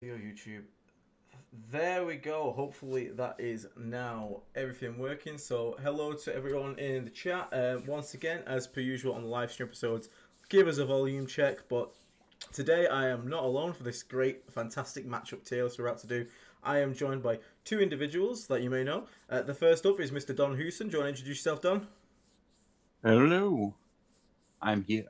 Your YouTube. There we go. Hopefully that is now everything working. So hello to everyone in the chat. Once again, as per usual on the live stream episodes, give us a volume check. But today I am not alone for this great, fantastic matchup tier list we're about to do. I am joined by two individuals that you may know. The first up is Mr. Don Hooson. Do you want to introduce yourself, Don? Hello, I'm here.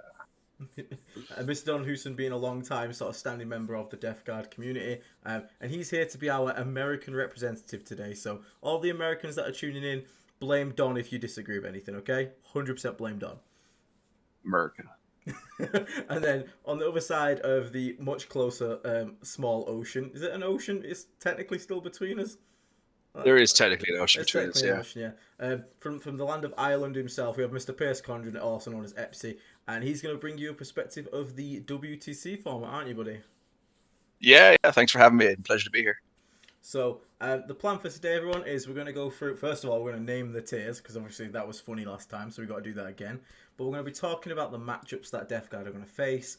Mr. Don Hooson being a long time sort of standing member of the Death Guard community, and he's here to be our American representative today. So all the Americans that are tuning in, blame Don if you disagree with anything, okay? 100% blame Don. America. And then on the other side of the much closer small ocean, is it an ocean? It's technically still between us. There is technically an ocean It's between us, technically an yeah. ocean, yeah. From the land of Ireland himself, we have Mr. Pearce Condron, also known as Epsy, and he's going to bring you a perspective of the WTC format, aren't you, buddy? Yeah, thanks for having me. Pleasure to be here. So the plan for today, everyone, is we're going to go through. First of all, we're going to name the tiers because obviously that was funny last time, so we got to do that again. But we're going to be talking about the matchups that Death Guard are going to face,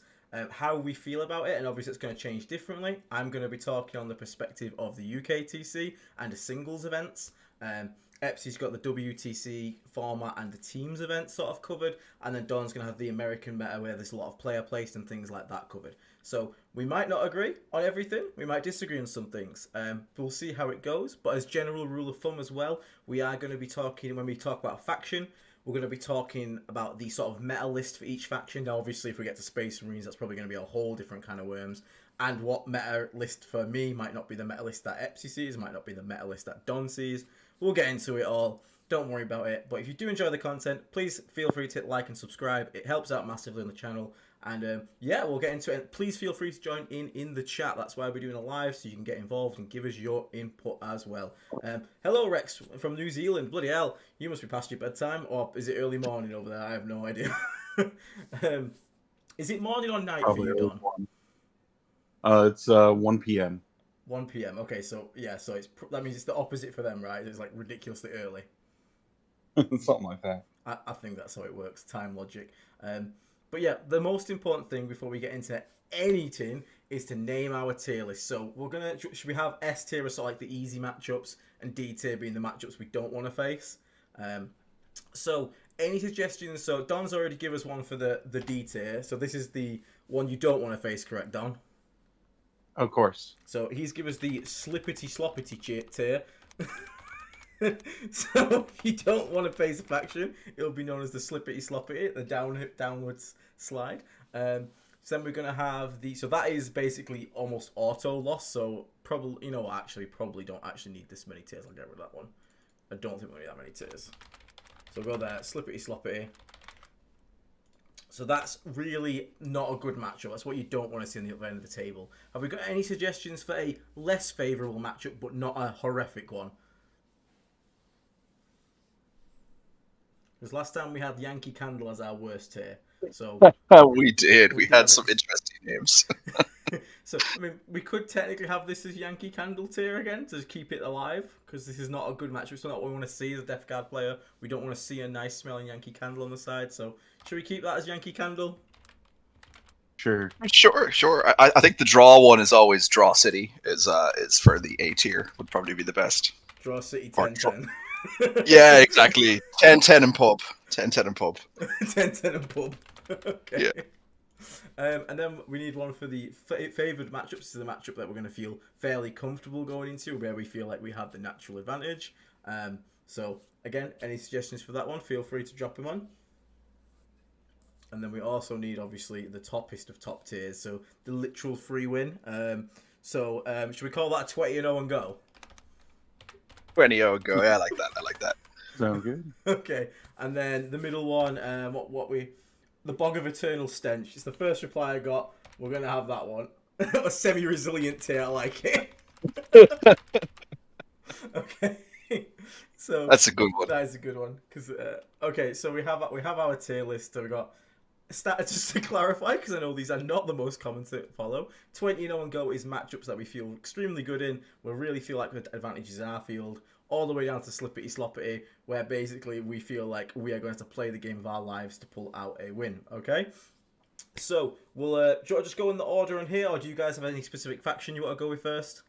how we feel about it, and obviously it's going to change differently. I'm going to be talking on the perspective of the UKTC and the singles events. Epsy's got the WTC format and the teams event sort of covered, and then Don's going to have the American meta where there's a lot of player placed and things like that covered. So we might not agree on everything, we might disagree on some things, we'll see how it goes. But as general rule of thumb as well, we are going to be talking, when we talk about a faction, we're going to be talking about the sort of meta list for each faction. Now obviously if we get to Space Marines, that's probably going to be a whole different kind of worms. And what meta list for me might not be the meta list that Epsy sees, might not be the meta list that Don sees. We'll get into it all. Don't worry about it. But if you do enjoy the content, please feel free to hit like and subscribe. It helps out massively on the channel. And yeah, we'll get into it. Please feel free to join in the chat. That's why we're doing a live, so you can get involved and give us your input as well. Hello, Rex from New Zealand. Bloody hell, you must be past your bedtime. Or is it early morning over there? I have no idea. Is it morning or night Probably for you, Don? It's 1 p.m. 1 p.m. Okay, so yeah, so that means it's the opposite for them, right? It's like ridiculously early. Something like that. I think that's how it works, time logic. But yeah, the most important thing before we get into anything is to name our tier list. So should we have S tier as sort of like the easy matchups and D tier being the matchups we don't want to face? So any suggestions? So Don's already given us one for the D tier. So this is the one you don't want to face, correct, Don? Of course. So he's given us the slippity sloppity tier. So if you don't want to face a faction, it'll be known as the slippity sloppity, the downwards slide. So then we're gonna have so that is basically almost auto loss. So probably, you know what, actually probably don't actually need this many tiers. I'll get rid of that one. I don't think we need that many tiers. So we'll go there, slippity sloppity. So that's really not a good matchup. That's what you don't want to see on the other end of the table. Have we got any suggestions for a less favourable matchup, but not a horrific one? Because last time we had Yankee Candle as our worst tier. So we did. We had some interesting names. So I mean, we could technically have this as Yankee Candle tier again to keep it alive, because this is not a good matchup. It's not what we want to see as a Death Guard player. We don't want to see a nice smelling Yankee Candle on the side. So should we keep that as Yankee Candle? Sure. Sure. I think the draw one is always Draw City is for the A tier. Would probably be the best. Draw City 10-10. Yeah, exactly. 10-10 and pub. 10-10 and pub. 10-10 and pub. Okay. Yeah. And then we need one for the favoured matchups. This is a matchup that we're going to feel fairly comfortable going into, where we feel like we have the natural advantage. So, again, any suggestions for that one, feel free to drop them on. And then we also need, obviously, the toppest of top tiers, so the literal free win. Should we call that a 20-0 and go? 20-0 go. Yeah, I like that. Sounds good. Okay, and then the middle one, the Bog of Eternal Stench. It's the first reply I got. We're going to have that one. A semi-resilient tier, I like it. Okay. So that's a good one. That is a good one. Okay, so we have our tier list. So we got, just to clarify, because I know these are not the most common to follow, 20-0 and go is matchups that we feel extremely good in. We really feel like the advantages in our field, all the way down to slippity sloppity, where basically we feel like we are going to play the game of our lives to pull out a win. Okay, So, do you want to just go in the order on here, or do you guys have any specific faction you want to go with first?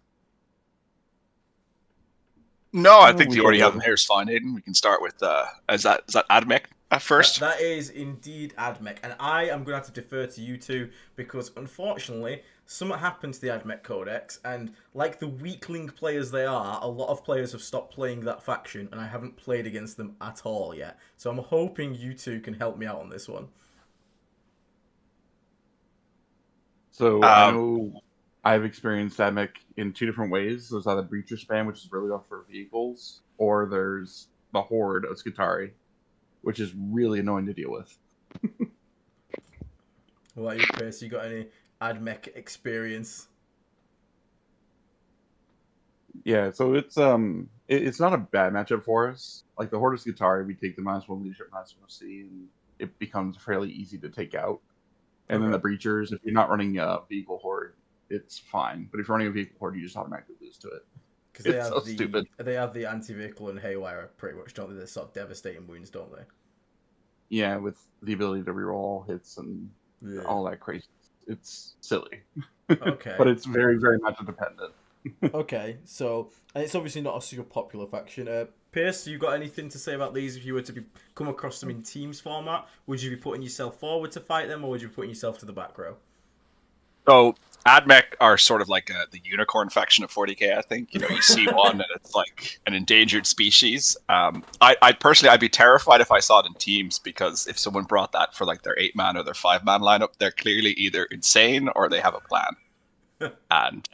No, I Oh, think we you already can have go. them here is fine, Aiden. We can start with is that Admech at first? That is indeed Admech, and I am going to have to defer to you two because unfortunately something happened to the Admech Codex, and like the weakling players they are, a lot of players have stopped playing that faction, and I haven't played against them at all yet. So I'm hoping you two can help me out on this one. So I Um, know I've experienced Admech in two different ways. There's either Breacher Spam, which is really rough for vehicles, or there's the Horde of Skitarii, which is really annoying to deal with. What about you, Pearce? You got any Admech experience? Yeah, so it's not a bad matchup for us. Like the Horde of Skitarii, we take the -1 leadership, -1 C, and it becomes fairly easy to take out. And then the Okay. Breachers, if you're not running a vehicle horde, it's fine. But if you're running a vehicle horde, you just automatically lose to it. Because It's so stupid. they have the anti-vehicle and haywire pretty much, don't they? They're sort of devastating wounds, don't they? Yeah, with the ability to reroll all hits and Yeah. all that crazy. It's silly. Okay. But it's very, very matchup dependent. Okay, so and it's obviously not a super popular faction. Pierce, you got anything to say about these? If you were to come across them in teams format, would you be putting yourself forward to fight them, or would you be putting yourself to the back row? So Admech are sort of like the unicorn faction of 40k. I think you see one and it's like an endangered species. I personally I'd be terrified if I saw it in teams because if someone brought that for like their 8-man or their 5-man lineup, they're clearly either insane or they have a plan. And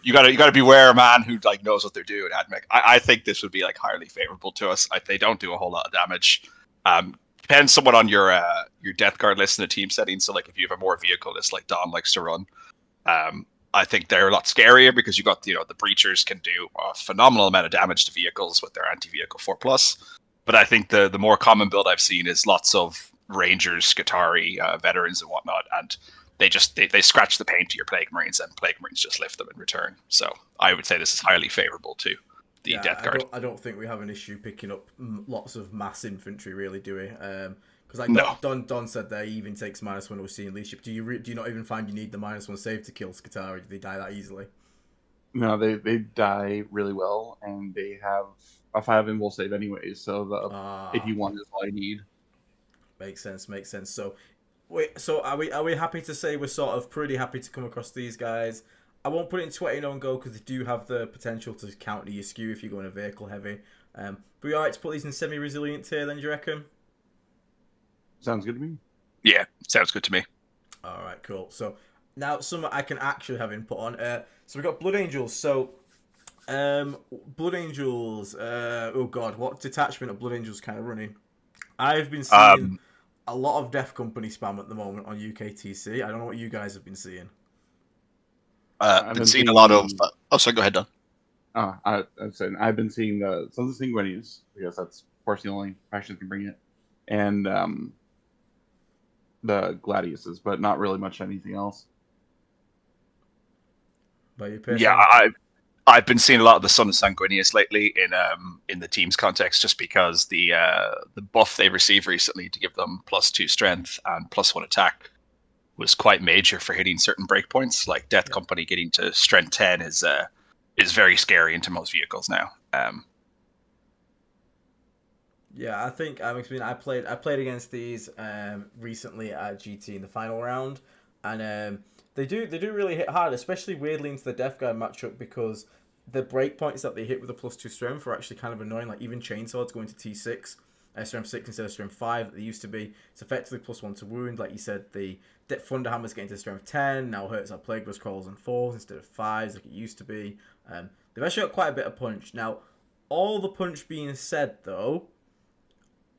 you gotta beware a man who like knows what they're doing. Admech, I think this would be like highly favorable to us. They don't do a whole lot of damage. Depends somewhat on your death guard list in a team setting. So like if you have a more vehicle list like Don likes to run, I think they're a lot scarier because you got the breachers can do a phenomenal amount of damage to vehicles with their anti-vehicle 4+. But I think the more common build I've seen is lots of rangers, Skitarii, veterans, and whatnot, and they scratch the paint to your plague marines, and plague marines just lift them in return. So I would say this is highly favorable to the death guard. I don't think we have an issue picking up lots of mass infantry, really, do we? Because like No. Don said, there even takes -1 OC in leadership. Do you not even find you need the -1 save to kill Skitarii? Do they die that easily? No, they die really well, and they have a 5 invul save anyways. So the 81 is all I need. Makes sense. So, wait. So are we happy to say we're sort of pretty happy to come across these guys? I won't put it in 20 on go because they do have the potential to counter your skew if you're going a vehicle heavy. But we alright to put these in semi-resilient tier then, do you reckon? Sounds good to me. Yeah, sounds good to me. Alright, cool. So now something I can actually have input on. So we've got Blood Angels. So Blood Angels, oh god, what detachment of Blood Angels kind of running? I've been seeing a lot of Death Company spam at the moment on UKTC. I don't know what you guys have been seeing. I've been seeing a lot of. Sorry, go ahead, Don. I've been seeing some of the Sanguinius because that's of course the only faction that can bring it, and the Gladiuses, but not really much anything else. But you, Pearce, Yeah, I've been seeing a lot of the Son of Sanguinius lately in the team's context, just because the buff they received recently to give them +2 strength and +1 attack was quite major for hitting certain breakpoints. Like Death Company getting to strength 10 is very scary into most vehicles now. Yeah, I think I played against these recently at GT in the final round, and they do really hit hard, especially weirdly into the Death Guard matchup because the breakpoints that they hit with a +2 strength are actually kind of annoying. Like even Chainswords going to T6, strength 6 instead of strength 5 that they used to be. It's effectively +1 to wound, like you said. The Thunderhammer's getting to strength 10 now hurts our Plague Blast crawls on 4s instead of 5s like it used to be. They've actually got quite a bit of punch now. All the punch being said, though,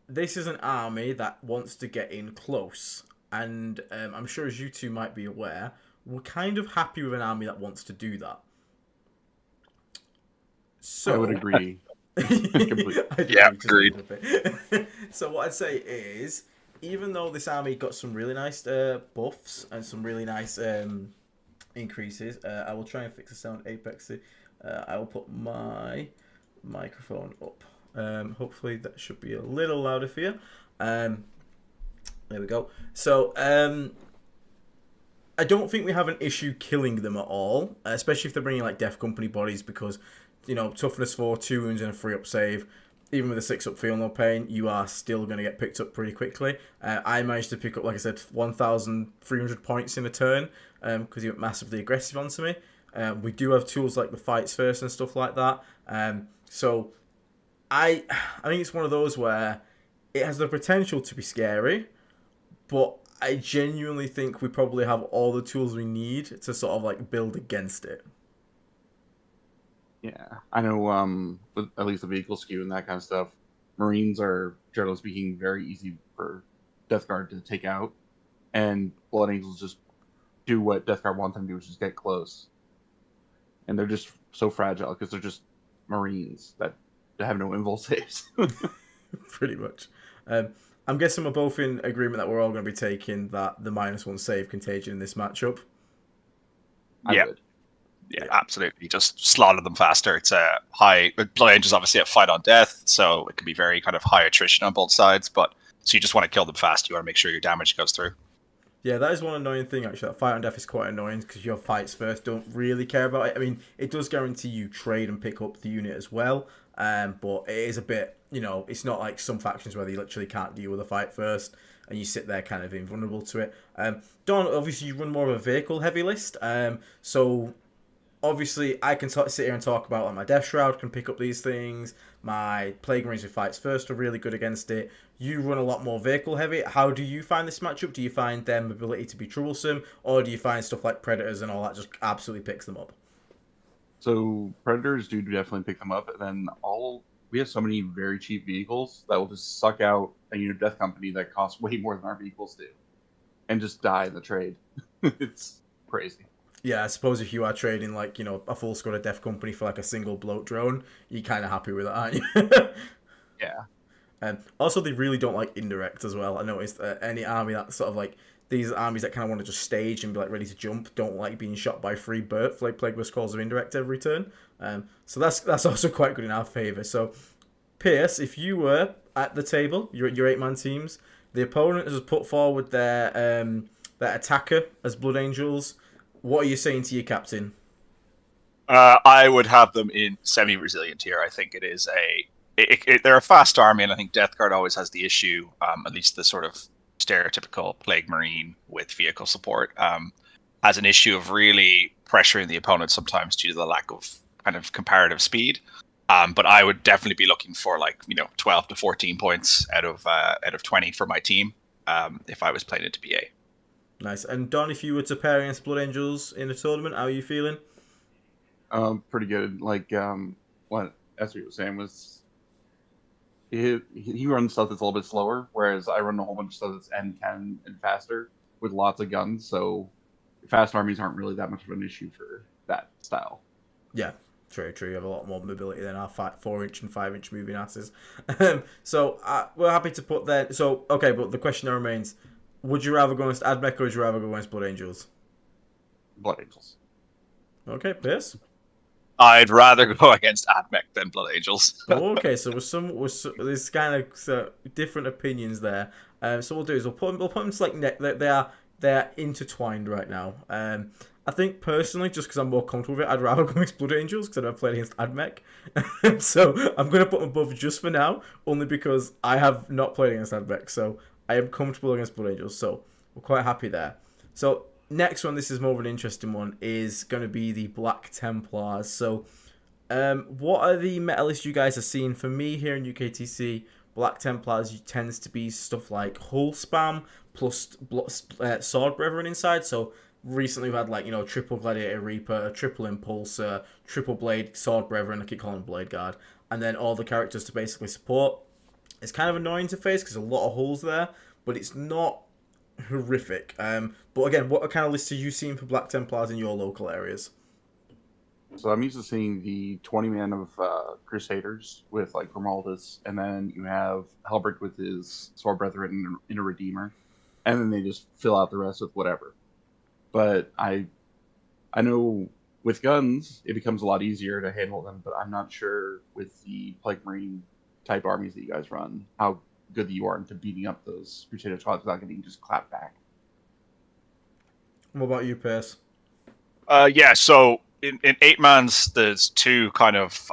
this is an army that wants to get in close, and I'm sure as you two might be aware, we're kind of happy with an army that wants to do that. So I would agree. Yeah, agreed. So what I'd say is, even though this army got some really nice buffs and some really nice increases, I will try and fix the sound Apex. I will put my microphone up. Hopefully that should be a little louder for you. There we go. So I don't think we have an issue killing them at all, especially if they're bringing like Death Company bodies, because toughness 4, 2 wounds and a 3-up save. Even with a 6-up feel no pain, you are still going to get picked up pretty quickly. I managed to pick up, like I said, 1,300 points in a turn because he went massively aggressive onto me. We do have tools like the Fights First and stuff like that. So I think it's one of those where it has the potential to be scary, but I genuinely think we probably have all the tools we need to sort of like build against it. Yeah, I know. With at least the vehicle skew and that kind of stuff, Marines are generally speaking very easy for Death Guard to take out, and Blood Angels just do what Death Guard wants them to do, which is get close. And they're just so fragile because they're just Marines that have no invul saves. Pretty much. I'm guessing we're both in agreement that we're all going to be taking that the -1 save contagion in this matchup. Yeah. Yeah, absolutely. Just slaughter them faster. It's a high. Blood Angels obviously have fight on death, so it can be very kind of high attrition on both sides. But so you just want to kill them fast. You want to make sure your damage goes through. Yeah, that is one annoying thing actually. That fight on death is quite annoying because your fights first don't really care about it. I mean, it does guarantee you trade and pick up the unit as well. But it is a bit, it's not like some factions where they literally can't deal with a fight first and you sit there kind of invulnerable to it. Don, obviously you run more of a vehicle heavy list. So obviously I can sit here and talk about like my Death Shroud can pick up these things. My Plague Marines who fights first are really good against it. You run a lot more vehicle heavy. How do you find this matchup? Do you find their ability to be troublesome, or do you find stuff like Predators and all that just absolutely picks them up? So Predators do definitely pick them up, and then we have so many very cheap vehicles that will just suck out a unit of Death Company that costs way more than our vehicles do, and just die in the trade. It's crazy. Yeah, I suppose if you are trading like a full squad of Death Company for like a single bloat drone, you're kind of happy with that, aren't you? Yeah. Also, they really don't like indirect as well. I noticed any army that sort of like these armies that kind of want to just stage and be like ready to jump don't like being shot by free birth like Plague Burst calls of indirect every turn. So that's also quite good in our favour. So Pearce, if you were at the table, you're at your 8-man teams. The opponent has put forward their attacker as Blood Angels. What are you saying to your captain? I would have them in semi-resilient here. I think it is they're a fast army, and I think Death Guard always has the issue, at least the sort of stereotypical Plague Marine with vehicle support, has an issue of really pressuring the opponent sometimes due to the lack of kind of comparative speed. But I would definitely be looking for 12 to 14 points out of 20 for my team if I was playing into BA. Nice. And Don, if you were to pair against Blood Angels in a tournament, how are you feeling? Pretty good. What Esri was saying was he runs stuff that's a little bit slower, whereas I run a whole bunch of stuff that's N10 and faster with lots of guns. So fast armies aren't really that much of an issue for that style. Yeah, true. You have a lot more mobility than our 4-inch and 5-inch moving asses. So we're happy to put that. So okay, but the question now remains: would you rather go against Admech or would you rather go against Blood Angels? Blood Angels. Okay, Pearce. I'd rather go against Admech than Blood Angels. Okay, so there's kind of different opinions there. So we'll do is we'll put them to like they're intertwined right now. I think personally, just because I'm more comfortable with it, I'd rather go against Blood Angels because I've never played against Admech. So I'm going to put them above just for now, only because I have not played against Admech. So I am comfortable against Blood Angels. So we're quite happy there. So next one, this is more of an interesting one, is going to be the Black Templars. So what are the meta lists you guys are seeing? For me here in UKTC, Black Templars tends to be stuff like hull spam plus sword brethren inside. So recently we've had triple Gladiator Reaper, triple Impulsor, triple Blade Sword Brethren, I keep calling them Blade Guard, and then all the characters to basically support. It's kind of annoying to face because there's a lot of hulls there, but it's not horrific. But again, what kind of lists are you seeing for Black Templars in your local areas? So I'm used to seeing the 20-man of Crusaders with Grimaldus, and then you have Halbert with his Sword Brethren in a Redeemer, and then they just fill out the rest with whatever. But I know with guns it becomes a lot easier to handle them, but I'm not sure with the Plague Marine type armies that you guys run how good you are into beating up those Crusader squads without getting just clapped back. What about you, Pearce? Yeah, so in 8-mans, there's two kind of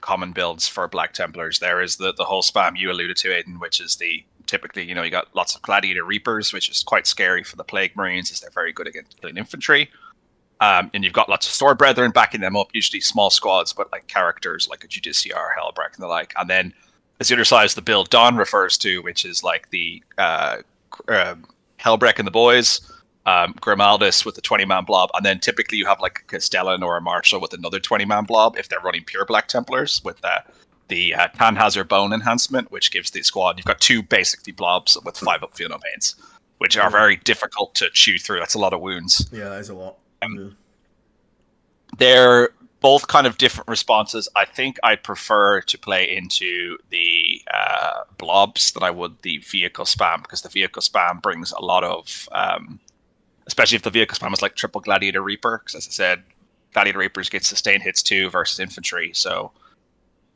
common builds for Black Templars. There is the whole spam you alluded to, Aiden, which is the typically, you got lots of Gladiator Reapers, which is quite scary for the Plague Marines, as they're very good against killing infantry. And you've got lots of Sword Brethren backing them up, usually small squads, but like characters like a Judiciar, Hellbreak, and the like. And then there's the other side is the build Don refers to, which is like the Hellbreak and the boys, Grimaldus with the 20-man blob, and then typically you have like a Castellan or a Marshal with another 20-man blob if they're running pure Black Templars with the Tannhäuser Bone enhancement, which gives the squad, you've got two basically blobs with 5 up Funeral Pains, which are very difficult to chew through. That's a lot of wounds. Yeah, that is a lot. They're both kind of different responses. I think I prefer to play into the blobs than I would the vehicle spam, because the vehicle spam brings a lot of, especially if the vehicle spam is like triple Gladiator Reaper, because as I said, Gladiator Reapers get sustained hits too versus infantry, so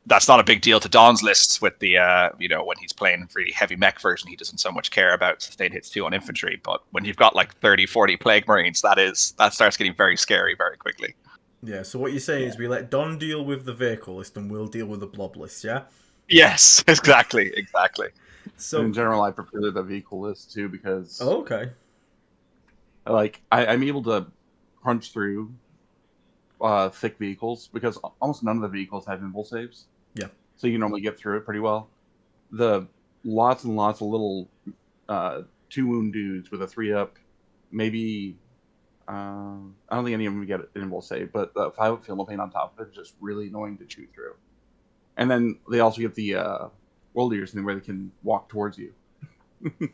that's not a big deal to Don's lists with the, when he's playing really heavy mech version, he doesn't so much care about sustained hits too on infantry, but when you've got like 30, 40 Plague Marines, that starts getting very scary very quickly. Yeah, so what you're saying is we let Don deal with the vehicle list and we'll deal with the blob list, yeah? Yes, exactly. So in general, I prefer the vehicle list too, because okay. like I'm able to crunch through thick vehicles because almost none of the vehicles have invul saves. Yeah. So you can normally get through it pretty well. The lots and lots of little 2-wound dudes with a 3-up, maybe I don't think any of them get an invul save, but the 5-up Funeral Pain on top of it is just really annoying to chew through. And then they also get the World Eaters where they can walk towards you.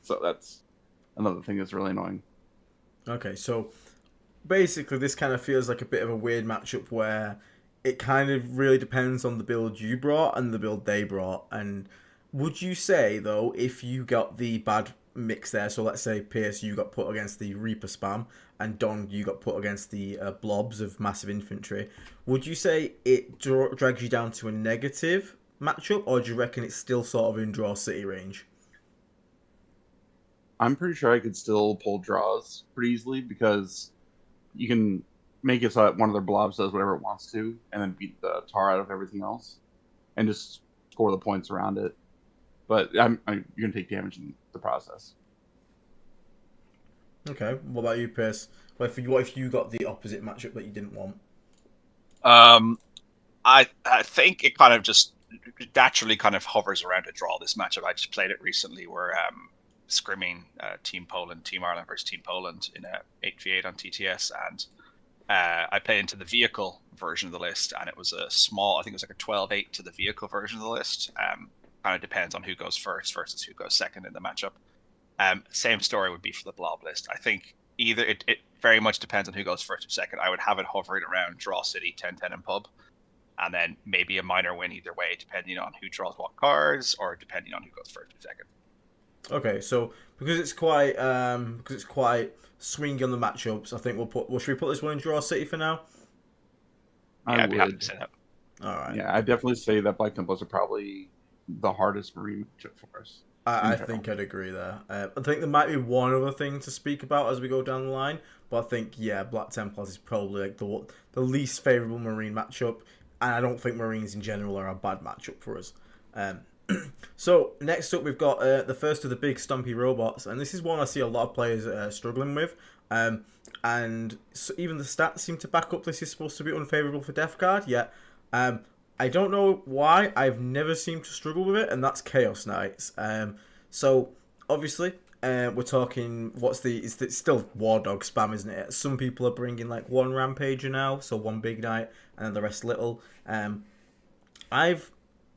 So that's another thing that's really annoying. Okay, so basically this kind of feels like a bit of a weird matchup where it kind of really depends on the build you brought and the build they brought. And would you say, though, if you got the bad mix there, so let's say Pearce, you got put against the Reaper spam, and Don, you got put against the blobs of massive infantry, would you say it drags you down to a negative matchup, or do you reckon it's still sort of in draw city range? I'm pretty sure I could still pull draws pretty easily, because you can make it so that one of their blobs does whatever it wants to, and then beat the tar out of everything else, and just score the points around it. But you're going to take damage in the process. Okay, what about you, Pearce? What if you got the opposite matchup that you didn't want? I think it kind of just naturally kind of hovers around a draw, this matchup. I just played it recently where scrimming Team Poland, Team Ireland versus Team Poland in a 8v8 on TTS, and I played into the vehicle version of the list, and it was a small, I think it was like a 12-8 to the vehicle version of the list. Kind of depends on who goes first versus who goes second in the matchup. Same story would be for the blob list. I think either it very much depends on who goes first or second. I would have it hovering around Draw City, 10-10 and Pub, and then maybe a minor win either way, depending on who draws what cards or depending on who goes first or second. Okay, so because it's quite swingy on the matchups, I think should we put this one in Draw City for now? Yeah, I'd be happy to say that. All right. Yeah, I'd definitely say that Black Templars are probably the hardest Marine matchup for us. I think I'd agree there. I think there might be one other thing to speak about as we go down the line, but I think, yeah, Black Templars is probably like the least favourable Marine matchup, and I don't think Marines in general are a bad matchup for us. So, next up we've got the first of the big Stumpy robots, and this is one I see a lot of players struggling with, and so even the stats seem to back up this is supposed to be unfavourable for Death Guard, yet I don't know why, I've never seemed to struggle with it, and that's Chaos Knights. So, obviously, we're talking, it's still War Dog spam, isn't it? Some people are bringing like one Rampager now, so one big knight, and then the rest little.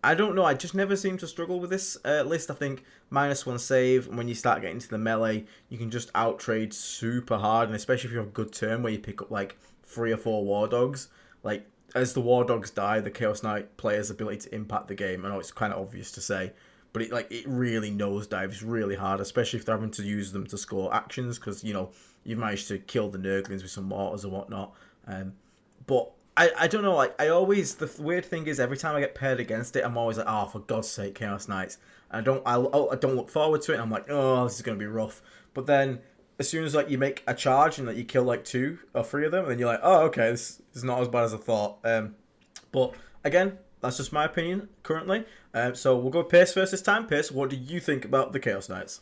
I don't know, I just never seem to struggle with this list. I think -1 save, and when you start getting to the melee, you can just out-trade super hard, and especially if you have a good turn where you pick up like 3 or 4 War Dogs, like, as the War Dogs die, the Chaos Knight player's ability to impact the game, I know it's kind of obvious to say, but it really nosedives really hard, especially if they're having to use them to score actions, because, you've managed to kill the Nurglings with some mortars or whatnot. But I don't know, like, the weird thing is, every time I get paired against it, I'm always like, oh, for God's sake, Chaos Knights. And I don't look forward to it, and I'm like, oh, this is going to be rough. But then as soon as like you make a charge and like you kill like 2 or 3 of them, and then you're like, oh, okay, this is not as bad as I thought. But again, that's just my opinion currently. So we'll go Pearce first this time. Pearce, what do you think about the Chaos Knights?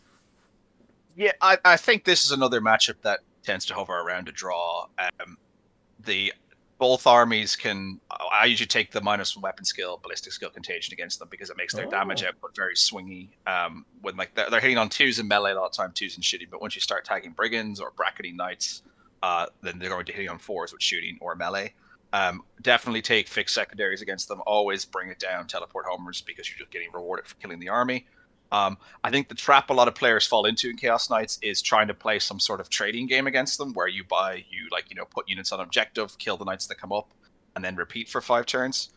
Yeah, I think this is another matchup that tends to hover around a draw. The both armies can. I usually take the -1 weapon skill, ballistic skill, contagion against them because it makes their damage output very swingy. When like they're hitting on 2s in melee a lot of time, 2s in shooting. But once you start tagging brigands or bracketing knights, then they're going to hitting on 4s with shooting or melee. Definitely take fixed secondaries against them. Always bring it down, teleport homers because you're just getting rewarded for killing the army. I think the trap a lot of players fall into in Chaos Knights is trying to play some sort of trading game against them, where you put units on objective, kill the knights that come up, and then repeat for 5 turns.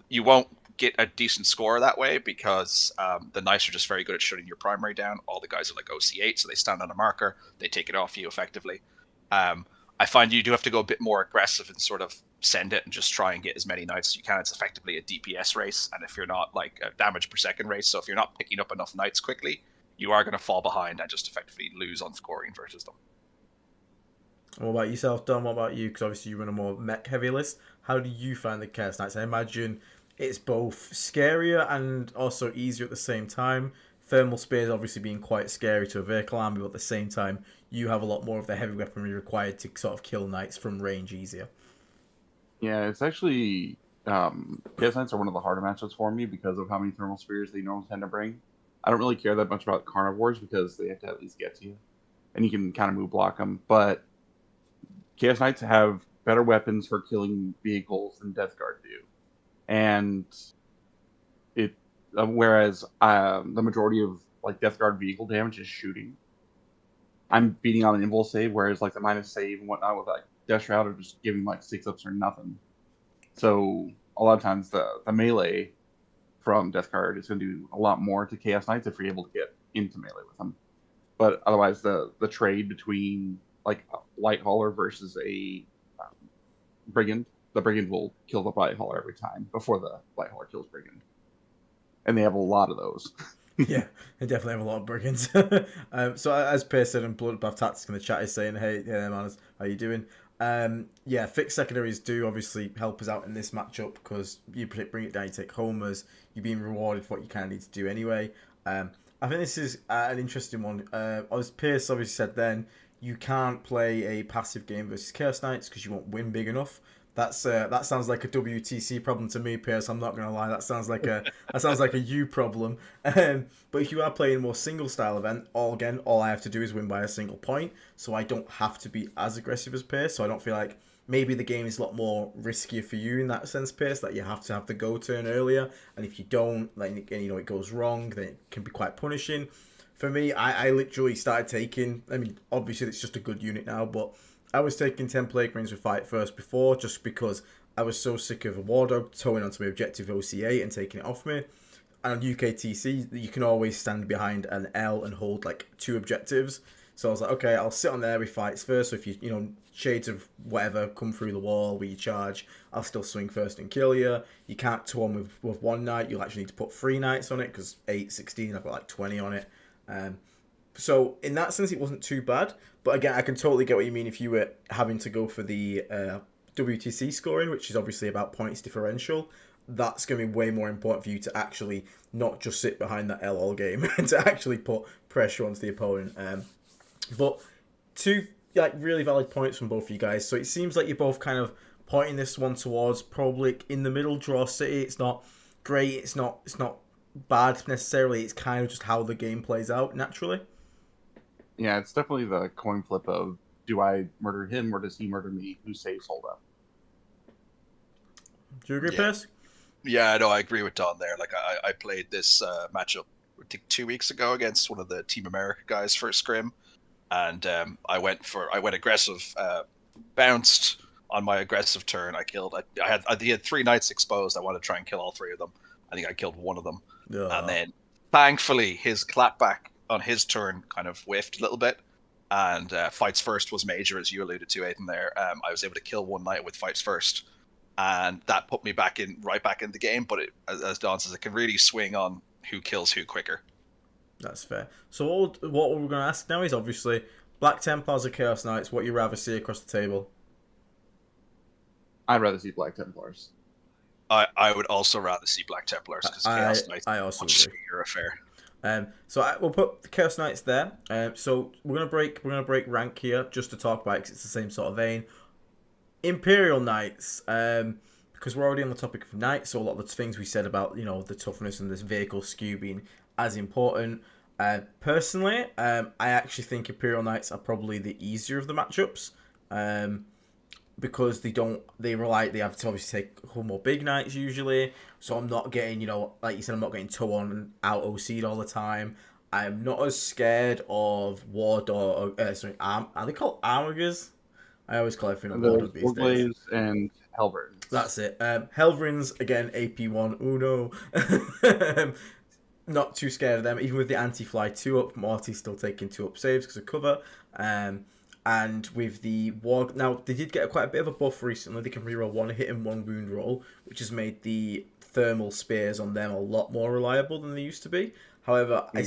You won't get a decent score that way because the knights are just very good at shutting your primary down. All the guys are like OC8, so they stand on a marker, they take it off you effectively. I find you do have to go a bit more aggressive and sort of send it and just try and get as many knights as you can. It's effectively a DPS race, and if you're not like a damage per second race, so if you're not picking up enough knights quickly, you are going to fall behind and just effectively lose on scoring versus them. What about yourself, Dom? What about you? Because obviously you run a more mech heavy list. How do you find the Chaos Knights? I imagine it's both scarier and also easier at the same time. Thermal Spears obviously being quite scary to a vehicle army, but at the same time, you have a lot more of the heavy weaponry required to sort of kill knights from range easier. Yeah, it's actually Chaos Knights are one of the harder matchups for me because of how many Thermal Spears they normally tend to bring. I don't really care that much about Carnivores because they have to at least get to you, and you can kind of move block them. But Chaos Knights have better weapons for killing vehicles than Death Guard do, and it whereas the majority of like Death Guard vehicle damage is shooting. I'm beating on an impulse save, whereas like the minus save and whatnot with like Death Shroud are just giving like 6-ups or nothing. So a lot of times the melee from Death Guard is going to do a lot more to Chaos Knights if you're able to get into melee with them. But otherwise, the trade between like a Light Hauler versus a Brigand, the Brigand will kill the Light Hauler every time before the Light Hauler kills Brigand. And they have a lot of those. Yeah, they definitely have a lot of brigands. So as Pearce said, and Bloodbath Tactics in the chat is saying, hey man, how you doing? Yeah, fixed secondaries do obviously help us out in this matchup because you bring it down, you take homers, you're being rewarded for what you kind of need to do anyway. I think this is an interesting one. As Pearce obviously said then, you can't play a passive game versus Chaos Knights because you won't win big enough. That sounds like a WTC problem to me, Pearce. I'm not gonna lie. That sounds like a you problem. But if you are playing a more single style event, all I have to do is win by a single point, so I don't have to be as aggressive as Pearce. So I don't feel like maybe the game is a lot more riskier for you in that sense, Pearce. That you have to have the go turn earlier, and if you don't, like it goes wrong, then it can be quite punishing. For me, I literally started taking. I mean, obviously it's just a good unit now, but I was taking 10 Plague Marines with Fight First before, just because I was so sick of a War Dog towing onto my objective OC8 and taking it off me. And on UKTC, you can always stand behind an L and hold like 2 objectives. So I was like, okay, I'll sit on there with Fights First. So if you shades of whatever come through the wall where you charge, I'll still swing first and kill you. You can't tow on with 1 knight. You'll actually need to put 3 knights on it because 8, 16, I've got like 20 on it. So in that sense, it wasn't too bad. But again, I can totally get what you mean if you were having to go for the WTC scoring, which is obviously about points differential. That's going to be way more important for you to actually not just sit behind that L all game and to actually put pressure onto the opponent. But 2 really valid points from both of you guys. So it seems like you're both kind of pointing this one towards probably in the middle draw city. It's not great. It's not bad necessarily. It's kind of just how the game plays out naturally. Yeah, it's definitely the coin flip of do I murder him or does he murder me? Who saves hold up? Do you agree, Pearce? Yeah, no, I agree with Don there. Like I played this matchup I think 2 weeks ago against one of the Team America guys for a scrim, and I went aggressive, bounced on my aggressive turn. I had 3 knights exposed. I wanted to try and kill all 3 of them. I think I killed 1 of them, and then thankfully his clapback on his turn kind of whiffed a little bit, and Fights First was major, as you alluded to, Aiden, there. I was able to kill 1 knight with Fights First, and that put me right back in the game, but as Don says, it can really swing on who kills who quicker. That's fair. So what we're going to ask now is obviously Black Templars or Chaos Knights? What you rather see across the table? I'd rather see Black Templars. I would also rather see Black Templars because Chaos Knights I also much agree. bigger affair. We'll put the Chaos Knights there. So we're gonna break rank here just to talk about it because it's the same sort of vein. Imperial Knights, because we're already on the topic of Knights, so a lot of the things we said about the toughness and this vehicle skew being as important. Personally, I actually think Imperial Knights are probably the easier of the matchups. Because they have to obviously take a couple more big knights usually, so I'm not getting, like you said, I'm not getting Toon and out OC'd all the time. I'm not as scared of Ward or are they called Armigers? I always call everything a Ward these days. Warblades and Hellbirds. That's it. Hellbirds, again, AP1, Uno. Not too scared of them, even with the anti-fly 2-up, Morty's still taking 2-up saves because of cover. And with the Warg, now they did get quite a bit of a buff recently. They can reroll 1 hit and 1 wound roll, which has made the thermal spears on them a lot more reliable than they used to be. However, I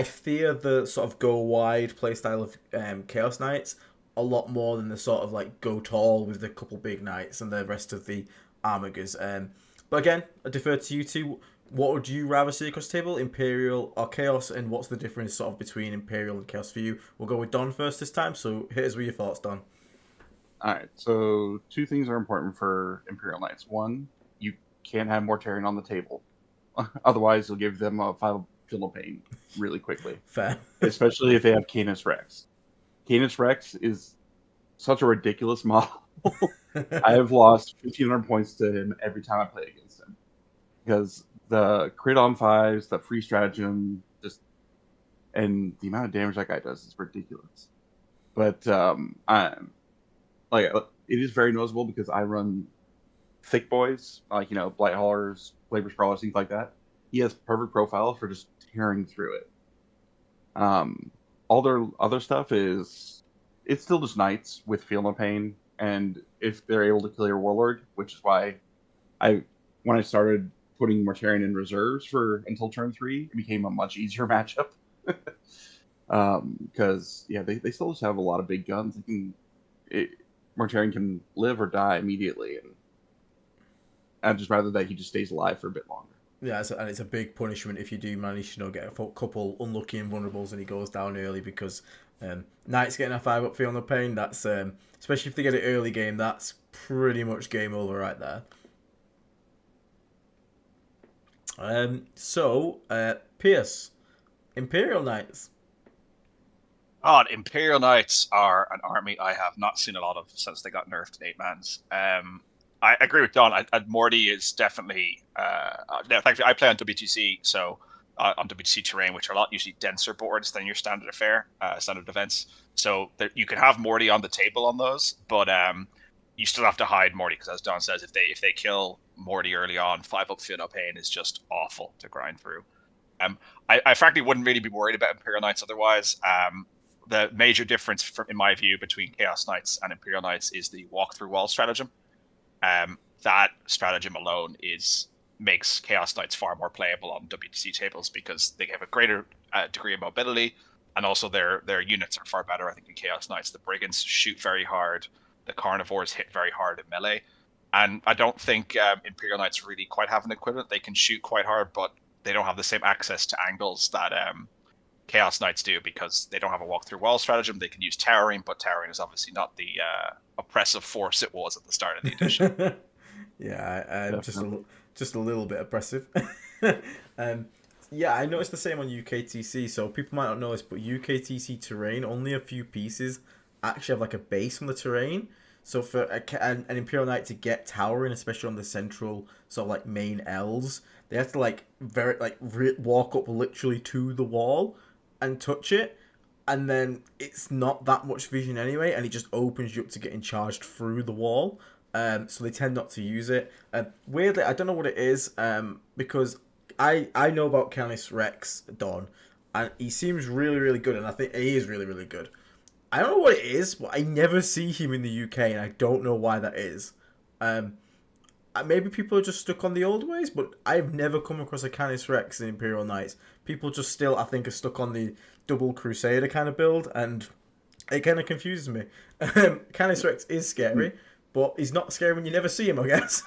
fear the sort of go wide playstyle of Chaos Knights a lot more than the sort of like go tall with the couple big knights and the rest of the Armigers. But again, I defer to you two. What would you rather see across the table, Imperial or Chaos, and what's the difference sort of between Imperial and Chaos for you? We'll go with Don first this time, so hit us with your thoughts, Don. Alright, so 2 things are important for Imperial Knights. 1, you can't have Mortarion on the table. Otherwise, you'll give them a 5 Field of Pain really quickly. Fair. Especially if they have Canis Rex. Canis Rex is such a ridiculous model. I have lost 1,500 points to him every time I play against him. Because the crit on 5s, the free stratagem, and the amount of damage that guy does is ridiculous. But it is very noticeable because I run thick boys, like Blight Haulers, Labor Sprawlers, things like that. He has perfect profile for just tearing through it. All their other stuff it's still just knights with Feel No Pain, and if they're able to kill your Warlord, which is why when I started putting Mortarion in reserves until turn 3, it became a much easier matchup. Because they still just have a lot of big guns. Mortarion can live or die immediately, and I'd just rather that he just stays alive for a bit longer. Yeah, and it's a big punishment if you do manage to get a couple unlucky invulnerables and he goes down early, because Knights getting a 5-up Feel No Pain, that's especially if they get it early game, that's pretty much game over right there. Pearce, Imperial Knights. Imperial Knights are an army I have not seen a lot of since they got nerfed to 8-mans. I agree with Don. Morty is definitely. Thankfully, I play on WTC, so on WTC terrain, which are a lot usually denser boards than your standard standard events. So you can have Morty on the table on those, but you still have to hide Morty because, as Don says, if they kill Morty early on, 5-up Feel No Pain is just awful to grind through. I frankly wouldn't really be worried about Imperial Knights otherwise. The major difference, in my view, between Chaos Knights and Imperial Knights is the walk through wall stratagem. That stratagem alone makes Chaos Knights far more playable on WTC tables because they have a greater degree of mobility, and also their units are far better. I think in Chaos Knights, the Brigands shoot very hard, the Carnivores hit very hard in melee, and I don't think Imperial Knights really quite have an equivalent. They can shoot quite hard, but they don't have the same access to angles that Chaos Knights do because they don't have a walk through wall stratagem. They can use towering, but towering is obviously not the oppressive force it was at the start of the edition. Yeah, just a little bit oppressive. Yeah, I noticed the same on UKTC. So people might not know this, but UKTC terrain, only a few pieces actually have like a base on the terrain. So for an Imperial Knight to get towering, especially on the central sort of like main L's, they have to walk up literally to the wall and touch it, and then it's not that much vision anyway, and it just opens you up to getting charged through the wall. So they tend not to use it. Weirdly, I don't know what it is, because I know about Canis Rex, Don, and he seems really, really good, and I think he is really, really good. I don't know what it is, but I never see him in the UK, and I don't know why that is. maybe people are just stuck on the old ways, but I've never come across a Canis Rex in Imperial Knights. People just still, I think, are stuck on the double Crusader kind of build, and it kind of confuses me. Canis Rex is scary, but he's not scary when you never see him, I guess.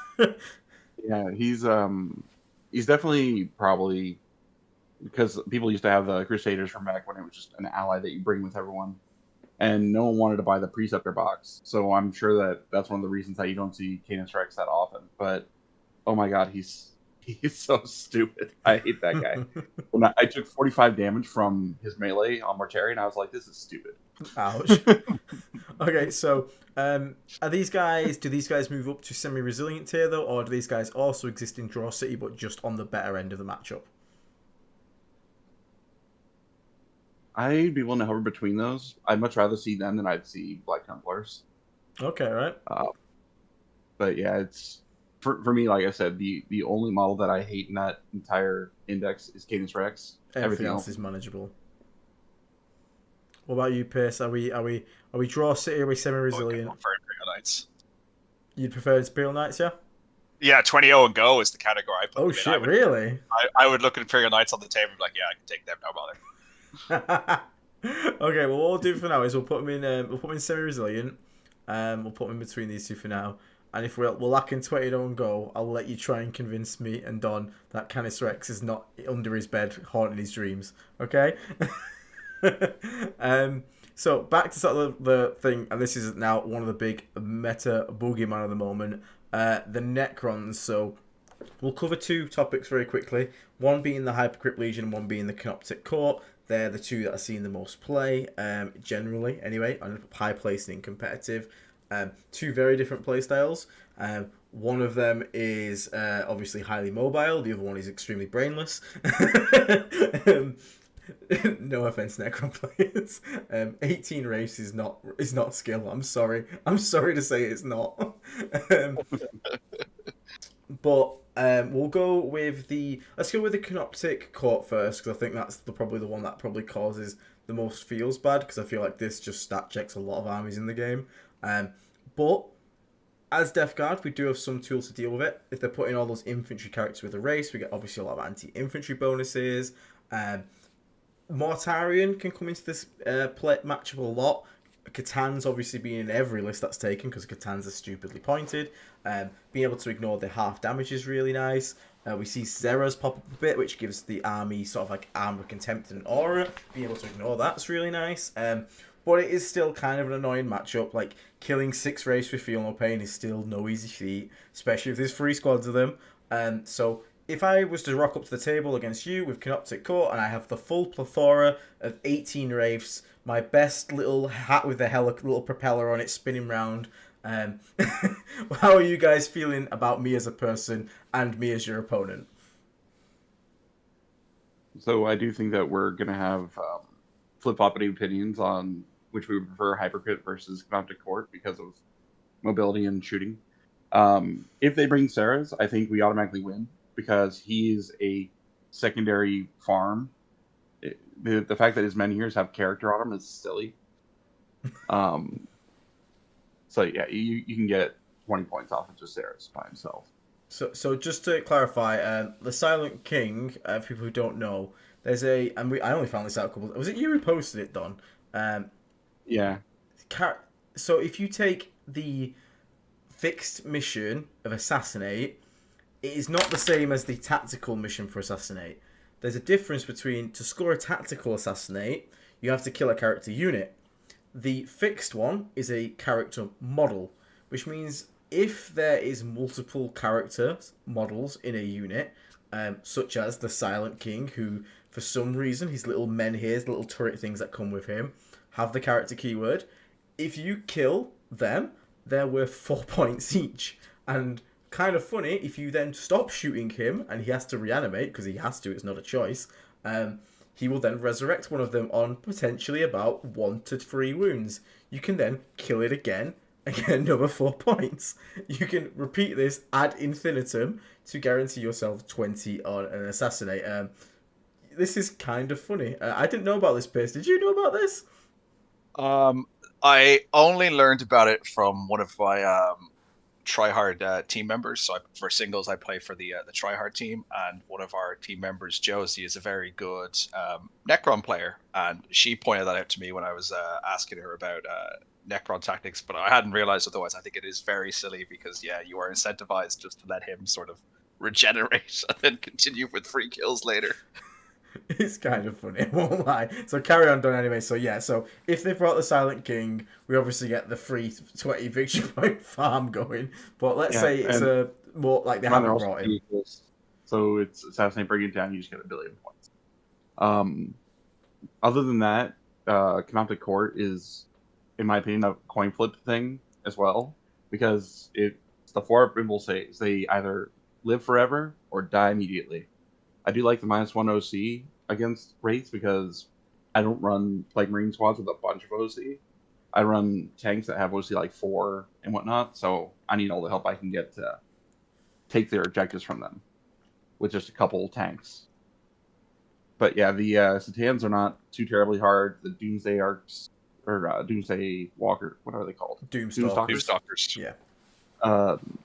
Yeah, he's definitely probably, because people used to have the Crusaders from back when it was just an ally that you bring with everyone, and no one wanted to buy the Preceptor box. So I'm sure that's one of the reasons that you don't see Canis Rex that often. But oh my god, he's so stupid. I hate that guy. When I took 45 damage from his melee on Mortari, and I was like, this is stupid. Ouch. Okay, so do these guys move up to semi-resilient tier though, or do these guys also exist in Draw City but just on the better end of the matchup? I'd be willing to hover between those. I'd much rather see them than I'd see Black Templars. Okay, right. But yeah, it's for me, like I said, the only model that I hate in that entire index is Canis Rex. Everything else is manageable. What about you, Pearce? Are we Draw City or are we semi-resilient? For Imperial Knights. You'd prefer Imperial Knights, yeah? Yeah, 20-0 and go is the category I put. Oh shit, really? I would look at Imperial Knights on the table and be like, yeah, I can take them, no bother. Okay, well, what we'll do for now is we'll put them in semi-resilient. We'll put them in between these two for now. And if we're lacking 20-0 and go, I'll let you try and convince me and Don that Canis Rex is not under his bed haunting his dreams. Okay? So back to sort of the thing, and this is now one of the big meta boogeyman of the moment, the Necrons. So we'll cover two topics very quickly. One being the Hypercrypt Legion and one being the Canoptic Court. They're the two that are seeing the most play, generally, anyway, on high placing and competitive. Two very different playstyles. One of them is obviously highly mobile. The other one is extremely brainless. No offense, Necron players. 18 race is not skill. I'm sorry to say it's not. But we'll go with let's go with the Canoptic Court first, because I think that's probably the one that probably causes the most feels bad, because I feel like this just stat checks a lot of armies in the game. But as Death Guard, we do have some tools to deal with it. If they're putting all those infantry characters with a race, we get obviously a lot of anti-infantry bonuses. Mortarion can come into this matchup a lot. Catan's obviously being in every list that's taken, because Catan's are stupidly pointed. Being able to ignore the half damage is really nice. We see Zera's pop up a bit, which gives the army sort of like armor, contempt, and aura. Being able to ignore that's really nice. But it is still kind of an annoying matchup. Like, killing 6 race with Feel No Pain is still no easy feat, especially if there's 3 squads of them. So if I was to rock up to the table against you with Canoptic Court, and I have the full plethora of 18 Wraiths, my best little hat with the little propeller on it spinning round, how are you guys feeling about me as a person and me as your opponent? So I do think that we're going to have flip-flopping opinions on which we would prefer, Hypercrypt versus Canoptic Court, because of mobility and shooting. If they bring Sarah's, I think we automatically win, because he's a secondary farm. The fact that his Menhirs have character on them is silly. So yeah, you can get 20 points off of just Sarah's by himself. So just to clarify, the Silent King, for people who don't know, there's I only found this out a couple. Was it you who posted it, Don? Yeah. So if you take the fixed mission of Assassinate, it is not the same as the tactical mission for Assassinate. There's a difference between, to score a tactical Assassinate, you have to kill a character unit. The fixed one is a character model, which means if there is multiple character models in a unit, such as the Silent King, who for some reason his little menhirs, little turret things that come with him, have the character keyword. If you kill them, they're worth 4 points each. And kind of funny, if you then stop shooting him and he has to reanimate, because he has to, it's not a choice, he will then resurrect one of them on potentially about 1 to 3 wounds. You can then kill it again and get another 4 points. You can repeat this ad infinitum to guarantee yourself 20 on an Assassinate. This is kind of funny. I didn't know about this, Pearce. Did you know about this? I only learned about it from one of my tryhard team members. So for singles, I play for the tryhard team, and one of our team members, Josie, is a very good Necron player, and she pointed that out to me when I was asking her about Necron tactics. But I hadn't realized otherwise. I think it is very silly because you are incentivized just to let him sort of regenerate and then continue with free kills later. It's kind of funny, I won't lie. So carry on, done anyway. So so if they brought the Silent King, we obviously get the free 20 victory point farm going. But let's say it's a more like they haven't brought him. So it's Assassinate, bring it down, you just get 1 billion points. Other than that, Canoptic Court is, in my opinion, a coin flip thing as well. Because it's the 4-up Brimble saves. They either live forever or die immediately. I do like the -1 OC against Wraiths because I don't run Plague Marine squads with a bunch of OC. I run tanks that have OC like 4 and whatnot, so I need all the help I can get to take their objectives from them with just a couple tanks. But yeah, the Satans are not too terribly hard. The Doomsday Arcs, or Doomsday Walker, what are they called? Doomstalkers. Yeah.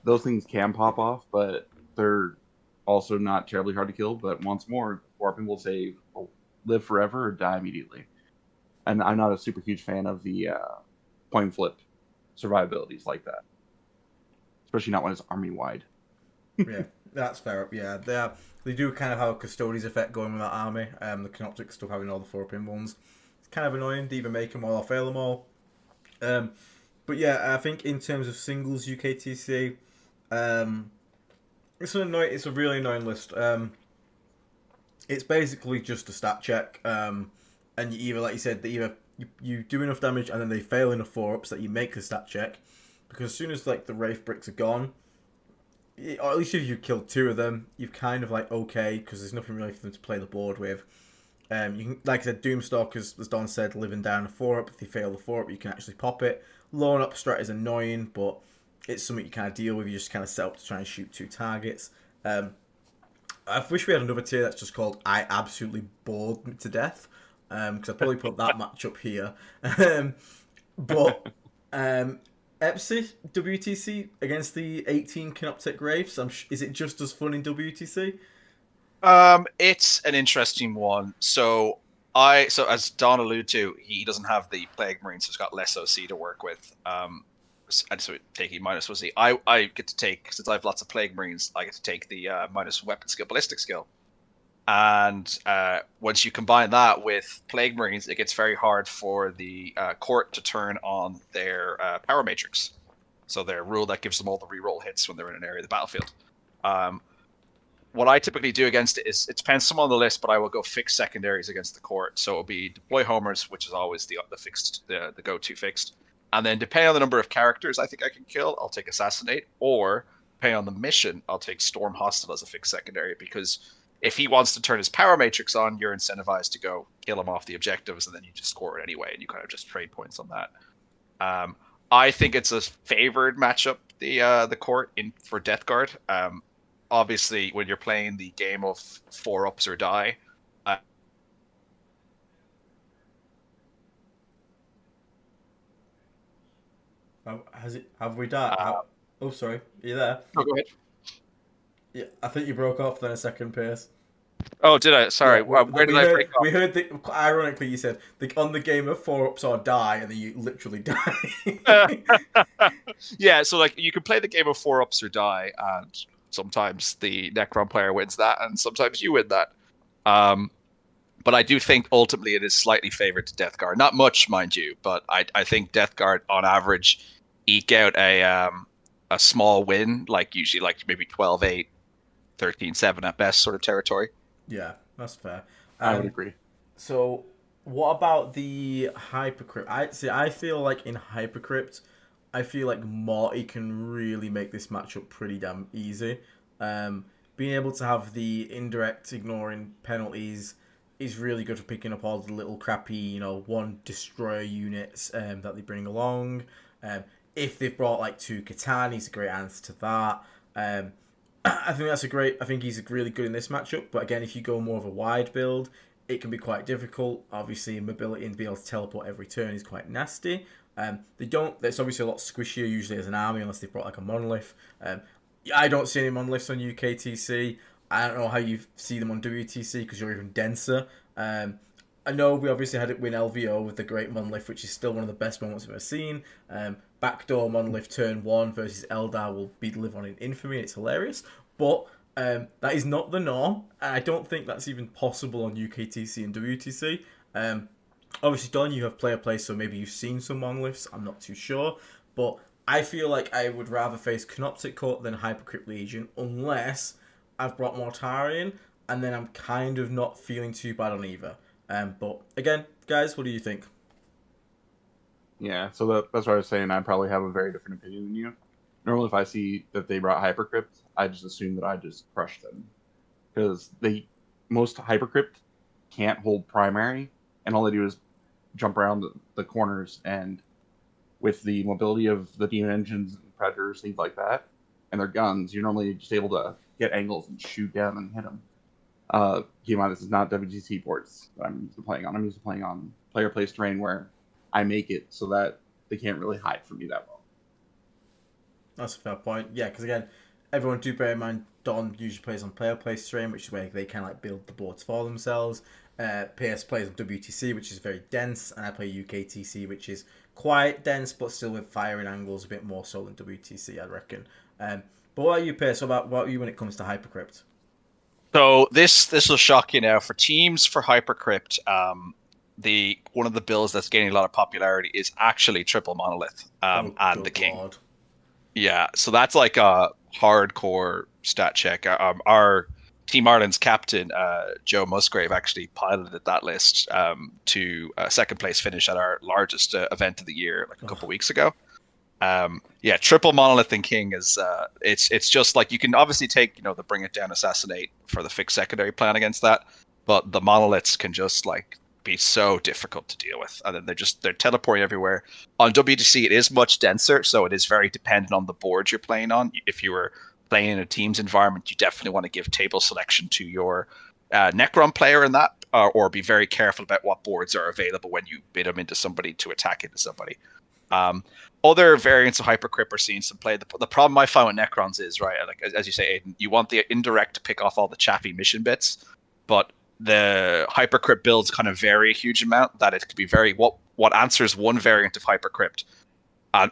Those things can pop off, but they're also not terribly hard to kill, but once more, Warping will say live forever or die immediately. And I'm not a super huge fan of the coin flip survivabilities like that. Especially not when it's army-wide. Yeah, that's fair. Yeah, they do kind of have a Custodes effect going with that army. The Canoptic stuff having all the 4-pin ones. It's kind of annoying to either make them all or fail them all. But yeah, I think in terms of singles UKTC, it's a really annoying list. It's basically just a stat check, and you either, like you said, you do enough damage and then they fail enough 4-ups that you make the stat check. Because as soon as like the Wraith bricks are gone, or at least if you killed 2 of them, you've kind of like okay, because there's nothing really for them to play the board with. You can, like I said, Doomstalkers, as Don said, living down a 4-up. If they fail the 4-up, you can actually pop it. Lone up strat is annoying, but it's something you kind of deal with. You just kind of set up to try and shoot 2 targets. I wish we had another tier that's just called I absolutely bored to death, because I'd probably put that match up here. But Epsi WTC against the 18 Canoptic Wraiths, is it just as fun in WTC? It's an interesting one. So as Don alluded to, he doesn't have the Plague Marines, so he's got less OC to work with. And so taking minus was I get to take, since I have lots of Plague Marines, I get to take the minus weapon skill, ballistic skill. And once you combine that with Plague Marines, it gets very hard for the court to turn on their power matrix. So their rule that gives them all the reroll hits when they're in an area of the battlefield. What I typically do against it is, it depends some on the list, but I will go fixed secondaries against the court. So it'll be deploy homers, which is always the fixed, the go-to fixed. And then depending on the number of characters I think I can kill, I'll take Assassinate. Or depending on the mission, I'll take Storm Hostile as a fixed secondary. Because if he wants to turn his power matrix on, you're incentivized to go kill him off the objectives, and then you just score it anyway, and you kind of just trade points on that. I think it's a favored matchup, the court for Death Guard. Obviously, when you're playing the game of 4-ups or die, have we died? Oh, sorry. Are you there? Oh, go ahead. Yeah, I think you broke off then a second, Pearce. Oh, did I? Sorry. Yeah, where did I break off? We heard that, ironically, you said on the game of 4-ups or die, and then you literally die. Yeah, so like you can play the game of 4-ups or die, and sometimes the Necron player wins that, and sometimes you win that. But I do think ultimately it is slightly favored to Death Guard. Not much, mind you, but I think Death Guard on average eke out a small win, like usually like maybe 12-8, 13-7 at best sort of territory. Yeah, that's fair. I would agree. So what about the Hypercrypt? I feel like in Hypercrypt, I feel like Morty can really make this matchup pretty damn easy. Being able to have the indirect ignoring penalties is really good for picking up all the little crappy, 1 destroyer units that they bring along. If they've brought like 2 Catan, he's a great answer to that. I think he's really good in this matchup. But again, if you go more of a wide build, it can be quite difficult. Obviously, mobility and being able to teleport every turn is quite nasty. They don't. It's obviously a lot squishier usually as an army unless they've brought like a monolith. I don't see any monoliths on UKTC. I don't know how you see them on WTC because you're even denser. I know we obviously had it win LVO with the Great Monolith, which is still one of the best moments we've ever seen. Backdoor Monolith turn 1 versus Eldar will live on in infamy. It's hilarious. But that is not the norm. And I don't think that's even possible on UKTC and WTC. Obviously, Don, you have player play, so maybe you've seen some monoliths. I'm not too sure. But I feel like I would rather face Canoptic Court than Hypercrypt Legion, unless I've brought Mortarion, and then I'm kind of not feeling too bad on either. But again, guys, what do you think? Yeah, so that's what I was saying. I probably have a very different opinion than you. Normally, if I see that they brought Hypercrypt, I just assume that I just crush them. Because most Hypercrypt can't hold primary, and all they do is jump around the corners, and with the mobility of the demon engines and predators, things like that, and their guns, you're normally just able to get angles and shoot down and hit them. Keep in mind, this is not WTC boards that I'm used to playing on. I'm used to playing on player place terrain where I make it so that they can't really hide from me that well. That's a fair point. Yeah, because again, everyone do bear in mind, Don usually plays on player place terrain, which is where they can like build the boards for themselves. Pearce plays on WTC, which is very dense, and I play UKTC, which is quite dense, but still with firing angles a bit more so than WTC, I reckon. But what about you, Pearce? What about you when it comes to Hypercrypt? So this will shock you now. For teams for Hypercrypt, one of the builds that's gaining a lot of popularity is actually triple monolith and the king. Lord. Yeah, so that's like a hardcore stat check. Our Team Ireland's captain, Joe Musgrave, actually piloted that list to a second place finish at our largest event of the year, like a couple weeks ago. Yeah, triple monolith and king is it's just like, you can obviously take the bring it down assassinate for the fixed secondary plan against that, but the monoliths can just like be so difficult to deal with, and then they're teleporting everywhere. On WTC it is much denser, so it is very dependent on the board you're playing on. If you were playing in a team's environment, you definitely want to give table selection to your Necron player in that, or be very careful about what boards are available when you bid them into somebody to attack into somebody. Other variants of Hypercrypt are seeing some play. The problem I found with Necrons is, right, like as you say, Aiden, you want the indirect to pick off all the chaffy mission bits, but the Hypercrypt builds kind of vary a huge amount, that it could be very what answers one variant of Hypercrypt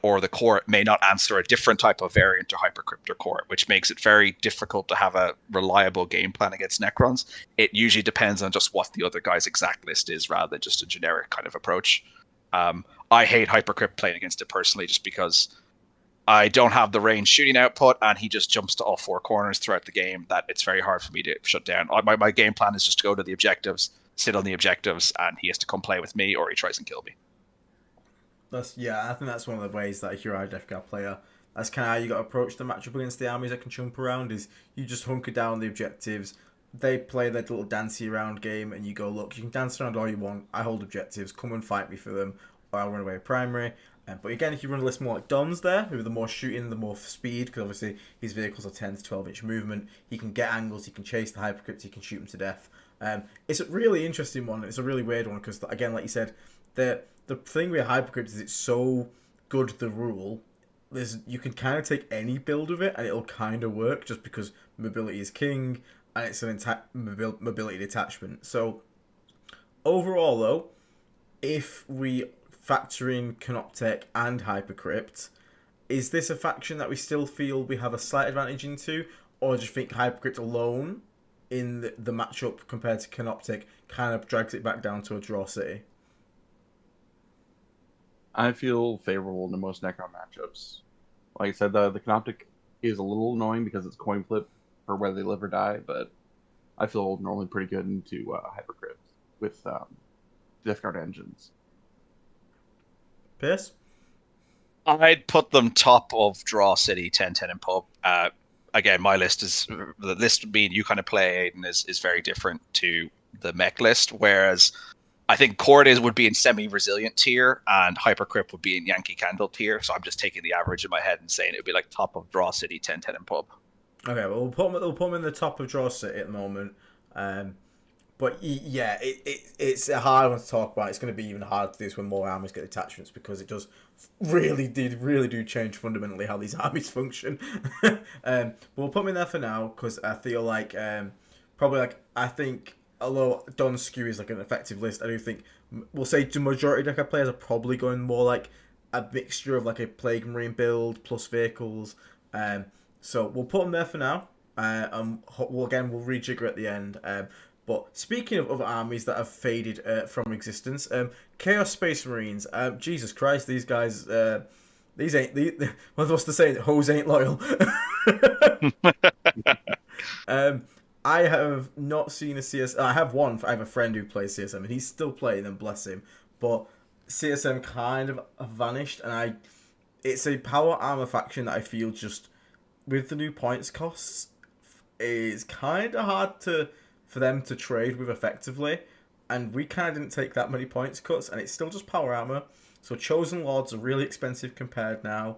or the court may not answer a different type of variant or Hypercrypt or court, which makes it very difficult to have a reliable game plan against Necrons. It usually depends on just what the other guy's exact list is rather than just a generic kind of approach. I hate Hypercrypt playing against it personally, just because I don't have the range shooting output, and he just jumps to all four corners throughout the game that it's very hard for me to shut down. My game plan is just to go to the objectives, sit on the objectives, and he has to come play with me, or he tries and kill me. I think that's one of the ways that if you're a Deathguard player, that's kind of how you got to approach the matchup against the armies that can jump around, is you just hunker down the objectives. They play their little dancey around game, and you go, look, you can dance around all you want. I hold objectives. Come and fight me for them, or I'll run away with primary. But again, if you run a list more like Don's there, who are the more shooting, the more speed, because obviously his vehicles are 10 to 12 inch movement. He can get angles, he can chase the Hypercrypt, he can shoot them to death. It's a really interesting one. It's a really weird one, because again, like you said, the thing with Hypercrypt is it's so good, the rule. You can kind of take any build of it, and it'll kind of work, just because mobility is king, and it's an mobility detachment. So overall, though, if we factor in Canoptech and Hypercrypt, is this a faction that we still feel we have a slight advantage into, or do you think Hypercrypt alone in the matchup compared to Canoptech kind of drags it back down to a draw city? I feel favorable to most Necron matchups. Like I said, the Canoptic is a little annoying because it's coin flip for whether they live or die, but I feel normally pretty good into Hypercrypt with Deathguard engines. Pearce? I'd put them top of Draw City, 10-10 and Pub. Again, my list is, the list being you kind of play, Aiden, is very different to the mech list, whereas I think Court would be in semi-resilient tier, and Hypercrypt would be in Yankee Candle tier, so I'm just taking the average in my head and saying it would be like top of Draw City, 10-10 and Pub. Okay, well, we'll put them in the top of Draw City at the moment. But yeah, it's a hard one to talk about. It's going to be even harder to do this when more armies get attachments, because it does really do change fundamentally how these armies function. But we'll put them in there for now, because I feel like I think although Don Skew is like an effective list, I do think we'll say the majority of deck players are probably going more like a mixture of like a Plague Marine build plus vehicles. So we'll put them there for now. We'll rejigger at the end. But speaking of other armies that have faded from existence, Chaos Space Marines. Jesus Christ, these guys. These ain't. What's the saying? Hoes ain't loyal. I have not seen a CS. I have one. I have a friend who plays CSM, and he's still playing them. Bless him. But CSM kind of vanished, and it's a power armor faction that I feel just with the new points costs is kind of hard for them to trade with effectively, and we kind of didn't take that many points cuts, and it's still just power armor. So Chosen Lords are really expensive compared now.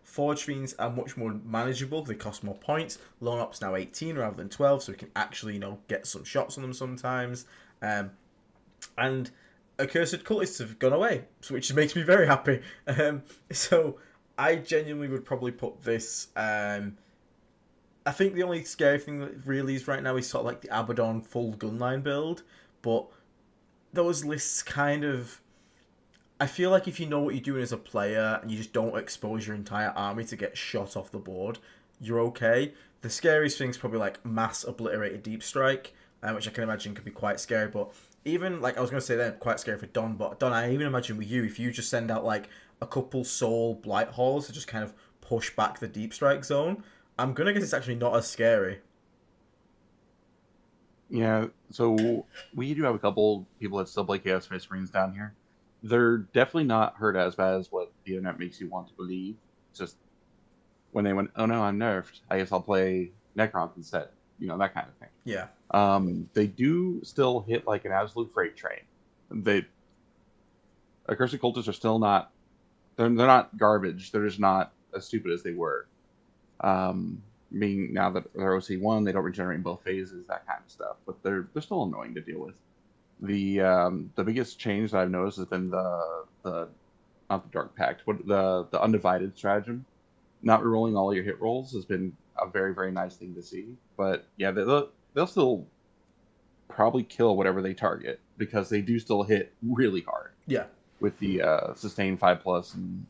Forge Fiends are much more manageable. They cost more points. Lone Op's now 18 rather than 12, so we can actually get some shots on them sometimes. And Accursed Cultists have gone away, which makes me very happy. So I genuinely would probably put this. I think the only scary thing that really is right now is sort of like the Abaddon full gunline build, but those lists kind of... I feel like if you know what you're doing as a player and you just don't expose your entire army to get shot off the board, you're okay. The scariest thing is probably like mass obliterated deep strike, which I can imagine could be quite scary, but even like I was going to say then quite scary for Don, but Don, I even imagine with you, if you just send out like a couple soul blight halls to just kind of push back the deep strike zone, I'm going to guess it's actually not as scary. Yeah, so we do have a couple people that still play Chaos Space Marines down here. They're definitely not hurt as bad as what the internet makes you want to believe. It's just when they went, oh no, I'm nerfed, I guess I'll play Necrons instead. That kind of thing. Yeah. They do still hit like an absolute freight train. Accursed Cultists are still not... They're not garbage. They're just not as stupid as they were. Being now that they're OC1, they don't regenerate in both phases, that kind of stuff. But they're still annoying to deal with. The biggest change that I've noticed has been the not the Dark Pact, but the Undivided stratagem. Not rerolling all your hit rolls has been a very, very nice thing to see. But yeah, they'll still probably kill whatever they target, because they do still hit really hard. Yeah. With the sustain 5+ and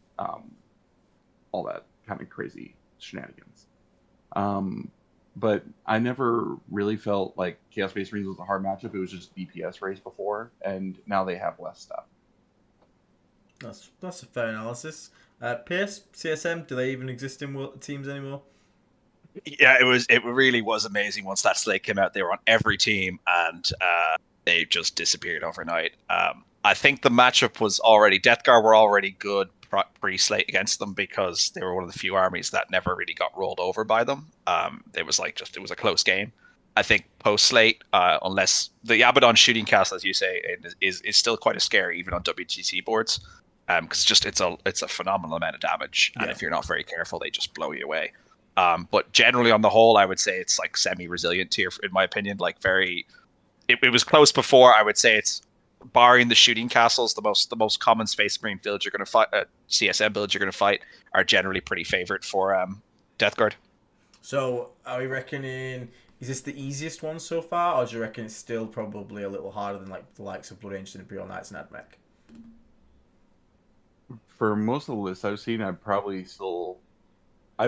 all that kind of crazy shenanigans. But I never really felt like Chaos Space Marines was a hard matchup. It was just DPS race before, and now they have less stuff. That's a fair analysis. Pearce, CSM, do they even exist in teams anymore? Yeah, it really was amazing once that slate came out. They were on every team, and they just disappeared overnight. I think the matchup was already... Deathguard were already good pre-slate against them, because they were one of the few armies that never really got rolled over by them. It was a close game. I think post-slate, unless the Abaddon shooting cast, as you say, is still quite scary even on WGC boards, because it's a phenomenal amount of damage, and if you're not very careful, they just blow you away. But generally, on the whole, I would say it's like semi-resilient tier, in my opinion. Like it was close before. I would say it's, barring the shooting castles, the most common Space Marine builds you're going to fight, CSM builds you're going to fight, are generally pretty favorite for Deathguard. So, are we reckoning, is this the easiest one so far, or do you reckon it's still probably a little harder than like the likes of Blood Angels and Imperial Knights and Admech? For most of the lists I've seen, I'd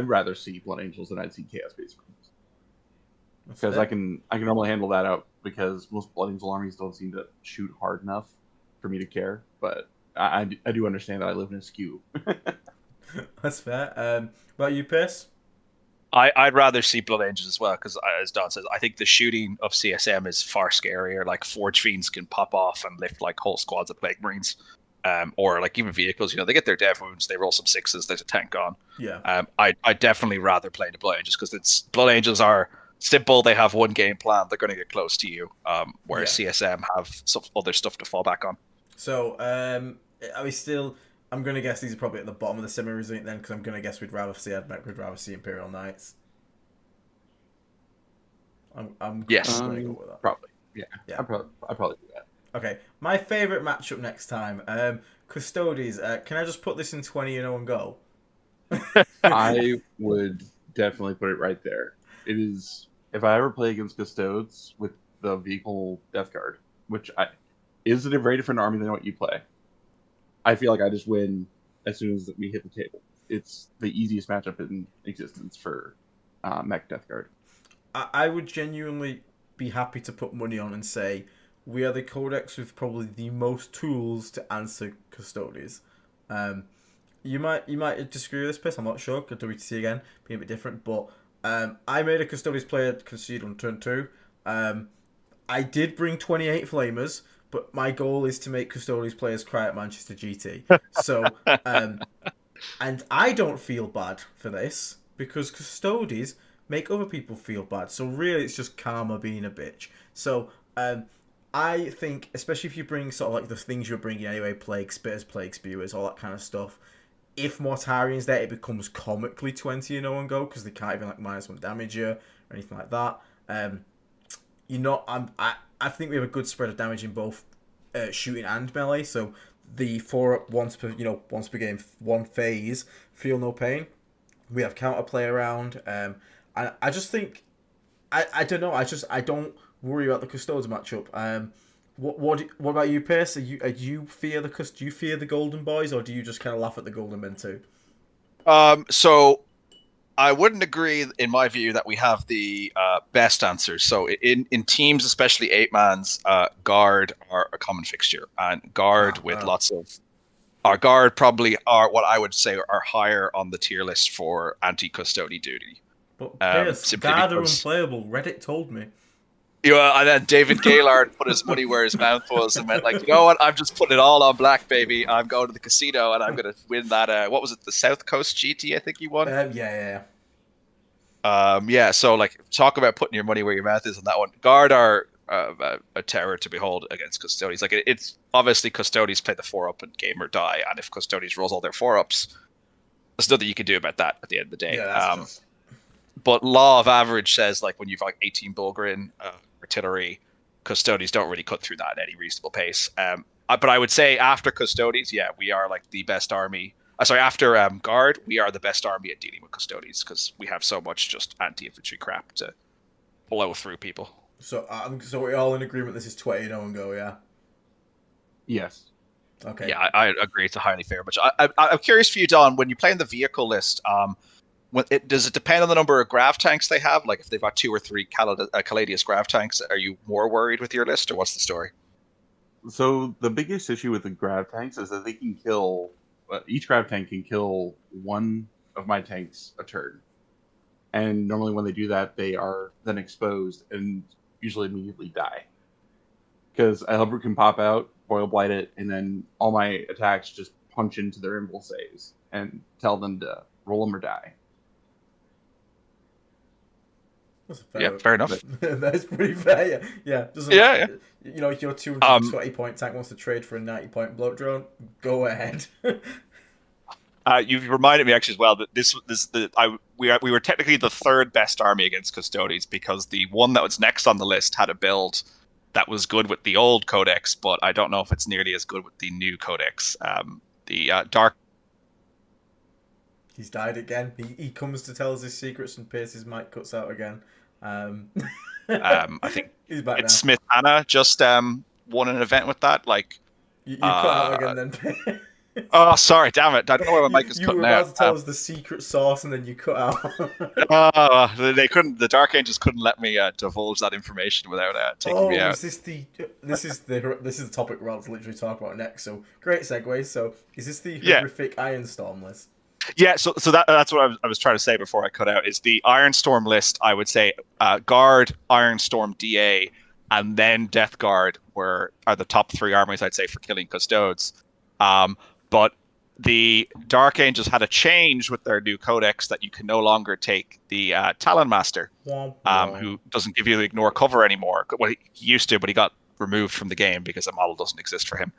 rather see Blood Angels than I'd see Chaos Space Marines. Because I can normally handle that out, because most Blood Angel armies don't seem to shoot hard enough for me to care. But I do understand that I live in a skew. That's fair. What about you, Pearce? I'd rather see Blood Angels as well, because as Don says, I think the shooting of CSM is far scarier. Like Forge Fiends can pop off and lift like whole squads of Plague Marines, or like even vehicles. They get their death wounds, they roll some 6s, there's a tank on. Yeah. I'd definitely rather play the Blood Angels, because Blood Angels are simple. They have one game plan. They're going to get close to you, whereas CSM have some other stuff to fall back on. So, are we still... I'm going to guess these are probably at the bottom of the semi-resilient then, because I'm going to guess we'd rather see Admech, we'd rather see Imperial Knights. I'm yes. going to go with that. Probably. Yeah. Yeah. I'd probably do that. Okay, my favorite matchup next time. Custodes. Can I just put this in 20-0 and go? I would definitely put it right there. It is, if I ever play against Custodes with the vehicle Death Guard, which is a very different army than what you play. I feel like I just win as soon as we hit the table. It's the easiest matchup in existence for Mech Death Guard. I would genuinely be happy to put money on and say we are the codex with probably the most tools to answer Custodes. You might disagree with this, Pearce. I'm not sure. Could WTC again be a bit different, but I made a Custodes player concede on turn 2. I did bring 28 Flamers, but my goal is to make Custodes players cry at Manchester GT. So, and I don't feel bad for this because Custodes make other people feel bad. So really, it's just karma being a bitch. So I think, especially if you bring sort of like the things you're bringing anyway, Plague Spitters, Plague Spewers, all that kind of stuff. If Mortarian's there, it becomes comically 20-0 and go because they can't even like -1 damage you or anything like that. I think we have a good spread of damage in both shooting and melee. So the 4-up once per game, one phase, feel no pain. We have counterplay around. And I just think I don't know. I don't worry about the Custodes matchup. What about you, Pearce? Do you fear the Golden Boys, or do you just kind of laugh at the Golden Men too? So I wouldn't agree, in my view, that we have the best answers. So in teams, especially 8-mans, guard are a common fixture, and guard our guard probably are what I would say are higher on the tier list for anti-custody duty. But Pearce, guard are unplayable. Reddit told me. Yeah, and then David Gaylord put his money where his mouth was and went like, you know what? I'm just putting it all on black, baby. I'm going to the casino and I'm going to win that. What was it? The South Coast GT, I think he won. Yeah. So like, talk about putting your money where your mouth is on that one. Guard are a terror to behold against Custodes. Like it's obviously Custodes play the 4-up and game or die, and if Custodes rolls all their 4-ups, there's nothing you can do about that at the end of the day. Yeah, but law of average says like when you've like 18 Bulgrin artillery, Custodes don't really cut through that at any reasonable pace. But I would say after Custodes, we are like the best army. After Guard, we are the best army at dealing with Custodes because we have so much just anti-infantry crap to blow through people. So we're all in agreement this is 20-0 and go, yeah? Yes. Okay. Yeah, I agree. It's a highly fair match. I'm curious for you, Don, when you play in the vehicle list, does it depend on the number of grav tanks they have? Like if they've got 2 or 3 Caladius grav tanks, are you more worried with your list, or what's the story? So the biggest issue with the grav tanks is that they can kill. Each grav tank can kill one of my tanks a turn, and normally when they do that, they are then exposed and usually immediately die. Because a Helbert can pop out, Boil Blight it, and then all my attacks just punch into their invul saves and tell them to roll them or die. Fair enough. That's pretty fair. Yeah. Yeah. You know, if your 220-point tank wants to trade for a 90-point bloat drone, go ahead. You've reminded me actually as well that we were technically the 3rd best army against Custodes because the one that was next on the list had a build that was good with the old codex, but I don't know if it's nearly as good with the new codex. The Dark. He's died again. He comes to tell us his secrets and Pearce's mic cuts out again. I think he's back now. Smith Anna just won an event with that. Like you cut out again then. Oh, sorry, damn it! I don't know where my mic is cutting out. You were about to tell us the secret sauce, and then you cut out. They couldn't. The Dark Angels couldn't let me divulge that information without taking me out. This is the topic we're about to literally talk about next. So great segue. So is this the horrific Ironstorm list? Yeah, so that's what I was trying to say before I cut out. Is the Ironstorm list? I would say Guard, Ironstorm, DA, and then Death Guard are the top 3 armies I'd say for killing Custodes. But the Dark Angels had a change with their new codex that you can no longer take the Talon Master, who doesn't give you the ignore cover anymore. Well, he used to, but he got removed from the game because the model doesn't exist for him.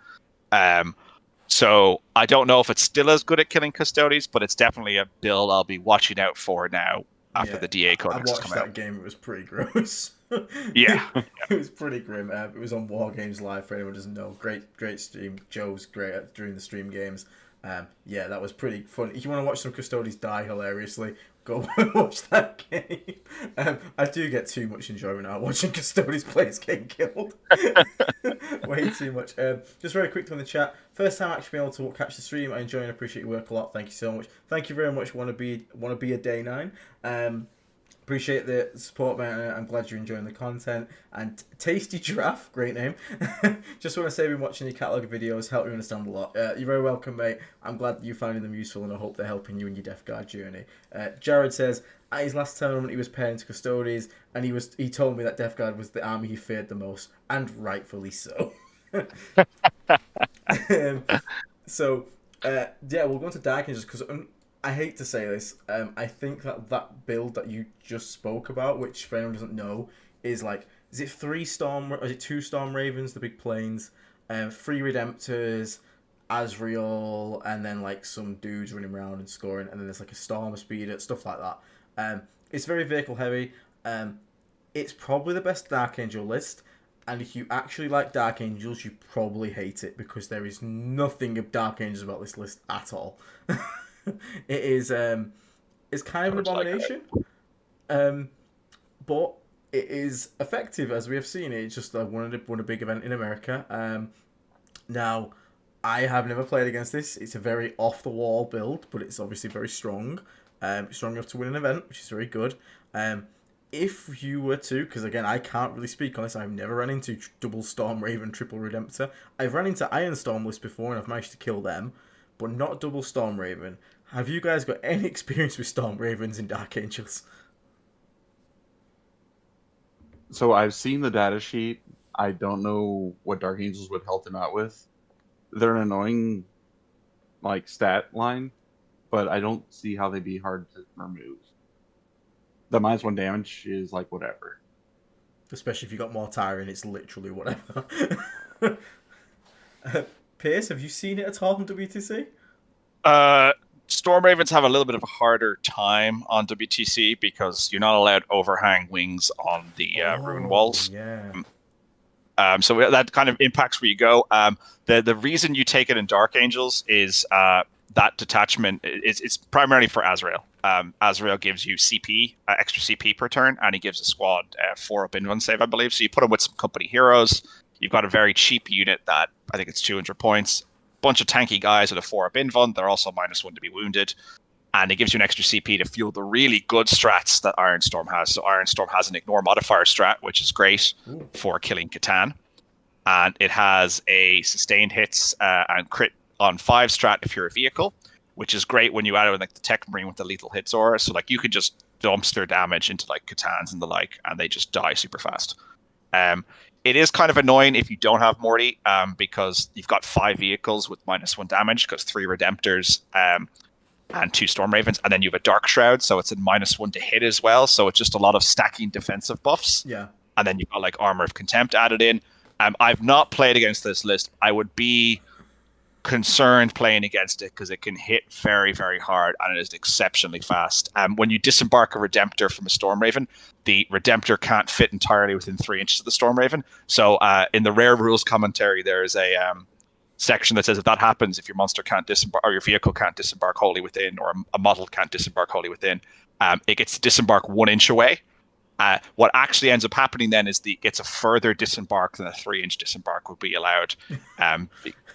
So I don't know if it's still as good at killing Custodes, but it's definitely a build I'll be watching out for now. after the DA I codex watched come that out. game. It was pretty gross. Yeah. It was pretty grim. It was on War Games Live for anyone who doesn't know. Great stream. Joe's great at doing the stream games. Yeah, that was pretty fun. If you want to watch some Custodes die hilariously, go watch that game. I do get too much enjoyment out of watching Custodes players getting killed. Way too much. Just very quickly on the chat. First time actually being able to catch the stream. I enjoy and appreciate your work a lot. Thank you so much. Thank you very much. Want to be a day 9. Appreciate the support, man. I'm glad you're enjoying the content. And Tasty Giraffe, great name. Just want to say, I've been watching your catalogue of videos, help you understand a lot. You're very welcome, mate. I'm glad you're finding them useful, and I hope they're helping you in your Death Guard journey. Jared says, at his last tournament, he was pairing to Custodes, and he told me that Death Guard was the army he feared the most, and rightfully so. Yeah, we'll go into Dark Angels, because I hate to say this, I think that build that you just spoke about, which for anyone who doesn't know, is is it 3 Storm, or is it 2 Storm Ravens, the big planes, 3 Redemptors, Azrael, and then some dudes running around and scoring, and then there's a Storm Speeder, stuff like that. It's very vehicle heavy. It's probably the best Dark Angel list, and if you actually like Dark Angels, you probably hate it, because there is nothing of Dark Angels about this list at all. It is it's kind of an abomination, but it is effective, as we have seen. It's just won a big event in America. Now, I have never played against this. It's a very off the wall build, but it's obviously very strong. Strong enough to win an event, which is very good. If you were to, because again, I can't really speak on this. I've never run into double Storm Raven, triple Redemptor. I've run into Iron Storm list before, and I've managed to kill them, but not double Storm Raven. Have you guys got any experience with Storm Ravens in Dark Angels? So I've seen the data sheet. I don't know what Dark Angels would help them out with. They're an annoying stat line, but I don't see how they'd be hard to remove. The -1 damage is whatever. Especially if you got more Tyrant, it's literally whatever. Pearce, have you seen it at all in WTC? Storm Ravens have a little bit of a harder time on WTC because you're not allowed overhang wings on the rune walls. Yeah. So that kind of impacts where you go. The reason you take it in Dark Angels is that detachment it's primarily for Azrael. Azrael gives you CP, extra CP per turn, and he gives a squad 4-up in-run save, I believe. So you put him with some company heroes. You've got a very cheap unit that I think it's 200 points. Bunch of tanky guys with a 4-up invuln. They're also -1 to be wounded. And it gives you an extra CP to fuel the really good strats that Iron Storm has. So Iron Storm has an ignore modifier strat, which is great for killing Catan. And it has a sustained hits and crit on 5 strat if you're a vehicle, which is great when you add it with the Tech Marine with the lethal hits aura. So you could just dumpster damage into Catans and the and they just die super fast. It is kind of annoying if you don't have Morty, because you've got 5 vehicles with -1 damage, because 3 Redemptors and 2 Storm Ravens, and then you have a Dark Shroud, so it's a -1 to hit as well. So it's just a lot of stacking defensive buffs. Yeah. And then you've got Armor of Contempt added in. I've not played against this list. I would be concerned playing against it because it can hit very, very hard and it is exceptionally fast. When you disembark a Redemptor from a Storm Raven, the Redemptor can't fit entirely within 3 inches of the Storm Raven. So in the rare rules commentary, there is a section that says if that happens, if your monster can't disembark or your vehicle can't disembark wholly within, or a model can't disembark wholly within, it gets to disembark 1 inch away. What actually ends up happening then is it gets a further disembark than a 3-inch disembark would be allowed.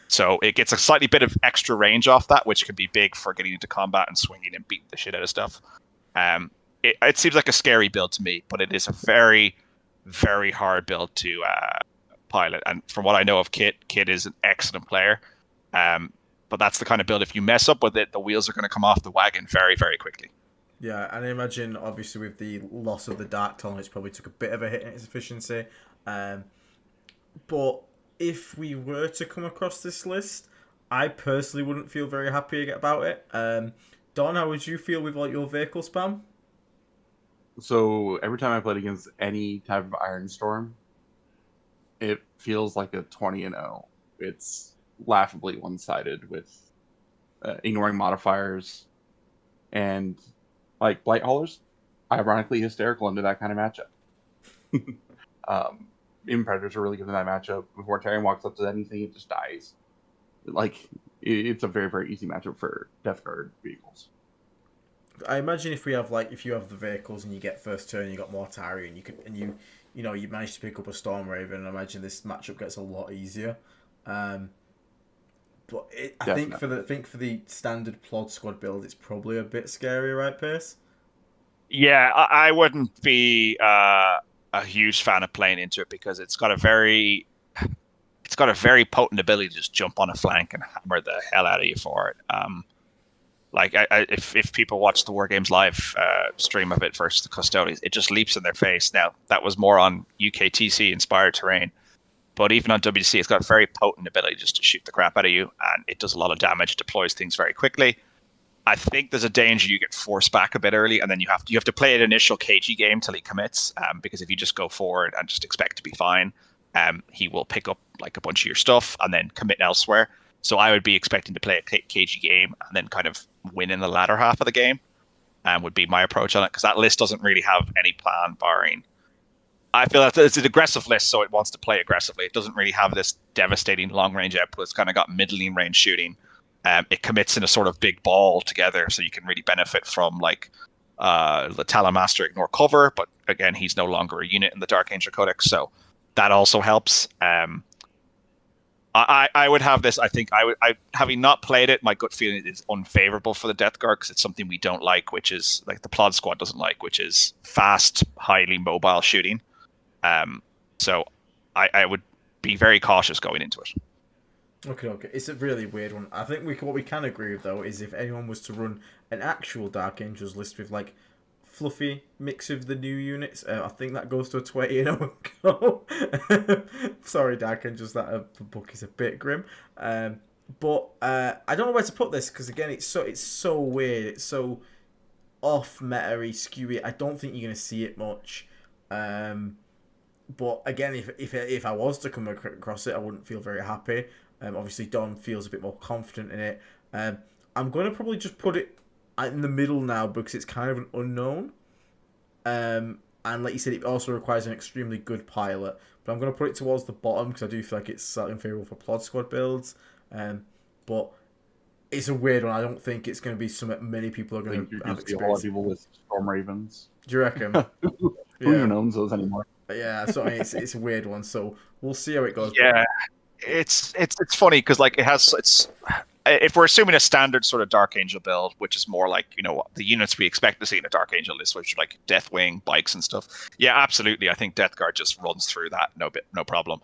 So it gets a slightly bit of extra range off that, which can be big for getting into combat and swinging and beating the shit out of stuff. It seems like a scary build to me, but it is a very, very hard build to pilot. And from what I know of Kit is an excellent player. But that's the kind of build, if you mess up with it, the wheels are going to come off the wagon very, very quickly. Yeah, and I imagine, obviously, with the loss of the Dark Talon, it's probably took a bit of a hit in its efficiency. But if we were to come across this list, I personally wouldn't feel very happy about it. Don, how would you feel with your vehicle spam? So every time I played against any type of Iron Storm, it feels like a 20-0. It's laughably one-sided with ignoring modifiers and Blight Haulers. ironically hysterical into that kind of matchup. Even Predators are really good in that matchup. Before Tyranids walks up to anything, it just dies. Like, it's a very, very easy matchup for Death Guard vehicles. I imagine if you have the vehicles and you get first turn, you got Mortari, and you manage to pick up a Storm Raven. I imagine this matchup gets a lot easier. But I think for the standard Plod squad build, it's probably a bit scary, right, Pearce? Yeah, I wouldn't be a huge fan of playing into it because it's got a very potent ability to just jump on a flank and hammer the hell out of you for it. If people watch the War Games Live stream of it versus the Custodes, it just leaps in their face. Now, that was more on UKTC inspired terrain, but even on WC, it's got a very potent ability just to shoot the crap out of you, and it does a lot of damage. It deploys things very quickly. I think there's a danger you get forced back a bit early, and then you have to play an initial KG game till he commits. Because if you just go forward and just expect to be fine, he will pick up like a bunch of your stuff and then commit elsewhere. So I would be expecting to play a KG game and then kind of win in the latter half of the game. Would be my approach on it, because that list doesn't really have any plan barring. I feel that it's an aggressive list, so it wants to play aggressively. It doesn't really have this devastating long range output. It's kind of got middling range shooting. It commits in a sort of big ball together, so you can really benefit from like the Talon Master ignore cover, but again, he's no longer a unit in the Dark Angel Codex, so that also helps. I would have this. I think having not played it, my gut feeling is unfavorable for the Death Guard because it's something we don't like, which is like the Plod Squad doesn't like, which is fast, highly mobile shooting. So I would be very cautious going into it. Okay. It's a really weird one. I think what we can agree with, though, is if anyone was to run an actual Dark Angels list with, like, fluffy mix of the new units, I think that goes to a 20-0 go. Sorry, Dark Angels, that book is a bit grim. But I don't know where to put this, because, again, it's so weird. It's so off-meta-y, skewy. I don't think you're going to see it much. But, again, if I was to come across it, I wouldn't feel very happy. Obviously, Don feels a bit more confident in it. I'm going to probably just put it in the middle now because it's kind of an unknown. And like you said, it also requires an extremely good pilot. But I'm going to put it towards the bottom because I do feel like it's slightly unfavorable for Plod Squad builds. But it's a weird one. I don't think it's going to be something many people are going to have experience. A lot of people with Storm Ravens. Do you reckon? Who even owns those anymore? Yeah, so I mean, it's a weird one. So we'll see how it goes. Yeah. It's funny because like it's if we're assuming a standard sort of Dark Angel build, which is more like the units we expect to see in a Dark Angel list, which are like Deathwing, bikes, and stuff. Yeah, absolutely. I think Death Guard just runs through that no problem.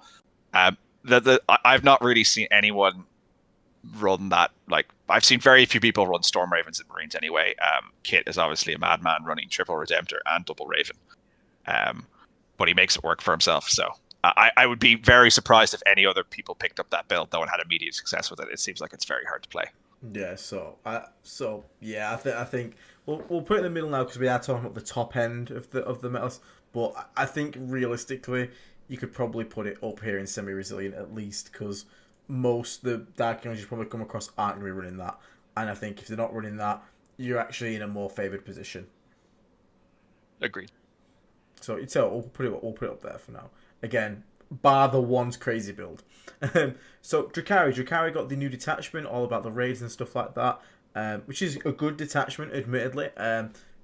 I've not really seen anyone run that. Like I've seen very few people run Storm Ravens in Marines anyway. Kit is obviously a madman running triple Redemptor and double Raven, but he makes it work for himself. So. I would be very surprised if any other people picked up that build though and had immediate success with it. It seems like it's very hard to play. Yeah, I think we'll put it in the middle now because we are talking about the top end of the metals. But I think realistically, you could probably put it up here in semi-resilient at least because most the Dark Angels you probably come across aren't going to be running that. And I think if they're not running that, you're actually in a more favoured position. Agreed. So we'll put it up there for now. Again, bar the one's crazy build. So Drukhari got the new detachment, all about the raids and stuff like that, which is a good detachment, admittedly.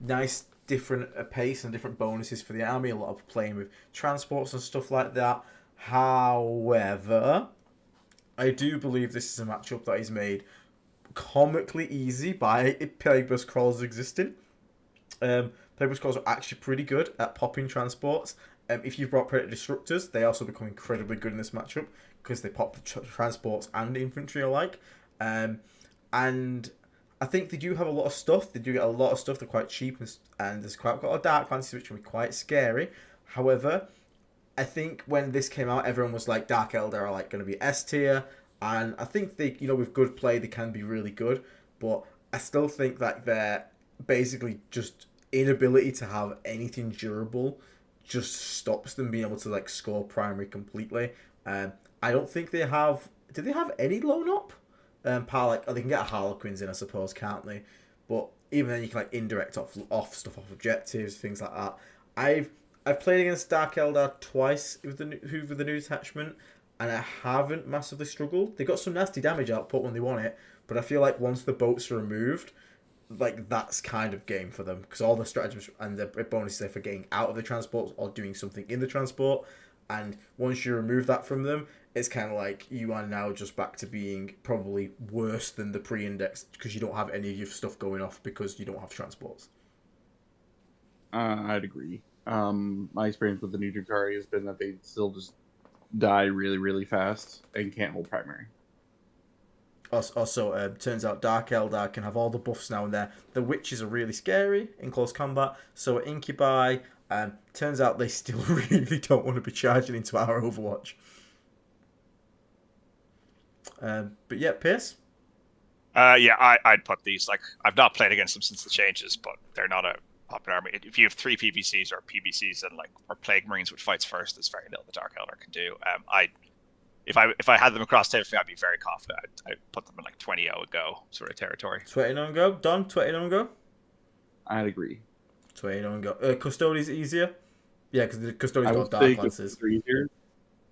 Nice different pace and different bonuses for the army. A lot of playing with transports and stuff like that. However, I do believe this is a matchup that is made comically easy by Plagueburst Crawls existing. Plagueburst Crawls are actually pretty good at popping transports. If you've brought Predator Disruptors, they also become incredibly good in this matchup because they pop transports and infantry alike. And I think they do have a lot of stuff. They do get a lot of stuff. They're quite cheap and there's quite a lot of Dark Fantasy which can be quite scary. However, I think when this came out, everyone was like, Dark Eldar are like going to be S tier. And I think they, with good play, they can be really good. But I still think that they're basically just inability to have anything durable just stops them being able to like score primary completely. I don't think they have. Do they have any loan up? They can get a Harlequins in, I suppose, can't they? But even then you can like indirect off stuff off objectives, things like that. I've played against Dark Eldar twice with the new detachment, and I haven't massively struggled. They got some nasty damage output when they want it, but I feel like once the boats are removed, like that's kind of game for them, because all the stratagems and the bonuses are for getting out of the transport or doing something in the transport, and once you remove that from them, it's kind of like you are now just back to being probably worse than the pre-index, because you don't have any of your stuff going off because you don't have transports. I'd agree. My experience with the new Drukhari has been that they still just die really, really fast and can't hold primary. Also, turns out Dark Eldar can have all the buffs now and there. The witches are really scary in close combat, so are Incubi. Turns out they still really don't want to be charging into our Overwatch. But yeah, Pearce? I'd put these, like, I've not played against them since the changes, but they're not a popular army. If you have 3 PVCs or PBCs and or Plague Marines with fights first, there's very little the Dark Eldar can do. If I had them across table, I'd be very confident. I'd put them in like 20-0 a go sort of territory. 20-0 go? Don, 20-0 go? I'd agree. 20-0 go. Custodes easier? Yeah, because the Custodes got Dark Lances. Easier.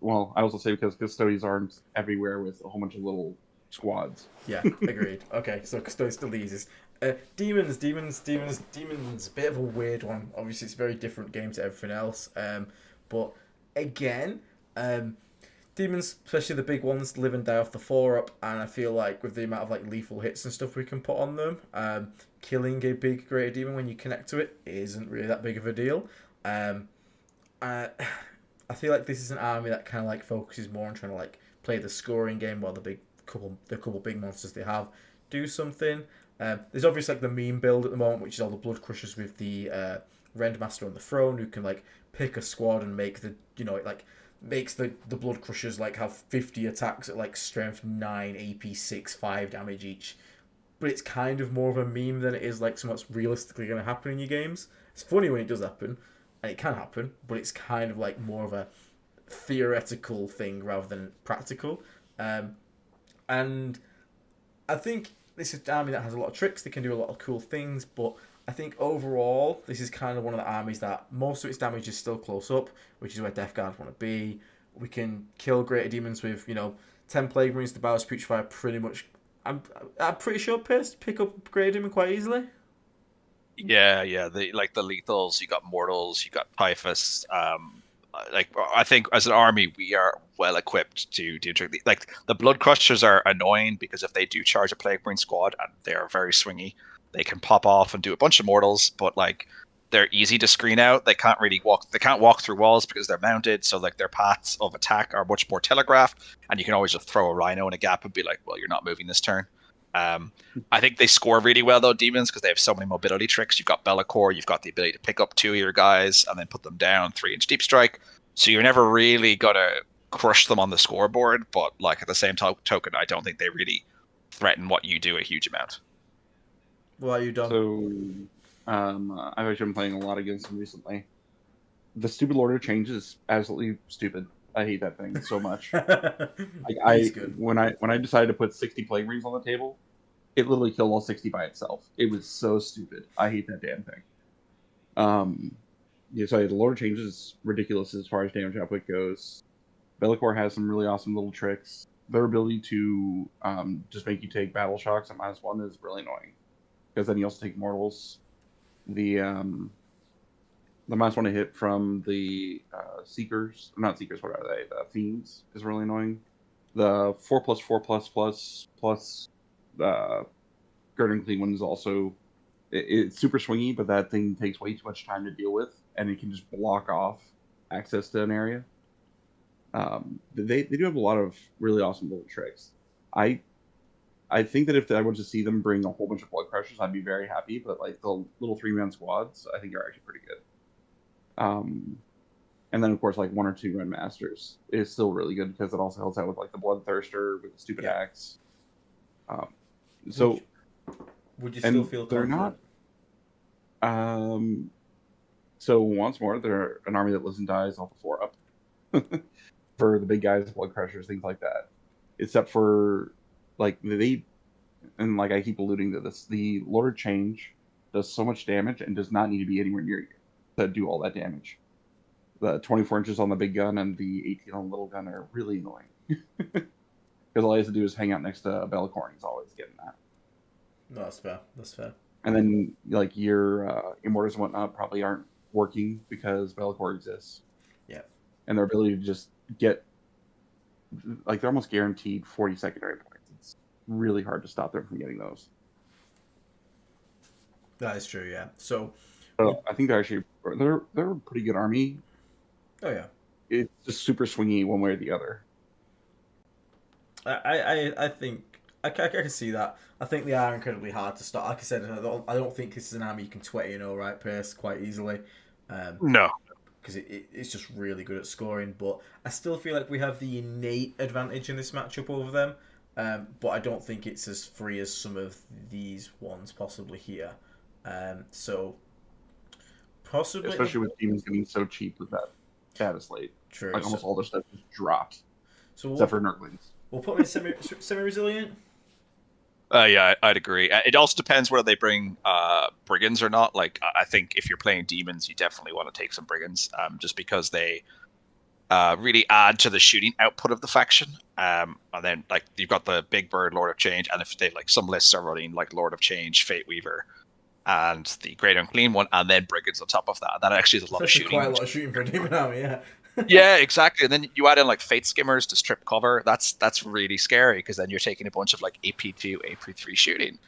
Well, I also say because Custodes aren't everywhere with a whole bunch of little squads. Yeah, agreed. Okay, so Custodes still the easiest. Demons. Bit of a weird one. Obviously, it's a very different game to everything else. But again, Demons, especially the big ones, live and die off the 4-up, and I feel like with the amount of like lethal hits and stuff we can put on them, killing a big greater demon when you connect to it isn't really that big of a deal. I feel like this is an army that kind of like focuses more on trying to like play the scoring game while the couple big monsters they have do something. There's obviously like the meme build at the moment, which is all the Blood Crushers with the Rendmaster on the throne, who can like pick a squad and make the makes the Blood Crushers like have 50 attacks at like strength 9, AP 6, 5 damage each. But it's kind of more of a meme than it is like something that's realistically going to happen in your games. It's funny when it does happen, and it can happen, but it's kind of like more of a theoretical thing rather than practical. And I think this is an army that has a lot of tricks. They can do a lot of cool things, but I think overall, this is kind of one of the armies that most of its damage is still close up, which is where Death Guard want to be. We can kill Greater Demons with, 10 Plague Marines, the Bowers Putrefy pretty much... I'm pretty sure Pearce pick up Greater Demon quite easily. Yeah. The lethals, you got Mortals, you got Typhus. I think as an army, we are well equipped to do like the Blood Crushers are annoying because if they do charge a Plague Marine squad and they are very swingy, they can pop off and do a bunch of Mortals, but like they're easy to screen out. They can't really walk through walls because they're mounted, so like their paths of attack are much more telegraphed, and you can always just throw a Rhino in a gap and be like, well, you're not moving this turn. I think they score really well though, Demons, because they have so many mobility tricks. You've got Bellacore, you've got the ability to pick up 2 of your guys and then put them down 3-inch deep strike. So you're never really gonna crush them on the scoreboard, but like at the same token, I don't think they really threaten what you do a huge amount. What are you done? So, I've actually been playing a lot against them recently. The stupid order change is absolutely stupid. I hate that thing so much. When I decided to put 60 Plague Marines on the table, it literally killed all 60 by itself. It was so stupid. I hate that damn thing. The lore change is ridiculous as far as damage output goes. Bellacore has some really awesome little tricks. Their ability to just make you take battle shocks at -1 is really annoying, because then you also take mortals. The -1 to hit from the Seekers, not Seekers, what are they? The Fiends is really annoying. The 4+4+++ Gird and Clean one is also it's super swingy, but that thing takes way too much time to deal with, and it can just block off access to an area. They do have a lot of really awesome little tricks. I think that if I were to see them bring a whole bunch of Blood Crushers, I'd be very happy. But like the little 3-man squads, I think are actually pretty good. And then of course like 1 or 2 Rendmasters is still really good because it also helps out with like the Bloodthirster with the stupid axe. Would you still feel confident? They're not. So once more, they're an army that lives and dies off the 4-up for the big guys, Blood Crushers, things like that. Except for like I keep alluding to this, the Lord Change does so much damage and does not need to be anywhere near you to do all that damage. The 24 inches on the big gun and the 18 on the little gun are really annoying. Because all he has to do is hang out next to Bellicorn. He's always getting that. No, that's fair. That's fair. And then, like, your Immortals and whatnot probably aren't working because Bellicorn exists. Yeah. And their ability to just get, like, they're almost guaranteed 40 secondary points. It's really hard to stop them from getting those. That is true, yeah. So I think they're a pretty good army. Oh, yeah. It's just super swingy one way or the other. I think I can see that. I think they are incredibly hard to start. Like I said, I don't think this is an army you can 20-0, right, Pearce, quite easily. No. Because it's just really good at scoring. But I still feel like we have the innate advantage in this matchup over them. But I don't think it's as free as some of these ones possibly here. So possibly, especially with demons getting so cheap with that status late. True. Like almost all their stuff just dropped. So except for Nurglings. We'll put them in semi-resilient. Yeah, I'd agree. It also depends whether they bring brigands or not. Like, I think if you're playing demons, you definitely want to take some brigands, just because they really add to the shooting output of the faction. And then, like, you've got the Big Bird, Lord of Change, and if they like some lists are running like Lord of Change, Fate Weaver, and the Great Unclean one, and then brigands on top of that. That actually is a lot of shooting. Quite a lot of shooting for a demon army, yeah. Yeah, exactly. And then you add in like Fate Skimmers to strip cover. That's really scary because then you're taking a bunch of like AP2, AP3 shooting,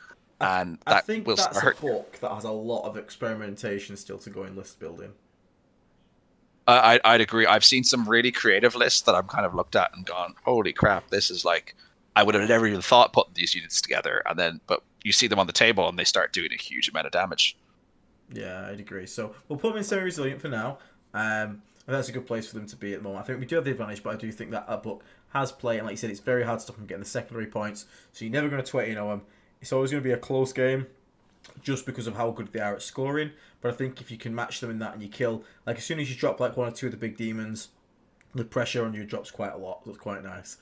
and I think will that's start. a book that has a lot of experimentation still to go in list building. I'd agree. I've seen some really creative lists that I'm kind of looked at and gone, holy crap, this is like, I would have never even thought putting these units together. And then, but you see them on the table and they start doing a huge amount of damage. Yeah, I'd agree. So we'll put them in semi-resilient for now. And that's a good place for them to be at the moment. I think we do have the advantage, but I do think that book has play. And like you said, it's very hard to stop them getting the secondary points. So you're never going to 20-0 them. It's always going to be a close game just because of how good they are at scoring. But I think if you can match them in that and you kill, like as soon as you drop like one or two of the big demons, the pressure on you drops quite a lot. That's quite nice.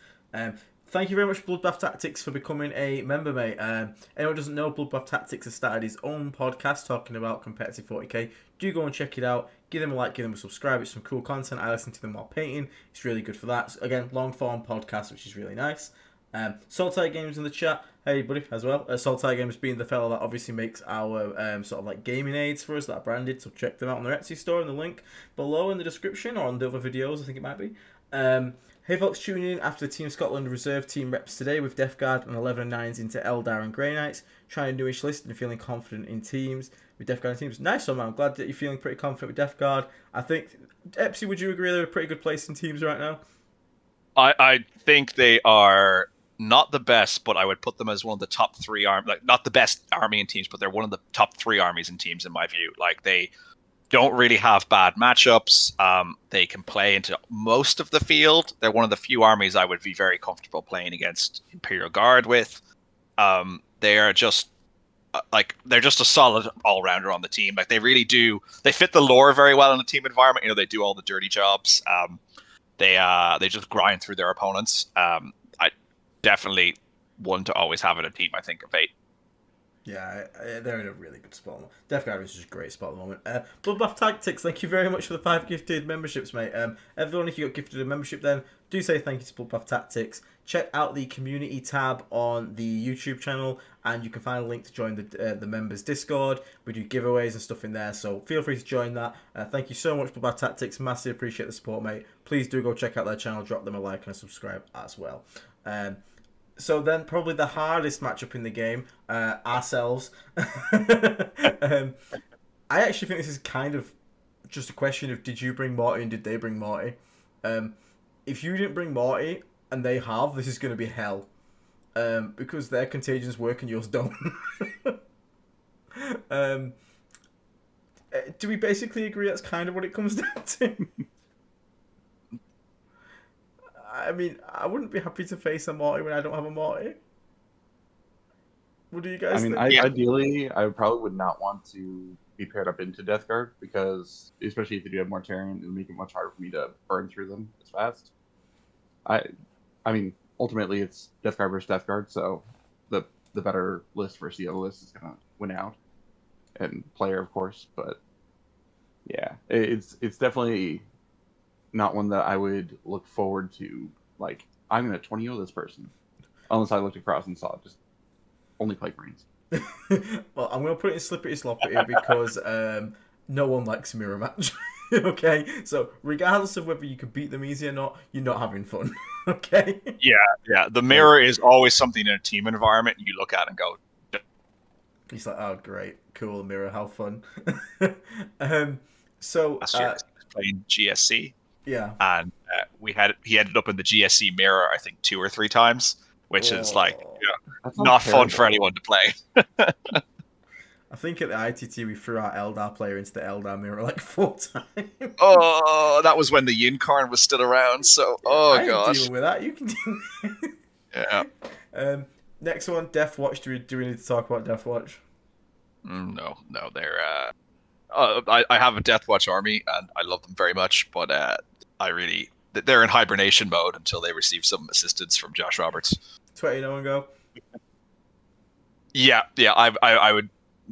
Thank you very much, Bloodbath Tactics, for becoming a member, mate. Anyone who doesn't know, Bloodbath Tactics has started his own podcast talking about competitive 40k. Do go and check it out. Give them a like, give them a subscribe. It's some cool content. I listen to them while painting. It's really good for that. Again, long-form podcast, which is really nice. Saltire Games in the chat. Hey, buddy, as well. Saltire Games being the fellow that obviously makes our sort of like gaming aids for us that are branded. So check them out on their Etsy store in the link below in the description or on the other videos, I think it might be. Hey folks, tuning in after the Team Scotland reserve team reps today with Death Guard and 11 and 9s into Eldar and Grey Knights. Trying a newish list and feeling confident in teams with Death Guard teams. Nice one, man. I'm glad that you're feeling pretty confident with Death Guard. I think, Epsy, would you agree they're a pretty good place in teams right now? I think they are not the best, but I would put them as one of the top three like not the best army in teams, but they're one of the top three armies in teams in my view. Like they don't really have bad matchups. They can play into most of the field. They're one of the few armies I would be very comfortable playing against Imperial Guard with. They are just they're just a solid all-rounder on the team. Like they really do. They fit the lore very well in the team environment. You know, they do all the dirty jobs. They just grind through their opponents. I definitely one to always have in a team. I think of 8. Yeah, they're in a really good spot. Death Guard is just a great spot at the moment. Bloodbath Tactics, thank you very much for the 5 gifted memberships, mate. Everyone, if you got gifted a membership, then do say thank you to Bloodbath Tactics. Check out the community tab on the YouTube channel, and you can find a link to join the members Discord. We do giveaways and stuff in there, so feel free to join that. Thank you so much, Bloodbath Tactics. Massively appreciate the support, mate. Please do go check out their channel, drop them a like and a subscribe as well. So then, probably the hardest matchup in the game, ourselves. I actually think this is kind of just a question of did you bring Morty and did they bring Morty? If you didn't bring Morty and they have, this is going to be hell. Because their contagions work and yours don't. Do we basically agree that's kind of what it comes down to? I mean, I wouldn't be happy to face a Morty when I don't have a Morty. What do you guys think? Ideally, I probably would not want to be paired up into Death Guard because, especially if they do have Mortarion, it would make it much harder for me to burn through them as fast. I mean, ultimately, it's Death Guard versus Death Guard, so the better list versus the other list is going to win out. and player, of course. But yeah, it's definitely not one that I would look forward to. Like, I'm gonna 20-0 this person, unless I looked across and saw just only play Marines. Well, I'm going to put it in slippery sloppy because no one likes a mirror match. Okay, so regardless of whether you can beat them easy or not, you're not having fun. Okay. Yeah. The mirror is always something in a team environment you look at and go. He's like, oh great, cool mirror, how fun. So Last year he was playing GSC, yeah, and he ended up in the GSC mirror I think 2 or 3 times, which is like not fun for anyone to play. I think at the ITT we threw our Eldar player into the Eldar mirror like 4 times. Oh, that was when the Unicorn was still around. So, I ain't gosh, dealing with that. You can deal. Yeah. Next one, Deathwatch. Do we need to talk about Deathwatch? No, they're. I have a Deathwatch army, and I love them very much, but they're in hibernation mode until they receive some assistance from Josh Roberts. 20-0 and go. Yeah, I would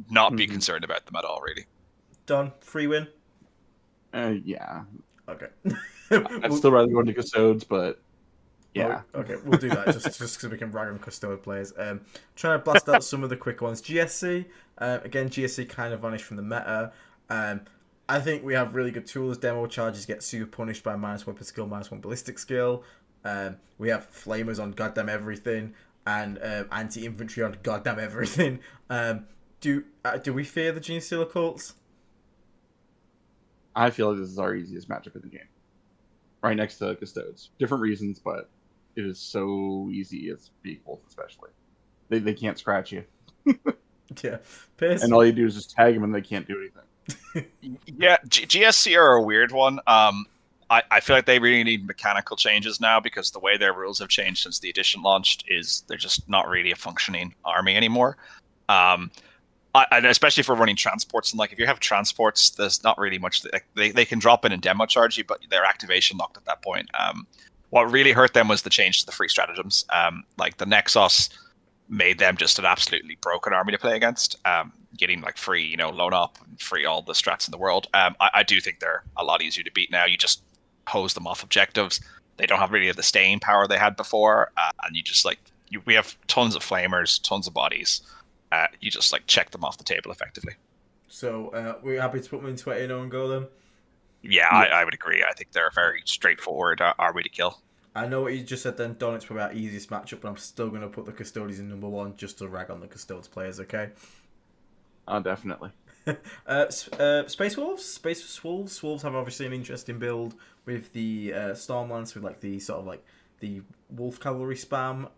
not be concerned about them at all, really. Done. Free win. Yeah. Okay. I'd still rather go into Custodes, but yeah. Okay, we'll do that just because we can rag on Custode players. Trying to blast out some of the quick ones. GSC. Again, GSC kind of vanished from the meta. I think we have really good tools. Demo charges get super punished by -1 per skill, -1 ballistic skill. We have flamers on goddamn everything, and anti-infantry on goddamn everything. Do we fear the Genestealer cults? I feel like this is our easiest matchup in the game. Right next to Custodes. Different reasons, but it is so easy as equals, especially. They can't scratch you. Yeah. Pearce? And all you do is just tag them and they can't do anything. Yeah, GSC are a weird one. I feel like they really need mechanical changes now because the way their rules have changed since the edition launched is they're just not really a functioning army anymore. And especially for running transports, and like if you have transports, there's not really much. They can drop in and demo charge you, but their activation locked at that point. What really hurt them was the change to the free stratagems. Like the Nexus made them just an absolutely broken army to play against. Getting like free, loan up and free all the strats in the world. I do think they're a lot easier to beat now. You just hose them off objectives. They don't have really the staying power they had before, and you just we have tons of flamers, tons of bodies. You just check them off the table effectively. So we're happy to put them in 20-0 and go then? Yeah, I would agree. I think they're a very straightforward army to kill. I know what you just said then, Don. It's probably our easiest matchup, but I'm still going to put the Custodians in number 1 just to rag on the Custodes players, okay? Definitely. Space Wolves? Space Wolves? Wolves have obviously an interesting build with the Stormlance, with the sort of the Wolf Cavalry spam.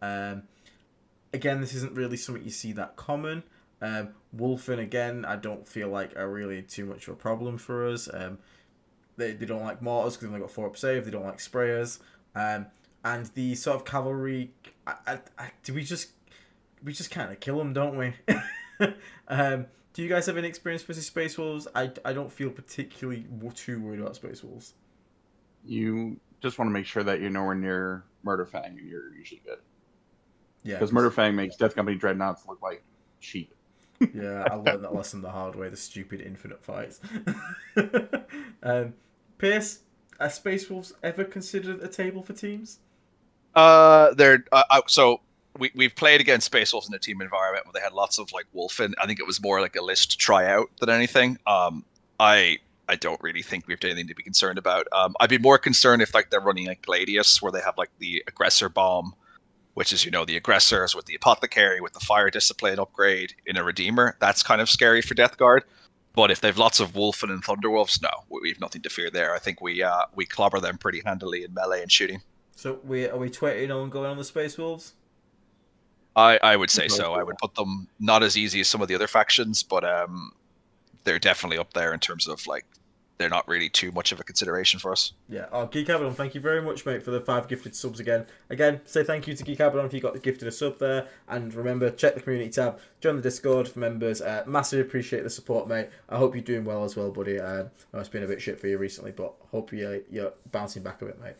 Again, this isn't really something you see that common. Wolfen, again, I don't feel like are really too much of a problem for us. They don't like mortars because they've only got 4 up save. They don't like sprayers. And the sort of cavalry, we just kind of kill them, don't we? Do you guys have any experience versus Space Wolves? I don't feel particularly too worried about Space Wolves. You just want to make sure that you're nowhere near Murderfang, and you're usually good. Yeah, because Murderfang makes Death Company Dreadnoughts look like sheep. Yeah, I learned that lesson the hard way. The stupid infinite fights. Pearce, are Space Wolves ever considered a table for teams? So we've played against Space Wolves in a team environment where they had lots of Wolfen. I think it was more like a list to try out than anything. I don't really think we have anything to be concerned about. I'd be more concerned if they're running Gladius, where they have the aggressor bomb, which is the aggressors with the apothecary with the fire discipline upgrade in a redeemer. That's kind of scary for Death Guard. But if they've lots of Wolfen and Thunderwolves, no, we have nothing to fear there. I think we clobber them pretty handily in melee and shooting. So are we 20-0 and going on the Space Wolves? I would say so. I would put them not as easy as some of the other factions, but they're definitely up there in terms of they're not really too much of a consideration for us. Yeah. Geek Abaddon, thank you very much, mate, for the 5 gifted subs again. Again, say thank you to Geek Abaddon if you got gifted a sub there. And remember, check the community tab, join the Discord for members. Massively appreciate the support, mate. I hope you're doing well as well, buddy. I know it's been a bit shit for you recently, but hope you're bouncing back a bit, mate.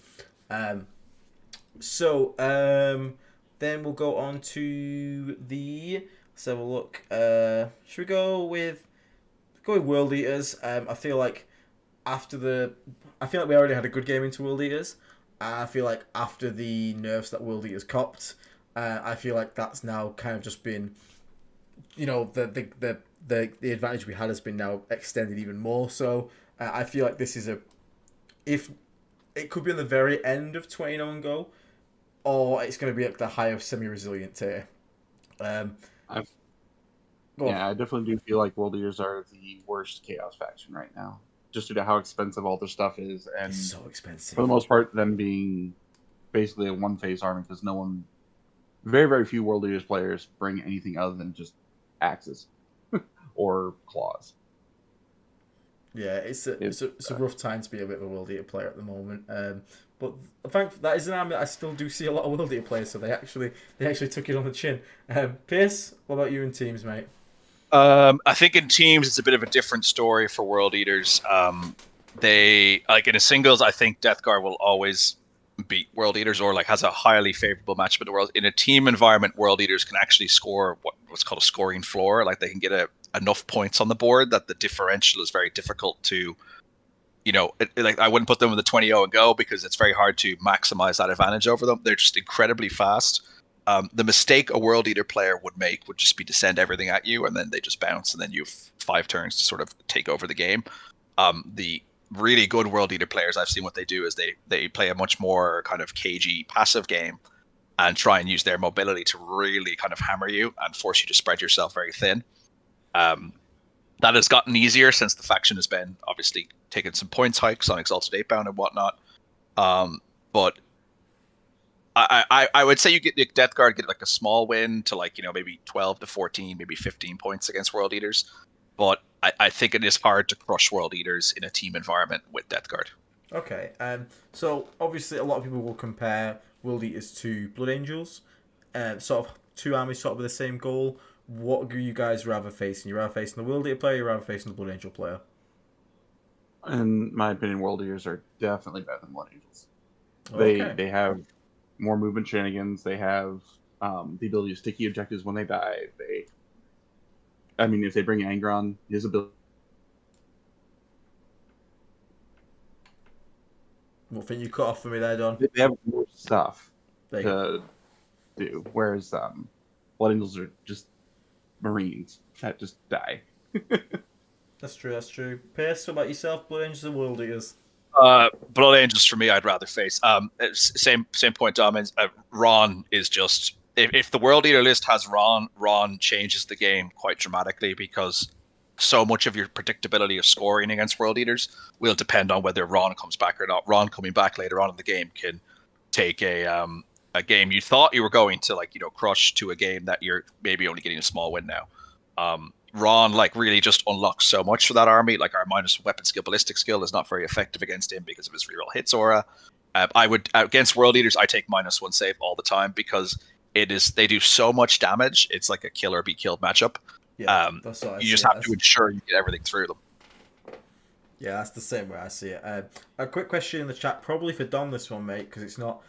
Then we'll go on to the... Let's have a look. Should we go with go with World Eaters. I feel like I feel like we already had a good game into World Eaters. I feel like after the nerfs that World Eaters copped, I feel like that's now kind of just been, the advantage we had has been now extended even more. So I feel like this is if it could be on the very end of 20 and go, or it's going to be at the higher semi-resilient tier. I definitely do feel like World Eaters are the worst Chaos faction right now, just due to how expensive all their stuff is, and It's so expensive. For the most part, them being basically a one-phase army, because very, very few World Eaters players bring anything other than just axes or claws. Yeah, it's a rough time to be a bit of a World Eater player at the moment. But I think that is an army that I still do see a lot of World Eater players, so they actually took it on the chin. Pearce, what about you in teams, mate? I think in teams it's a bit of a different story for World Eaters. They like in a singles, I think Death Guard will always beat World Eaters, or like has a highly favorable matchup in the world. In a team environment, World Eaters can actually score what's called a scoring floor. Like they can get enough points on the board that the differential is very difficult to, like I wouldn't put them in the 20-0 and go, because it's very hard to maximize that advantage over them. They're just incredibly fast. The mistake a World Eater player would make would just be to send everything at you, and then they just bounce, and then you have 5 turns to sort of take over the game. The really good World Eater players, I've seen what they do is they play a much more kind of cagey passive game and try and use their mobility to really kind of hammer you and force you to spread yourself very thin. That has gotten easier since the faction has been obviously taking some points hikes on Exalted 8-bound and whatnot. But I would say you get Death Guard get like a small win to like, maybe 12 to 14, maybe 15 points against World Eaters. But I think it is hard to crush World Eaters in a team environment with Death Guard. Okay, so obviously a lot of people will compare World Eaters to Blood Angels, sort of two armies sort of with the same goal. What do you guys rather facing? You rather facing the World Eater player, or you rather facing the Blood Angel player? In my opinion, World Eaters are definitely better than Blood Angels. Okay. They have more movement shenanigans. They have the ability to sticky objectives when they die. If they bring Angron, his ability. What thing you cut off for me there, Don? They have more stuff to do, whereas Blood Angels are just Marines that just die. That's true. Pearce, what about yourself? Blood Angels or World Eaters? Blood Angels for me, I'd rather face. Same point, Dom. Ron is just if the World Eater list has Ron changes the game quite dramatically, because so much of your predictability of scoring against World Eaters will depend on whether Ron comes back or not. Ron coming back later on in the game can take a game you thought you were going to crush to a game that you're maybe only getting a small win now. Ron really just unlocks so much for that army. Like our minus weapon skill, ballistic skill is not very effective against him because of his reroll hits aura. I would against World Eaters, I take -1 save all the time, because they do so much damage. It's like a kill or be killed matchup. Yeah, that's what I see. You just have to ensure you get everything through them. Yeah, that's the same way I see it. A quick question in the chat, probably for Dom this one, mate, because it's not.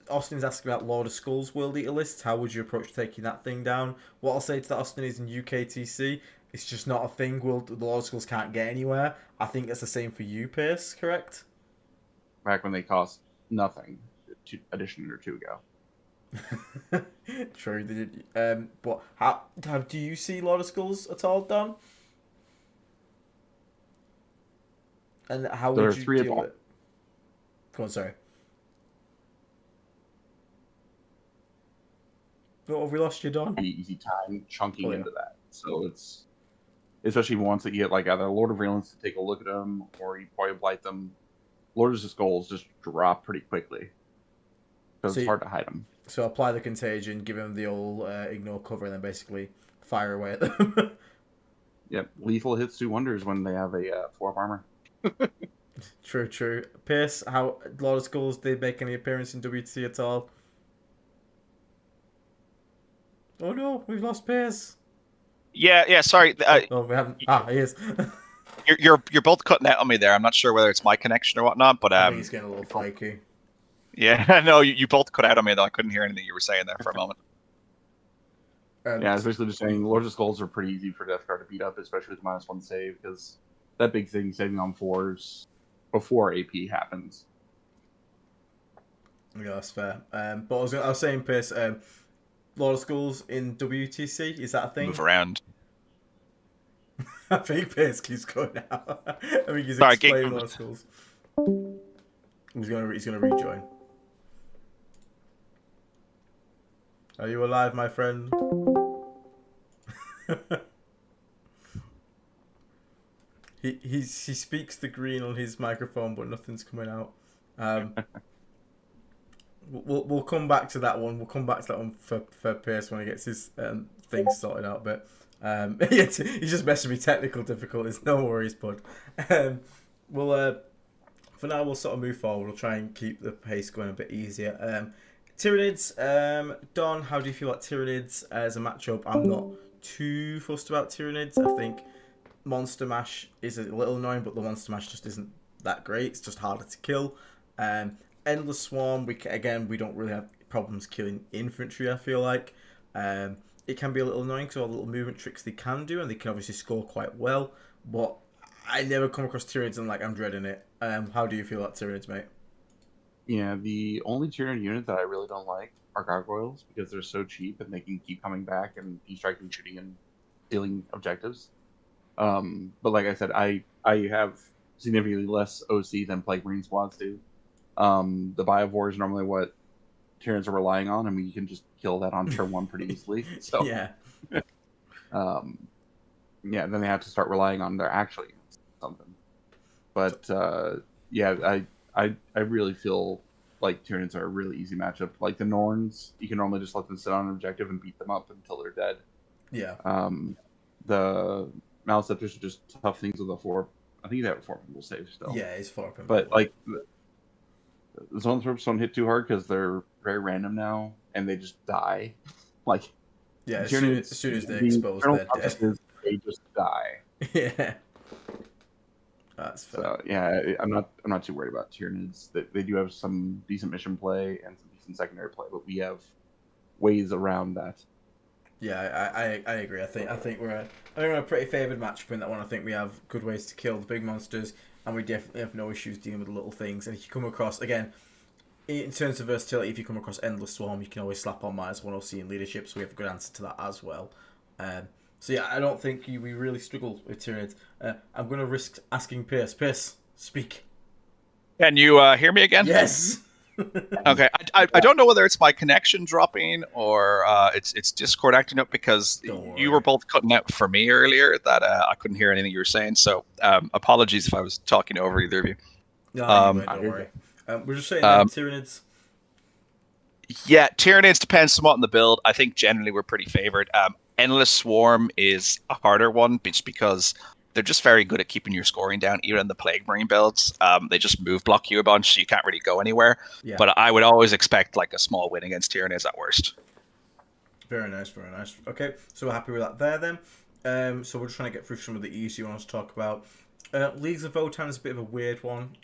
Austin's asking about Lord of Skulls World Eater lists. How would you approach taking that thing down? What I'll say to that, Austin, is in UKTC, it's just not a thing. The Lord of Skulls can't get anywhere. I think that's the same for you, Pearce, correct? Back when they cost nothing, edition or two ago. True. But do you see Lord of Skulls at all, Don? And how would you deal with it? Go on, sorry. Oh, have we lost you, Don? Easy time chunking into that. So it's especially once that you get either Lord of Realms to take a look at them, or you probably blight them. Lord of Skulls just drop pretty quickly, because it's hard to hide them. So apply the Contagion, give them the old ignore cover, and then basically fire away at them. Yep, lethal hits do wonders when they have a 4-up armor. True. Pearce, how Lord of Skulls did make any appearance in WTC at all? Oh no, we've lost Pearce. Yeah. Sorry. We haven't. He is. You're both cutting out on me there. I'm not sure whether it's my connection or whatnot, but I think he's getting a little flaky. Yeah, no, you both cut out on me though. I couldn't hear anything you were saying there for a moment. Yeah, it's basically just saying Lords of Skulls are pretty easy for Death Guard to beat up, especially with -1 save, because that big thing saving on 4s before AP happens. Yeah, that's fair. But I was saying, Pearce, Lord of Skulls in WTC, is that a thing? Move around. I think Pearce keeps going out. I think he's Sorry, explaining Lord of Skulls. He's gonna rejoin. Are you alive, my friend? he speaks the green on his microphone, but nothing's coming out. We'll come back to that one. We'll come back to that one for Pearce when he gets his things sorted out. But he's just messing with technical difficulties. No worries, bud. For now we'll sort of move forward. We'll try and keep the pace going a bit easier. Tyranids, Don, how do you feel about Tyranids as a matchup? I'm not too fussed about Tyranids. I think Monster Mash is a little annoying, but the Monster Mash just isn't that great. It's just harder to kill. Endless Swarm, we don't really have problems killing infantry, I feel like. It can be a little annoying because all the little movement tricks they can do, and they can obviously score quite well, but I never come across Tyranids and I'm dreading it. How do you feel about Tyranids, mate? Yeah, the only Tyranid unit that I really don't like are Gargoyles, because they're so cheap and they can keep coming back and striking, shooting, and stealing objectives. But like I said, I have significantly less OC than Plague Marine squads do. The Biovore is normally what Tyranids are relying on, and we can just kill that on turn 1 pretty easily. So Yeah. Yeah, then they have to start relying on their actual units or something. But yeah, I really feel like Tyranids are a really easy matchup. Like the Norns, you can normally just let them sit on an objective and beat them up until they're dead. Yeah. The Maliceptors are just tough things with a 4. I think they have a 4 pinball save still. Yeah, it's 4 pinball. But like the Zone Throps don't hit too hard because they're very random now and they just die. Like yeah, as soon as they expose, they're dead. They just die. Yeah. That's fair. So yeah, I'm not too worried about Tyranids. They do have some decent mission play and some decent secondary play, but we have ways around that. Yeah, I agree. I think we're a pretty favoured matchup in that one. I think we have good ways to kill the big monsters, and we definitely have no issues dealing with the little things. And if you come across, again, in terms of versatility, if you come across Endless Swarm, you can always slap on -1 OC in leadership, so we have a good answer to that as well. So yeah, I don't think we really struggle with Tyranids. I'm going to risk asking Pearce. Pearce, speak. Can you hear me again? Yes. Okay, I don't know whether it's my connection dropping or it's Discord acting up, because you were both cutting out for me earlier that I couldn't hear anything you were saying. So apologies if I was talking over either of you. No, don't worry. We're just saying Tyranids. Yeah, Tyranids depends somewhat on the build. I think generally we're pretty favored. Endless Swarm is a harder one just because they're just very good at keeping your scoring down, even in the Plague Marine builds. They just move block you a bunch, so you can't really go anywhere. Yeah. But I would always expect like a small win against Tyranids at worst. Very nice, very nice. Okay, so we're happy with that there then. So we're just trying to get through some of the easy ones to talk about. Leagues of Votann is a bit of a weird one.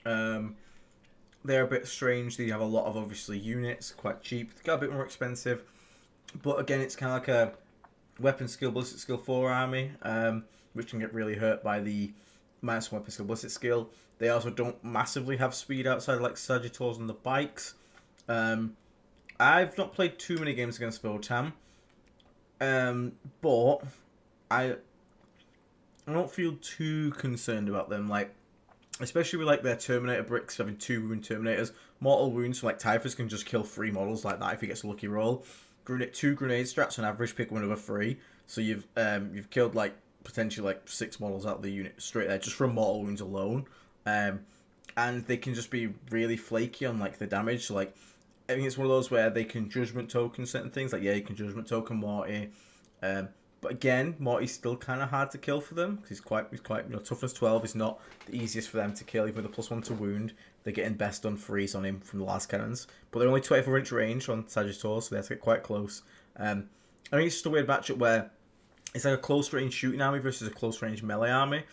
They're a bit strange. They have a lot of, obviously, units, quite cheap. They got a bit more expensive. But again, it's kind of like a weapon skill, ballistic skill 4 army, which can get really hurt by the -1 weapon skill, ballistic skill. They also don't massively have speed outside like Sagittars and the bikes. I've not played too many games against Votann, but I don't feel too concerned about them. Like, especially with like their Terminator bricks having 2 wound Terminators, mortal wounds. So like Typhus can just kill 3 models like that if he gets a lucky roll. 2 grenade strats on average, pick one of a 3. So you've killed like potentially like 6 models out of the unit straight there just from mortal wounds alone. And they can just be really flaky on like the damage. So like I think it's one of those where they can judgment token certain things. Like yeah, you can judgment token Morty. But again, Morty's still kind of hard to kill for them because he's quite toughness 12 is not the easiest for them to kill. Even with a +1 to wound, they're getting best on freeze on him from the last cannons. But they're only 24-inch range on Sagittars, so they have to get quite close. I think it's just a weird matchup where it's like a close range shooting army versus a close range melee army,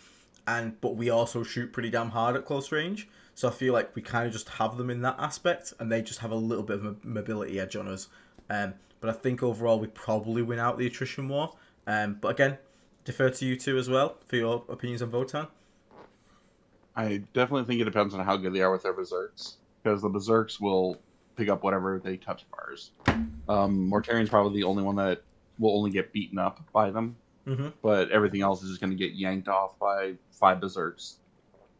but we also shoot pretty damn hard at close range. So I feel like we kind of just have them in that aspect, and they just have a little bit of a mobility edge on us. But I think overall we probably win out the attrition war. But again, defer to you two as well for your opinions on Votann. I definitely think it depends on how good they are with their berserks, because the berserks will pick up whatever they touch bars. Mortarian's probably the only one that will only get beaten up by them, but everything else is just going to get yanked off by 5 berserks.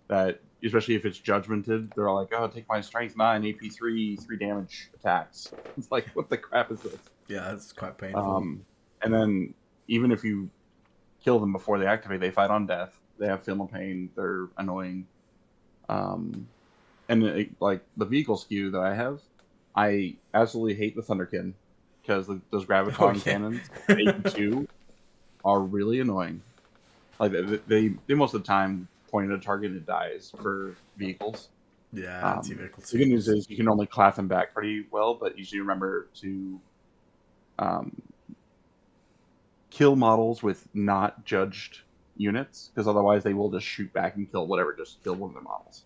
That, especially if it's judgmented, they're all like, "Oh, take my strength 9, AP 3, 3 damage attacks." It's like, what the crap is this? Yeah, it's quite painful. And then even if you kill them before they activate, they fight on death. They have feel no pain. They're annoying. And like the vehicle skew that I have, I absolutely hate the Thunderkin because those graviton cannons, AP2, are really annoying. Like they most of the time point at a target and it dies for vehicles. Yeah, anti-vehicle. The good news is you can normally clap them back pretty well, but you should remember to kill models with not judged units, because otherwise they will just shoot back and kill whatever just killed one of the models.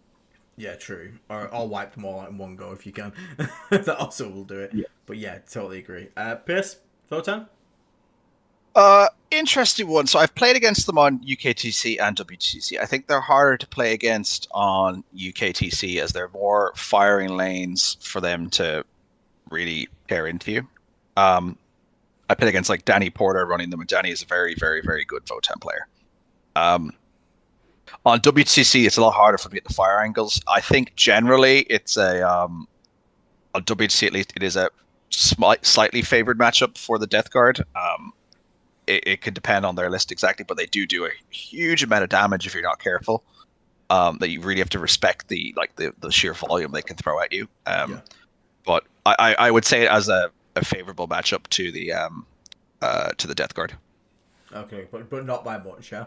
Yeah, true. Or I'll wipe them all out in one go if you can. That also will do it. Yeah. But yeah, totally agree. Pearce, Votann? Interesting one. So I've played against them on UKTC and WTC. I think they're harder to play against on UKTC as they're more firing lanes for them to really tear into you. I played against like Danny Porter running them, and Danny is a very, very, very good Votann player. On WTC, it's a lot harder for me at the fire angles. I think generally it's on WTC at least, it is a slightly favored matchup for the Death Guard. It could depend on their list exactly, but they do a huge amount of damage if you're not careful. That you really have to respect the sheer volume they can throw at you. But I would say it as a favorable matchup to the Death Guard. Okay, but not by much, yeah?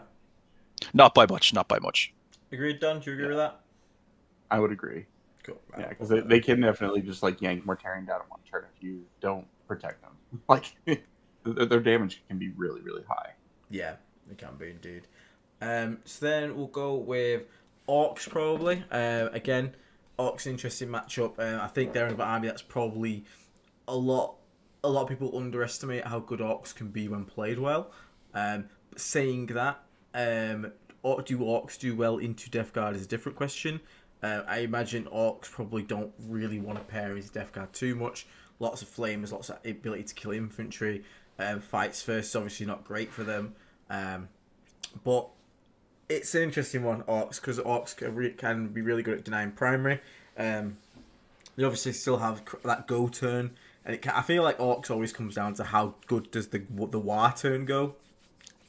Not by much. Agreed, Don? Do you agree with that? I would agree. Cool. Yeah, because they can definitely just like yank Mortarion down in one turn if you don't protect them. Like their damage can be really, really high. Yeah, it can be indeed. So then we'll go with Orks probably. Again, Orks interesting matchup. I think they're an army that's probably a lot of people underestimate how good Orks can be when played well. Saying that, do Orks do well into Death Guard is a different question. I imagine Orks probably don't really want to pair into Death Guard too much. Lots of flamers, lots of ability to kill infantry. Fights first is obviously not great for them. But it's an interesting one, Orks, because Orks can be really good at denying primary. They obviously still have that go turn. And I feel like Orks always comes down to how good does the war turn go.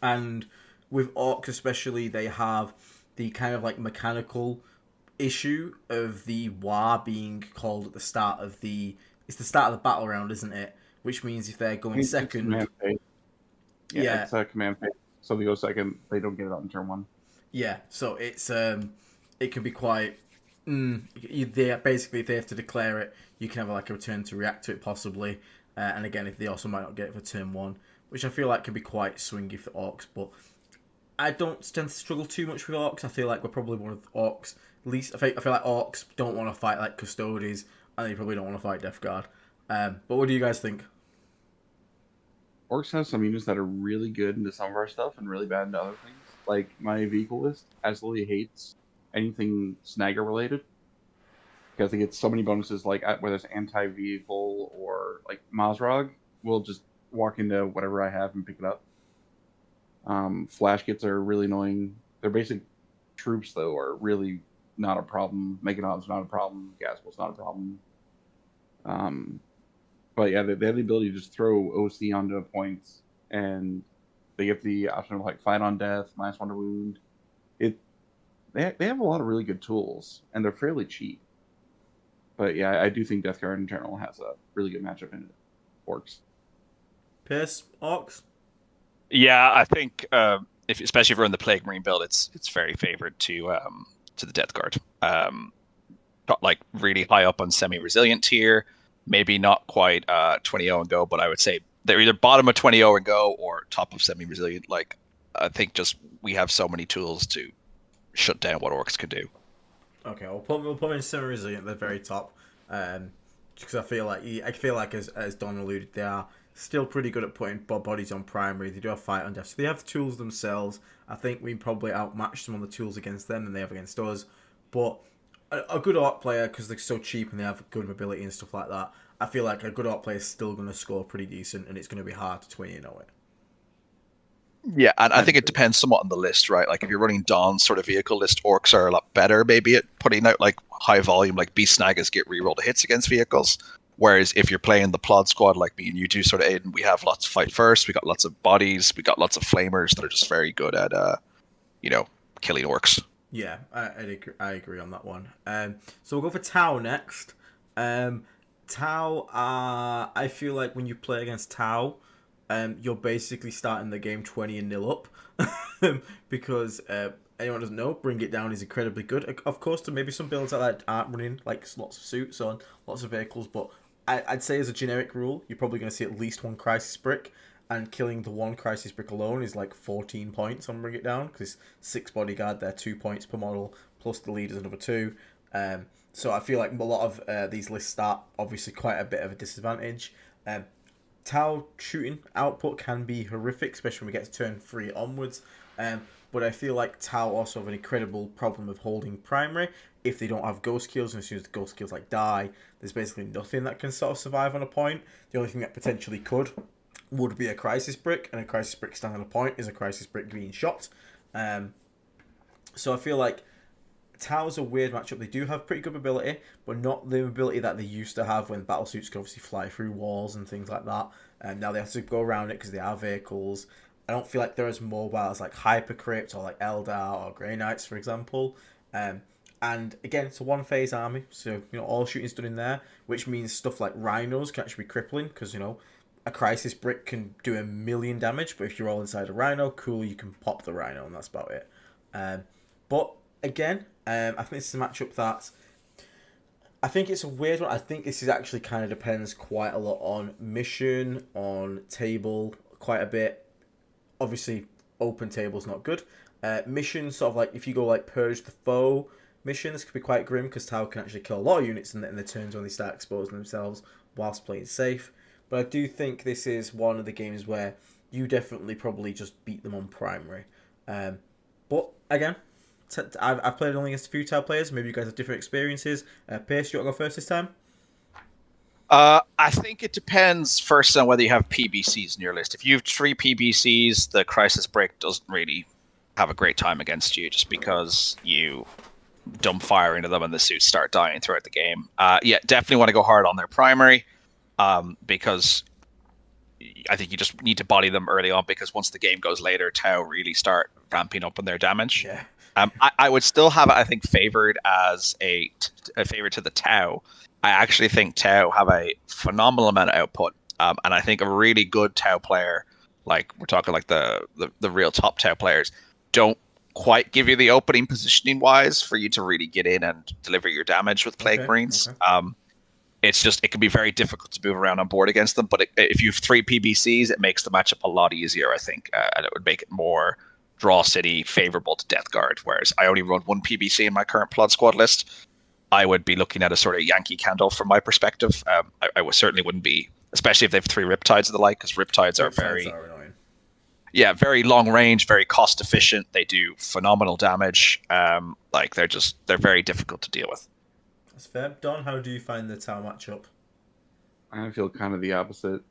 And with Orks especially, they have the kind of like mechanical issue of the war being called at the start of it's the start of the battle round, isn't it? Which means if they're going second... It's a command phase. So they go second, they don't get it on turn 1. Yeah, so it's it can be quite... basically, if they have to declare it, you can have like a return to react to it possibly. And again, if they also might not get it for turn 1, which I feel like can be quite swingy for Orks. But I don't tend to struggle too much with Orks. I feel like we're probably one of the Orks least... I feel like Orks don't want to fight like Custodes, and they probably don't want to fight Death Guard. But what do you guys think? Orks have some units that are really good into some of our stuff and really bad into other things. Like, my vehicle list absolutely hates anything Snagger related, because it gets so many bonuses, like whether it's anti-vehicle or like Mazrog will just walk into whatever I have and pick it up. Flash kits are really annoying. Their basic troops, though, are really not a problem. Meganob's not a problem. Gaspel's not a problem. But yeah, they have the ability to just throw OC onto points, and they get the option of like fight on death, -1 to wound. They have a lot of really good tools, and they're fairly cheap. But yeah, I do think Death Guard in general has a really good matchup in it. Orks. Pearce, Orks? Yeah, I think especially if you're in the Plague Marine build, it's very favored to the Death Guard. Like really high up on semi-resilient tier, maybe not quite 20-0 and go, but I would say they're either bottom of 20-0 and go or top of semi-resilient. Like, I think just we have so many tools to shut down what Orks can do. Okay, we'll put them in semi-resilient at the very top. because I feel like as Don alluded, they are still pretty good at putting bodies on primary. They do have fight on death, so they have tools themselves. I think we probably outmatched them on the tools against them than they have against us. But a good Orc player, because they're so cheap and they have good mobility and stuff like that, I feel like a good Orc player is still going to score pretty decent, and it's going to be hard to 20-0 it. Yeah, and I think it depends somewhat on the list, right? Like if you're running Dawn's sort of vehicle list, Orcs are a lot better maybe at putting out like high volume, like Beast Snaggers get reroll the hits against vehicles. Whereas if you're playing the Plod squad like me and you do, sort of Aiden, we have lots of fight first, we got lots of bodies, we got lots of flamers that are just very good at killing Orcs. Yeah, I agree on that one. So we'll go for Tau next. Tau, I feel like when you play against Tau, you're basically starting the game 20-0 up. Because anyone doesn't know, Bring It Down is incredibly good. Of course, there may be some builds that aren't running like lots of suits on lots of vehicles, but I'd say as a generic rule, you're probably going to see at least one Crisis Brick, and killing the one Crisis Brick alone is like 14 points on Bring It Down, because it's 6 bodyguard, they're 2 points per model, plus the leader's another 2. So I feel like a lot of these lists start obviously quite a bit of a disadvantage. Tau shooting output can be horrific, especially when we get to turn 3 onwards. But I feel like Tau also have an incredible problem of holding primary if they don't have ghost kills, and as soon as the ghost kills like die, there's basically nothing that can sort of survive on a point. The only thing that potentially could would be a Crisis Brick, and a Crisis Brick standing on a point is a Crisis Brick being shot. So I feel like Tau's a weird matchup. They do have pretty good mobility, but not the mobility that they used to have when battlesuits could obviously fly through walls and things like that. And now they have to go around it because they are vehicles. I don't feel like they're as mobile as like Hypercrypt or like Eldar or Grey Knights, for example. And again, it's a one-phase army, so all shooting's done in there, which means stuff like Rhinos can actually be crippling, because a Crisis Brick can do 1,000,000 damage, but if you're all inside a Rhino, cool, you can pop the Rhino, and that's about it. But again, I think this is a matchup that I think it's a weird one. I think this is actually kind of depends quite a lot on mission, on table, quite a bit. Obviously, open table's not good. Mission, sort of like if you go like Purge the Foe mission, this could be quite grim because Tau can actually kill a lot of units in the turns when they start exposing themselves whilst playing safe. But I do think this is one of the games where you definitely probably just beat them on primary. But again, I've played only against a few Tau players. Maybe you guys have different experiences. Pearce, you want to go first this time? I think it depends first on whether you have PBCs in your list. If you have 3 PBCs, the Crisis Break doesn't really have a great time against you, just because you dump fire into them and the suits start dying throughout the game. Yeah, definitely want to go hard on their primary, because I think you just need to body them early on, because once the game goes later, Tau really start ramping up on their damage. Yeah. I would still have it, I think, favored as a favor to the Tau. I actually think Tau have a phenomenal amount of output, and I think a really good Tau player, like we're talking like the real top Tau players, don't quite give you the opening positioning wise for you to really get in and deliver your damage with Plague Marines. Okay. It's just, it can be very difficult to move around on board against them, but if you have 3 PBCs, it makes the matchup a lot easier, I think, and it would make it more Draw City favorable to Death Guard, whereas I only run 1 PBC in my current Plod Squad list. I would be looking at a sort of Yankee Candle from my perspective. I certainly wouldn't be, especially if they have 3 Riptides and the like, because Riptides are very annoying. Yeah, very long range, very cost efficient. They do phenomenal damage. They're very difficult to deal with. That's fair. Don, how do you find the Tau matchup? I feel kind of the opposite,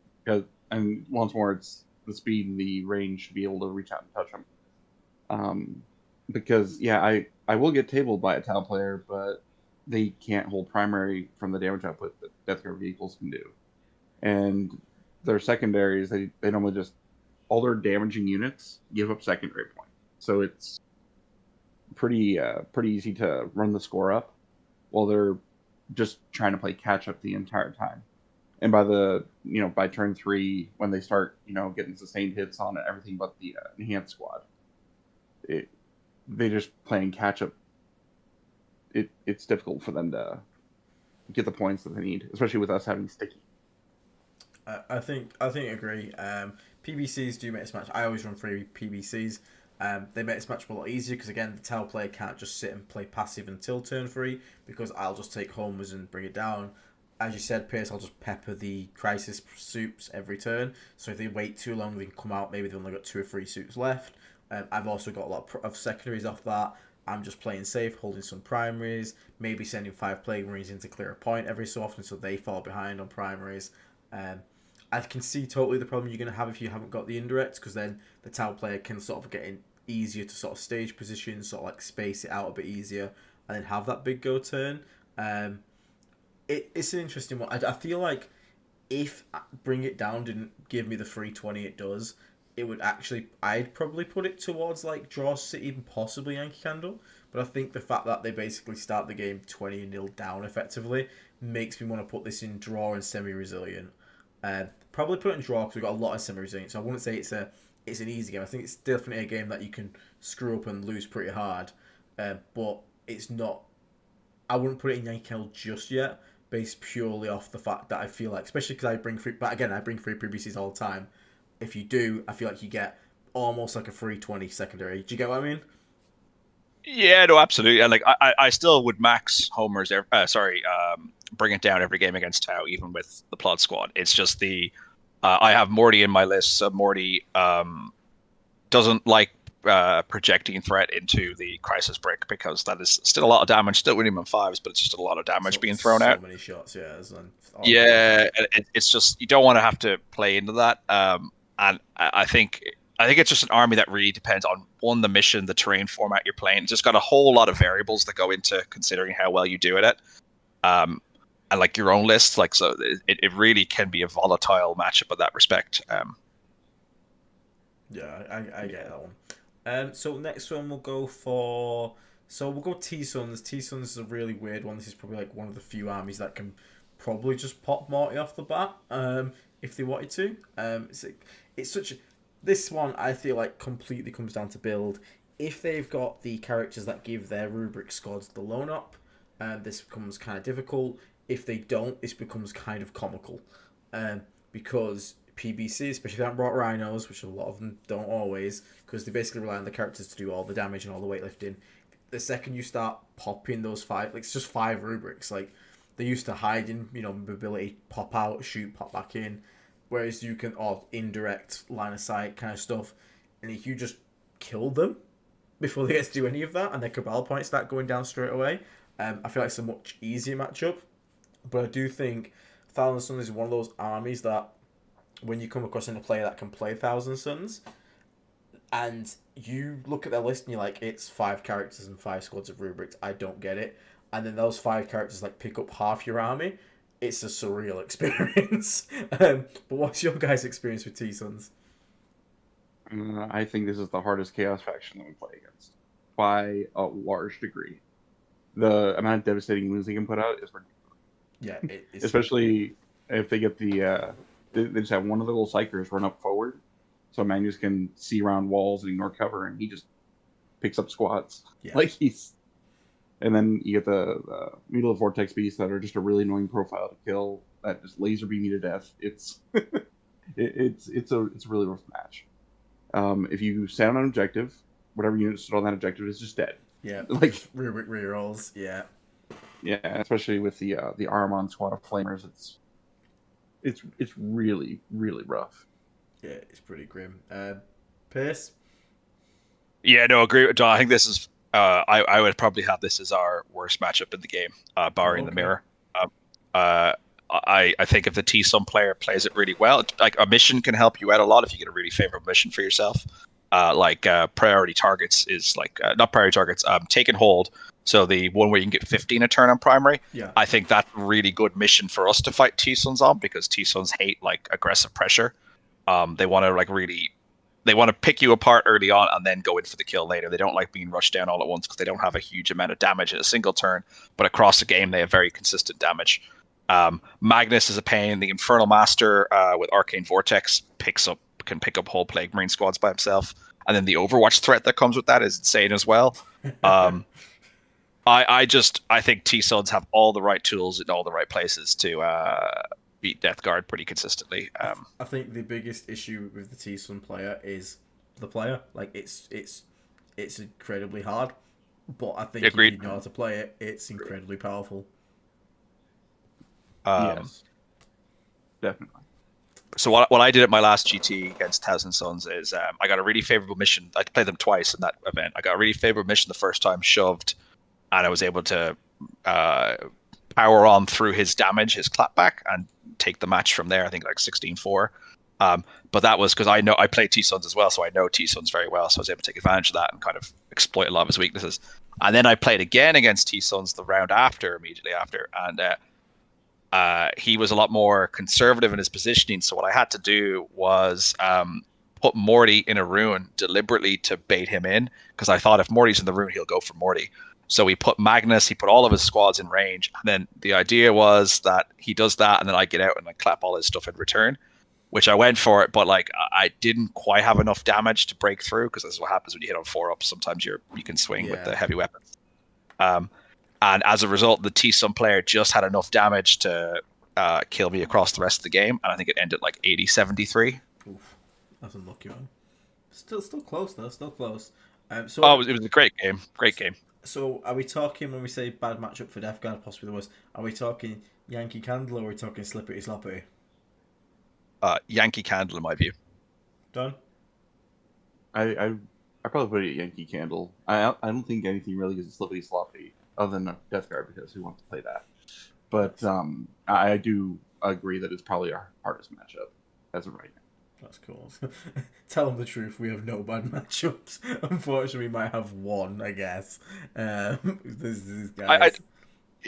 and once more, it's the speed and the range to be able to reach out and touch them. Because yeah, I will get tabled by a Tau player, but they can't hold primary from the damage output that Death Guard vehicles can do. And their secondaries, they normally just, all their damaging units give up secondary point. So it's pretty easy to run the score up while they're just trying to play catch up the entire time. And by turn 3, when they start, getting sustained hits on everything but the enhanced squad, they just playing catch up. It's difficult for them to get the points that they need, especially with us having sticky. I think I agree. PBCs do make this match. I always run 3 PBCs. They make this match a lot easier because, again, the Tau player can't just sit and play passive until turn 3, because I'll just take homers and bring it down. as you said, Pearce, I'll just pepper the crisis soups every turn. So if they wait too long, they can come out. Maybe they've only got 2 or 3 soups left. I've also got a lot of secondaries off that. I'm just playing safe, holding some primaries, maybe sending 5 Plague Marines in to clear a point every so often so they fall behind on primaries. I can see totally the problem you're going to have if you haven't got the indirects, because then the Tau player can sort of get in easier to sort of stage position, sort of like space it out a bit easier, and then have that big go turn. It's an interesting one. I feel like if Bring It Down didn't give me the free 20 it does, it would actually, I'd probably put it towards like Draw City and possibly Yankee Candle. But I think the fact that they basically start the game 20-0 down effectively makes me want to put this in Draw and Semi-Resilient. Probably put it in Draw because we've got a lot of Semi-Resilient, so I wouldn't say it's an easy game. I think it's definitely a game that you can screw up and lose pretty hard. But it's not, I wouldn't put it in Yankee Candle just yet, based purely off the fact that I feel like, especially because I bring free, but again, I bring free PBCs all the time. If you do, I feel like you get almost like a free 20 secondary. Do you get what I mean? Yeah, no, absolutely. And like, I still would max homers. Bring it down every game against Tau, even with the plot squad. It's just I have Morty in my list. So Morty doesn't like projecting threat into the crisis brick because that is still a lot of damage. Still winning on 5s, but it's just a lot of damage being thrown out. So many shots, yeah. Yeah, it's just you don't want to have to play into that. And I think it's just an army that really depends on the mission, the terrain format you're playing. It's just got a whole lot of variables that go into considering how well you do at it. And like your own list, like so, it really can be a volatile matchup in that respect. Yeah, I get that one. So next one we'll go T-Sons. T-Sons is a really weird one. This is probably like one of the few armies that can probably just pop Morty off the bat if they wanted to. This one I feel like completely comes down to build. If they've got the characters that give their rubric squads the loan up, this becomes kind of difficult. If they don't, this becomes kind of comical. Because PBC, especially if they haven't brought rhinos, which a lot of them don't always, because they basically rely on the characters to do all the damage and all the weightlifting. The second you start popping those 5, like it's just 5 rubrics, like they used to hide in, mobility, pop out, shoot, pop back in, whereas you can, indirect line of sight kind of stuff, and if you just kill them before they get to do any of that, and their Cabal points start going down straight away, I feel like it's a much easier matchup. But I do think Thousand Suns is one of those armies that when you come across in a player that can play Thousand Suns, and you look at their list and you're like, it's 5 characters and 5 squads of rubrics, I don't get it. And then those 5 characters like pick up half your army, it's a surreal experience. But what's your guys' experience with T-Suns? I think this is the hardest Chaos faction that we play against by a large degree. The amount of devastating moves they can put out is ridiculous. Yeah, it's especially if they get they just have one of the little psychers run up forward, so Magnus can see around walls and ignore cover, and he just picks up squads. Yeah. And then you get the Mutilate Vortex Beasts that are just a really annoying profile to kill that just laser beam you to death. It's it's a really rough match. If you stand on an objective, whatever unit stood on that objective is just dead. Yeah, like rubric rerolls. Yeah. Yeah, especially with the Armon squad of flamers, it's really, really rough. Yeah, it's pretty grim. Pearce? Yeah, no, agree with Don. I think this is I would probably have this as our worst matchup in the game, barring the mirror. I think if the T-Sun player plays it really well, like a mission can help you out a lot if you get a really favorable mission for yourself. Priority targets is not priority targets, take and hold. So the one where you can get 15 a turn on primary, yeah. I think that's a really good mission for us to fight T-Suns on, because T-Suns hate aggressive pressure. They want to pick you apart early on and then go in for the kill later. They don't like being rushed down all at once because they don't have a huge amount of damage in a single turn, but across the game they have very consistent damage. Magnus is a pain. The Infernal Master with Arcane Vortex can pick up whole Plague Marine squads by himself, and then the Overwatch threat that comes with that is insane as well. I think T-Suns have all the right tools in all the right places to beat Death Guard pretty consistently. I think the biggest issue with the T-Sun player is the player. It's incredibly hard, but I think if you know how to play it, it's incredibly powerful. Yes, definitely. So what I did at my last GT against Thousand Sons is I got a really favorable mission. I played them twice in that event. I got a really favorable mission the first time, shoved, and I was able to power on through his damage, his clapback, and take the match from there. I think like 16-4. But that was because I play T-Sons as well, so I know T-Sons very well. So I was able to take advantage of that and kind of exploit a lot of his weaknesses. And then I played again against T-Sons the round after, immediately after, and he was a lot more conservative in his positioning. So what I had to do was put Morty in a rune deliberately to bait him in, because I thought if Morty's in the rune, he'll go for Morty. So he put Magnus, he put all of his squads in range. And then the idea was that he does that, and then I get out and I clap all his stuff in return, which I went for it. But like I didn't quite have enough damage to break through, because this is what happens when you hit on 4-ups. Sometimes you can swing with the heavy weapons. And as a result, the T-Sun player just had enough damage to kill me across the rest of the game. And I think it ended like 80-73. Oof, that's a lucky one. Still close though. Still close. It was a great game. Great game. So are we talking, when we say bad matchup for Death Guard, possibly the worst, are we talking Yankee Candle or are we talking Slippity Sloppity? Yankee Candle, in my view. Done? I probably put it at Yankee Candle. I don't think anything really is Slippity Sloppy other than Death Guard, because who wants to play that? But I do agree that it's probably our hardest matchup as of right now. That's cool. Tell them the truth, we have no bad matchups. Unfortunately, we might have one, I guess. These guys.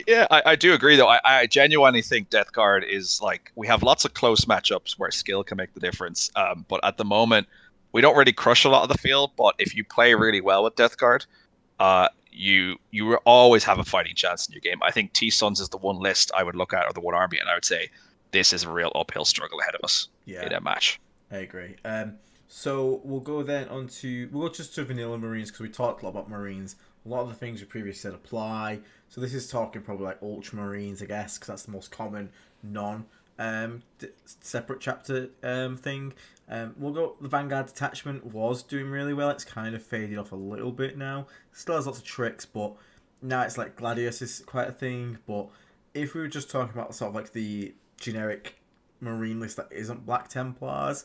I do agree, though. I genuinely think Death Guard is like, we have lots of close matchups where skill can make the difference. But at the moment, we don't really crush a lot of the field. But if you play really well with Death Guard, you always have a fighting chance in your game. I think T-Sons is the one list I would look at, or the one army, and I would say this is a real uphill struggle ahead of us in a match. I agree. So we'll go then we'll go just to vanilla Marines, because we talked a lot about Marines. A lot of the things we previously said apply. So this is talking probably like Ultramarines, I guess, because that's the most common separate chapter thing. We'll go. The Vanguard detachment was doing really well. It's kind of faded off a little bit now. Still has lots of tricks, but now it's like Gladius is quite a thing. But if we were just talking about sort of like the generic Marine list that isn't Black Templars,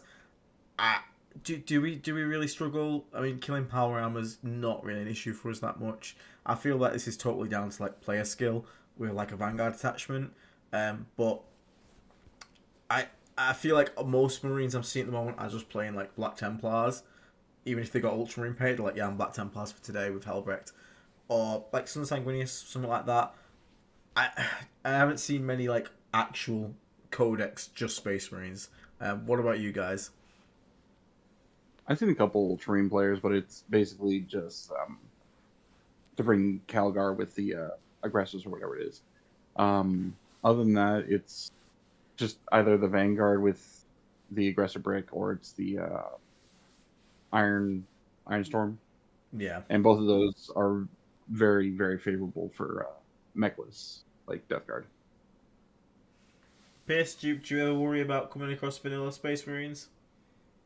do we really struggle? I mean, killing power armor's not really an issue for us that much. I feel like this is totally down to like player skill with like a Vanguard attachment. But I feel like most Marines I'm seeing at the moment are just playing like Black Templars, even if they got Ultramarine paid. Like, yeah, I'm Black Templars for today with Helbrecht, or like Sun Sanguinius, something like that. I haven't seen many like actual Codex just Space Marines. What about you guys? I've seen a couple Ultramarine players, but it's basically just to bring Calgar with the aggressors or whatever it is. Other than that, it's just either the Vanguard with the aggressor brick, or it's the Iron Storm. Yeah. And both of those are very, very favorable for mechless, like Death Guard. Pearce, do you ever worry about coming across vanilla Space Marines?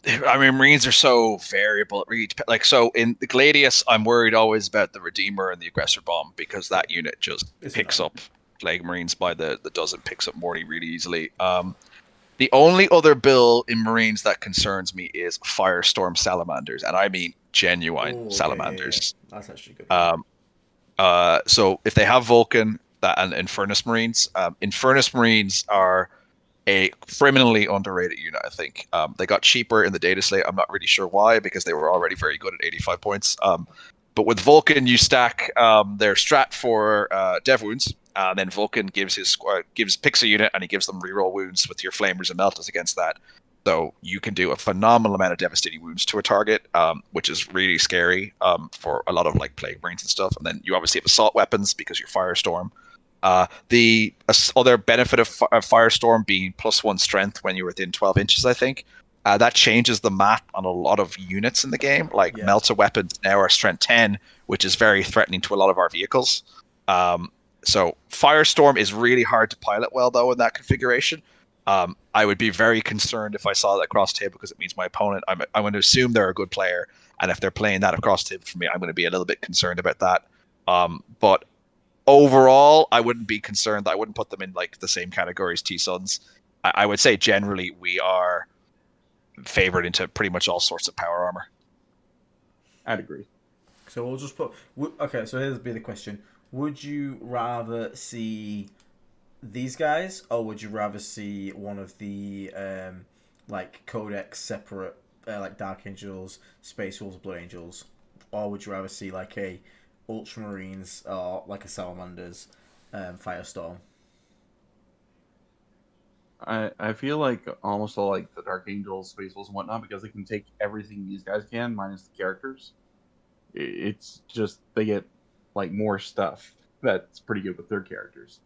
I mean, Marines are so variable. Like, so in the Gladius, I'm worried always about the Redeemer and the Aggressor Bomb, because that unit just picks up Plague Marines by the dozen, picks up Morty really easily. The only other bill in Marines that concerns me is Firestorm Salamanders, and I mean genuine Salamanders. Yeah. That's actually good. So if they have Vulcan and Infernus Marines, Infernus Marines are a criminally underrated unit, I think. They got cheaper in the data slate. I'm not really sure why, because they were already very good at 85 points. But with Vulcan, you stack their strat for dev wounds, and then Vulcan picks a unit and he gives them reroll wounds with your flamers and meltas against that. So you can do a phenomenal amount of devastating wounds to a target, which is really scary for a lot of like Plague Marines and stuff. And then you obviously have assault weapons because you're Firestorm. The other benefit of Firestorm being +1 strength when you're within 12 inches, I think, that changes the map on a lot of units in the game. Like Melta weapons now are strength 10, which is very threatening to a lot of our vehicles. So Firestorm is really hard to pilot well, though, in that configuration. I would be very concerned if I saw that across table, because it means my opponent, I'm going to assume they're a good player, and if they're playing that across table for me, I'm going to be a little bit concerned about that. But overall, I wouldn't be concerned. I wouldn't put them in like the same category as T-Suns. I would say generally we are favored into pretty much all sorts of power armor. I'd agree. So we'll just put... Okay, so here's be the question. Would you rather see these guys, or would you rather see one of the like Codex separate, like Dark Angels, Space Wolves, Blood Angels? Or would you rather see like a Ultramarines or like a Salamanders, Firestorm? I feel like almost all like the Dark Angels, Space Wolves, and whatnot, because they can take everything these guys can, minus the characters. It's just they get like more stuff that's pretty good with their characters.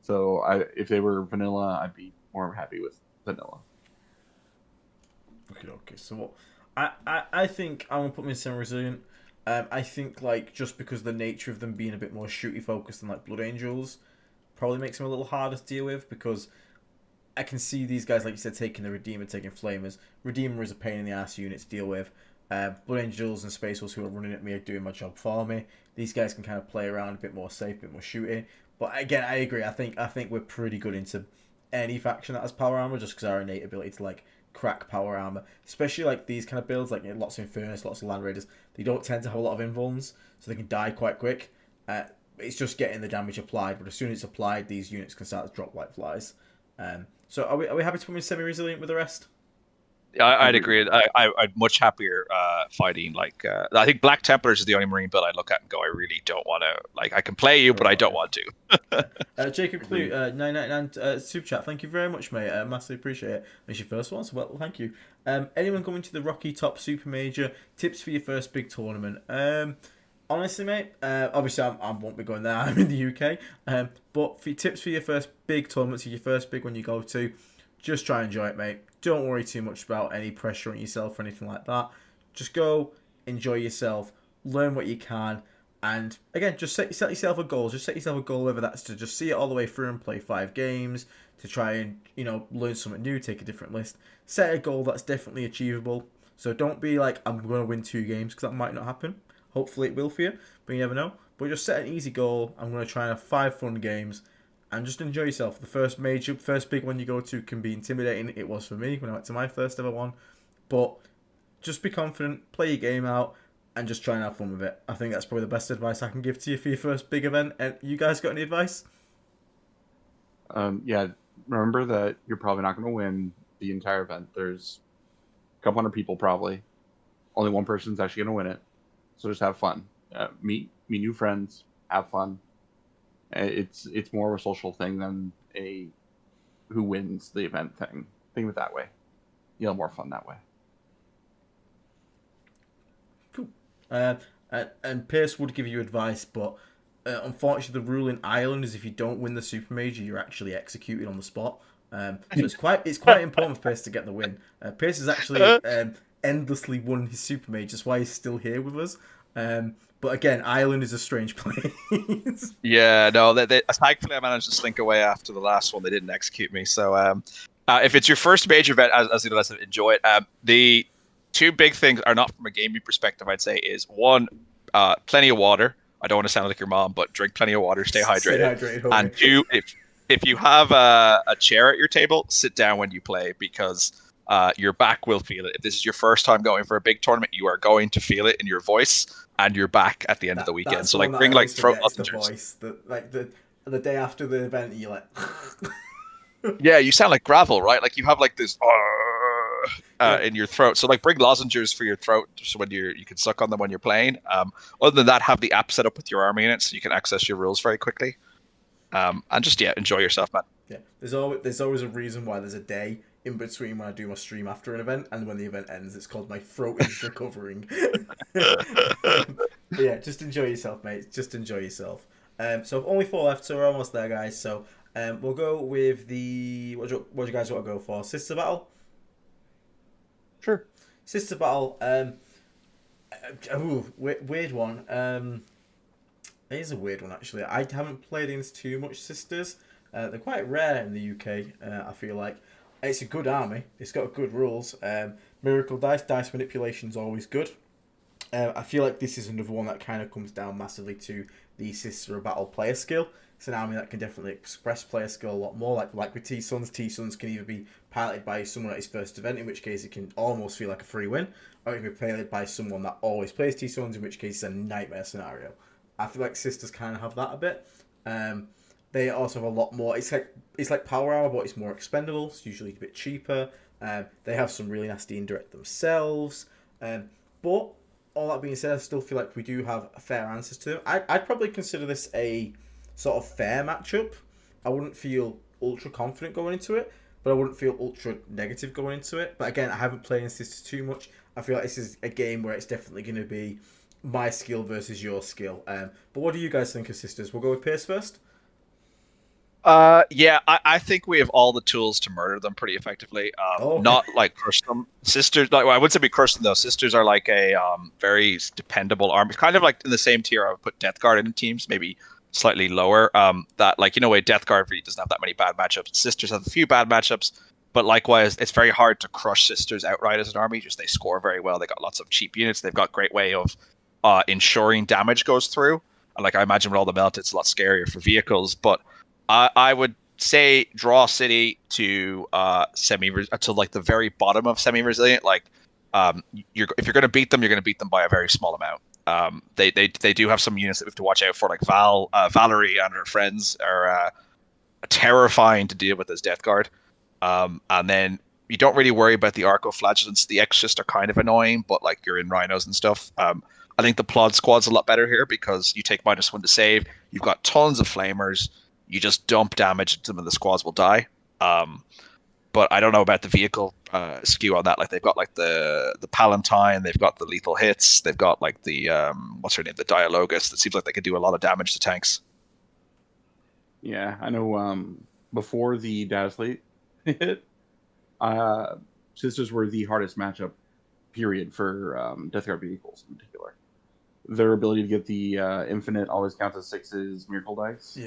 So if they were vanilla, I'd be more happy with vanilla. Okay. So I think I'm gonna put them in semi-resilient. I think like just because the nature of them being a bit more shooty focused than like Blood Angels probably makes them a little harder to deal with, because I can see these guys, like you said, taking the Redeemer, taking Flamers. Redeemer is a pain in the ass unit to deal with. Blood Angels and Space Wolves who are running at me are doing my job for me. These guys can kind of play around a bit more safe, a bit more shooting. But again, I agree. I think we're pretty good into any faction that has power armor, just because our innate ability to like crack power armor, especially like these kind of builds, like lots of Infernus, lots of Land Raiders. They don't tend to have a lot of invulns, so they can die quite quick. It's just getting the damage applied, but as soon as it's applied, these units can start to drop like flies. So are we happy to put them in semi-resilient with the rest? I'd agree. I'd much happier fighting like I think Black Templars is the only Marine build I look at and go, I really don't want to, like, I can play you, but I don't want to. Jacob Clue, 999 super chat. Thank you very much, mate. Massively appreciate it. It's your first one, so well, thank you. Anyone going to the Rocky Top Super Major? Tips for your first big tournament? Honestly, mate, obviously I won't be going there. I'm in the UK. But for tips for your first big tournaments, your first big one you go to, just try and enjoy it, mate. Don't worry too much about any pressure on yourself or anything like that. Just go, enjoy yourself, learn what you can, and again, just set yourself a goal. Just set yourself a goal, whether that's to just see it all the way through and play 5 games, to try and, learn something new, take a different list. Set a goal that's definitely achievable. So don't be like, I'm going to win 2 games, because that might not happen. Hopefully it will for you, but you never know. But just set an easy goal. I'm going to try and have 5 fun games and just enjoy yourself. The first big one you go to can be intimidating. It was for me when I went to my first ever one. But just be confident, play your game out, and just try and have fun with it. I think that's probably the best advice I can give to you for your first big event. And you guys got any advice? Yeah, remember that you're probably not going to win the entire event. There's a couple hundred people probably. Only one person's actually going to win it. So just have fun. Meet new friends. Have fun. It's more of a social thing than a who wins the event thing. Think of it that way. You'll have more fun that way. Cool. And Pearce would give you advice, but unfortunately the rule in Ireland is if you don't win the Super Major, you're actually executed on the spot. So it's quite important for Pearce to get the win. Pearce has actually endlessly won his Super Major. That's why he's still here with us. But again, Ireland is a strange place. Yeah, no, thankfully I managed to slink away after the last one. They didn't execute me. So if it's your first major event, as you know, let's enjoy it. The 2 big things are not from a gaming perspective, I'd say, is 1, plenty of water. I don't want to sound like your mom, but drink plenty of water, stay hydrated. And 2, if you have a chair at your table, sit down when you play, because your back will feel it. If this is your first time going for a big tournament, you are going to feel it in your voice and your back at the end of the weekend. So like bring like throat lozenges. The day after the event, you're like, yeah, you sound like gravel, right? Like you have like this in your throat. So like bring lozenges for your throat, so when you can suck on them when you're playing. Other than that, have the app set up with your army in it so you can access your rules very quickly. And just enjoy yourself, man. Yeah, there's always a reason why there's a day in between when I do my stream after an event and when the event ends. It's called my throat is recovering. But yeah, just enjoy yourself, mate. Just enjoy yourself. So only 4 left, so we're almost there, guys. So we'll go with the what do you guys want to go for? Sister Battle? Sure. Sister Battle. Weird one. It is a weird one, actually. I haven't played against too much Sisters. They're quite rare in the UK, I feel like. It's a good army. It's got good rules. Miracle dice manipulation is always good. I feel like this is another one that kind of comes down massively to the Sister of Battle player skill. It's an army that can definitely express player skill a lot more. Like with T-Suns can either be piloted by someone at his first event, in which case it can almost feel like a free win, or it can be piloted by someone that always plays T-Suns, in which case it's a nightmare scenario. I feel like Sisters kind of have that a bit. They also have a lot more. It's like Power Hour, but it's more expendable. It's usually a bit cheaper. They have some really nasty indirect themselves. But all that being said, I still feel like we do have fair answers to them. I'd probably consider this a sort of fair matchup. I wouldn't feel ultra confident going into it, but I wouldn't feel ultra negative going into it. But again, I haven't played in Sisters too much. I feel like this is a game where it's definitely going to be my skill versus your skill. But what do you guys think of Sisters? We'll go with Pearce first. Yeah, I think we have all the tools to murder them pretty effectively. Not like crush them. Sisters, like, well, I wouldn't say we crush them though. Sisters are like a very dependable army. Kind of like in the same tier I would put Death Guard in teams, maybe slightly lower. That, like, Death Guard really doesn't have that many bad matchups. Sisters have a few bad matchups, but likewise, it's very hard to crush Sisters outright as an army. Just they score very well. They got lots of cheap units. They've got great way of ensuring damage goes through. And like I imagine with all the melt, it's a lot scarier for vehicles, but I would say draw City to to like the very bottom of semi-resilient. Like, if you're going to beat them, you're going to beat them by a very small amount. They do have some units that we have to watch out for, like Valerie and her friends are terrifying to deal with as Death Guard. And then you don't really worry about the Arco-Flagellants. The Exorcists are kind of annoying, but like you're in Rhinos and stuff. I think the Plod Squad's a lot better here because you take -1 to save. You've got tons of Flamers. You just dump damage into them and the squads will die. But I don't know about the vehicle skew on that. Like they've got like the Palatine, they've got the lethal hits, they've got like the what's her name, the Dialogus. That seems like they could do a lot of damage to tanks. Yeah, I know. Before the data slate hit, Sisters were the hardest matchup period for Death Guard vehicles in particular. Their ability to get the infinite always counts as 6s miracle dice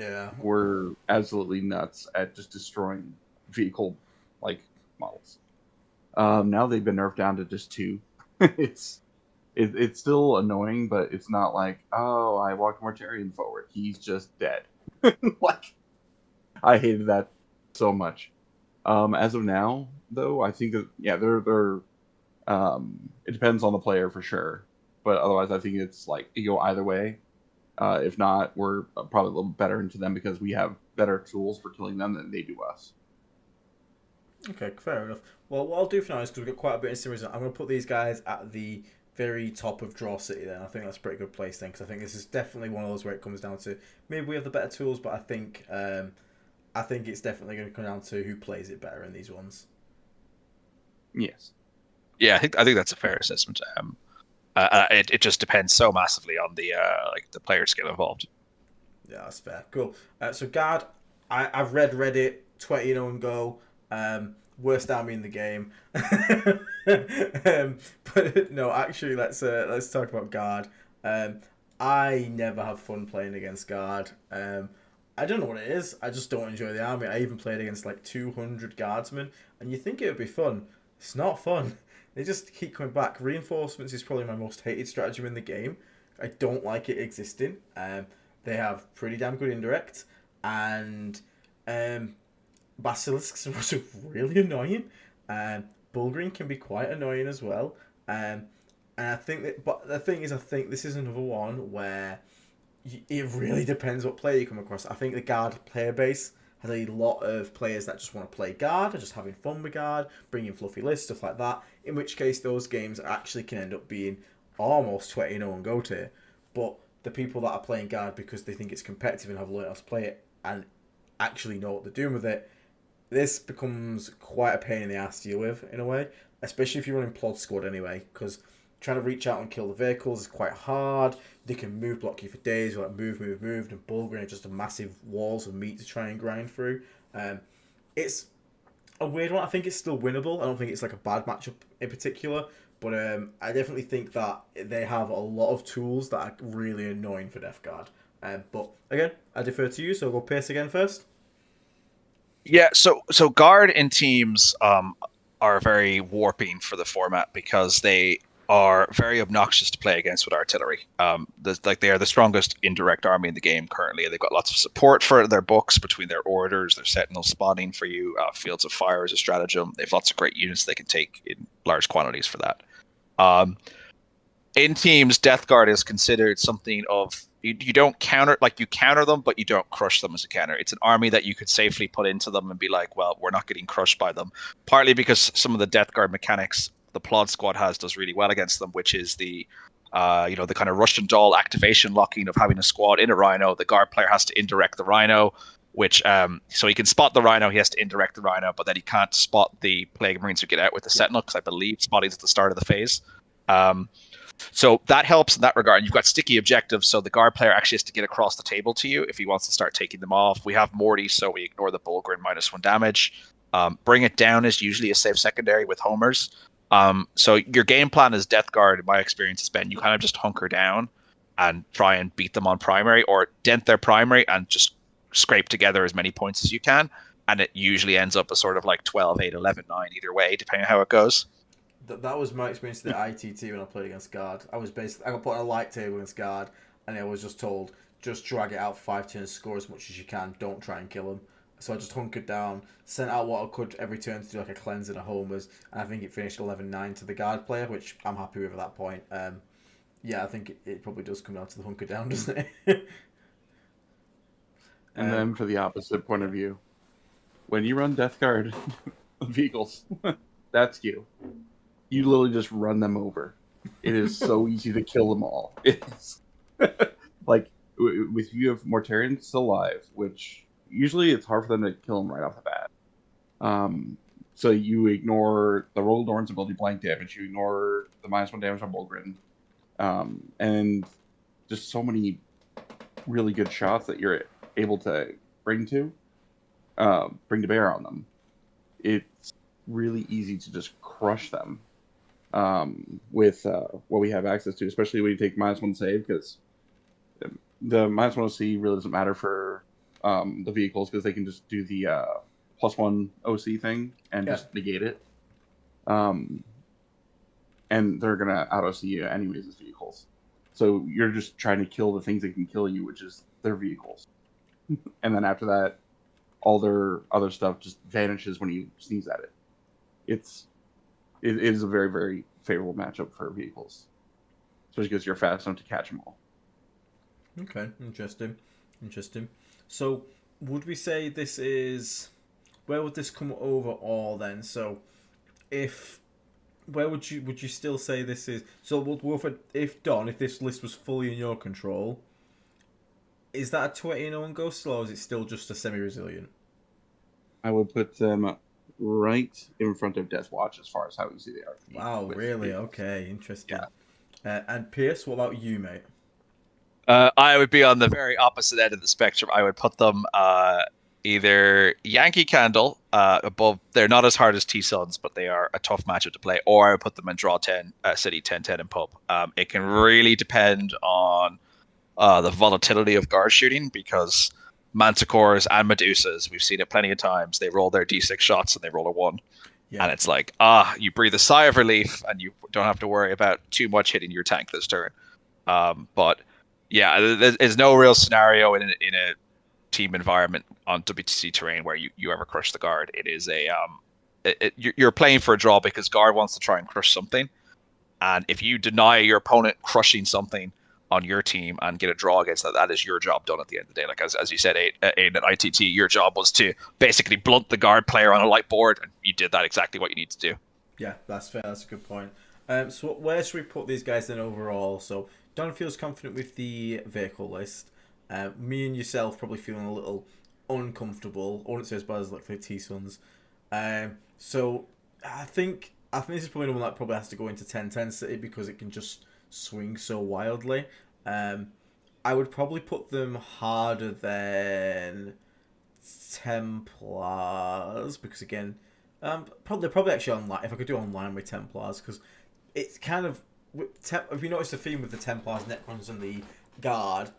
were absolutely nuts at just destroying vehicle like models. Now they've been nerfed down to just 2. It's still annoying, but it's not like, oh, I walked Mortarion forward, he's just dead. Like, I hated that so much. As of now, though, I think that they're it depends on the player for sure. But otherwise, I think it's like you go either way. If not, we're probably a little better into them because we have better tools for killing them than they do us. Okay, fair enough. Well, what I'll do for now is, because we've got quite a bit in series, I'm going to put these guys at the very top of Draw City then. I think that's a pretty good place then, because I think this is definitely one of those where it comes down to maybe we have the better tools, but I think it's definitely going to come down to who plays it better in these ones. Yes. Yeah, I think that's a fair assessment. It just depends so massively on the the player skill involved. Yeah, that's fair. Cool. So Guard, I've read Reddit 20-0 and go. Worst army in the game. But no, actually, let's talk about Guard. I never have fun playing against Guard. I don't know what it is. I just don't enjoy the army. I even played against like 200 guardsmen, and you think it would be fun. It's not fun. They just keep coming back. Reinforcements is probably my most hated stratagem in the game. I don't like it existing. They have pretty damn good indirect, and Basilisks are also really annoying. Bullgreen can be quite annoying as well. And I think that, but the thing is, I think this is another one where it really depends what player you come across. I think the Guard player base has a lot of players that just want to play Guard, are just having fun with Guard, bringing fluffy lists, stuff like that. In which case, those games actually can end up being almost 20-0 and go tier. But the people that are playing Guard because they think it's competitive and have learned how to play it and actually know what they're doing with it, this becomes quite a pain in the ass to deal with, in a way. Especially if you're running Plod Squad anyway, because trying to reach out and kill the vehicles is quite hard. They can move block you for days, or like move, and Bullgreen are just a massive walls of meat to try and grind through. It's a weird one. I think it's still winnable. I don't think it's like a bad matchup in particular, but I definitely think that they have a lot of tools that are really annoying for Death Guard. But again, I defer to you, so I'll go Pearce again first. Yeah, so Guard in teams are very warping for the format because they are very obnoxious to play against with artillery. They are the strongest indirect army in the game currently. They've got lots of support for their books between their orders, their sentinel spotting for you, fields of fire as a stratagem. They have lots of great units they can take in large quantities for that. In teams, Death Guard is considered something of you don't counter, like you counter them, but you don't crush them as a counter. It's an army that you could safely put into them and be like, well, we're not getting crushed by them. Partly because some of the Death Guard mechanics the Plod Squad does really well against them, which is the the kind of Russian doll activation locking of having a squad in a Rhino. The Guard player has to indirect the Rhino, which so he can spot the Rhino, he has to indirect the Rhino, but then he can't spot the Plague Marines who get out with the Sentinel, because I believe spotting's at the start of the phase. So that helps in that regard. You've got sticky objectives, so the Guard player actually has to get across the table to you if he wants to start taking them off. We have Morty, so we ignore the Bulgrin -1 damage. Bring It Down is usually a safe secondary with homers. So your game plan as Death Guard, in my experience, has been you kind of just hunker down and try and beat them on primary, or dent their primary and just scrape together as many points as you can. And it usually ends up a sort of like 12, 8, 11, 9 either way, depending on how it goes. That was my experience at the ITT when I played against Guard. I got put on a light table against Guard, and I was just told, just drag it out 5 turns, score as much as you can, don't try and kill them. So I just hunkered down, sent out what I could every turn to do like a cleanse and a homers, and I think it finished 11-9 to the Guard player, which I'm happy with at that point. Yeah, I think it probably does come down to the hunker down, doesn't it? And then for the opposite point of view, when you run Death Guard vehicles, that's you. You literally just run them over. It is so easy to kill them all. It's like with you have Mortarians still alive, which usually it's hard for them to kill them right off the bat. So you ignore the roll Dorn's ability blank damage, you ignore the -1 damage on Bulgrin, and just so many really good shots that you're able to bring to bear on them. It's really easy to just crush them with what we have access to, especially when you take -1 save, because the -1 OC really doesn't matter for the vehicles, because they can just do the +1 OC thing and just negate it. And they're going to out-OC you anyways as vehicles. So you're just trying to kill the things that can kill you, which is their vehicles. And then after that, all their other stuff just vanishes when you sneeze at it. It is a very, very favorable matchup for vehicles, especially because you're fast enough to catch them all. Okay, interesting. So, would we say this is... Where would this come over all then? So, where would you still say this is... So, Wolford, if this list was fully in your control, is that a 20-0 ghost, or is it still just a semi-resilient? I would put them right in front of Deathwatch as far as how easy they are. Wow, really? Okay, interesting. Yeah. And Pearce, what about you, mate? I would be on the very opposite end of the spectrum. I would put them either Yankee Candle above. They're not as hard as T-Suns, but they are a tough matchup to play. Or I would put them in Draw 10, City 10-10 and Pub. It can really depend on the volatility of guard shooting, because Manticores and Medusas, we've seen it plenty of times, they roll their D6 shots and they roll a 1. Yeah. And it's like, you breathe a sigh of relief and you don't have to worry about too much hitting your tank this turn. But yeah, there's no real scenario in a team environment on WTC terrain where you ever crush the Guard. It is you're playing for a draw because Guard wants to try and crush something. And if you deny your opponent crushing something on your team and get a draw against that, that is your job done at the end of the day. Like as you said, Aiden at ITT, your job was to basically blunt the Guard player on a light board, and you did that exactly what you need to do. Yeah, that's fair. That's a good point. So where should we put these guys then overall? So Don feels confident with the vehicle list. Me and yourself probably feeling a little uncomfortable. I wouldn't say as bad as like for T-Suns. So I think this is probably the one that probably has to go into 10-10 City because it can just swing so wildly. I would probably put them harder than Templars because again, probably actually online. If I could do online with Templars, because it's kind of if you notice the theme with the Templars, Necrons, and the Guard,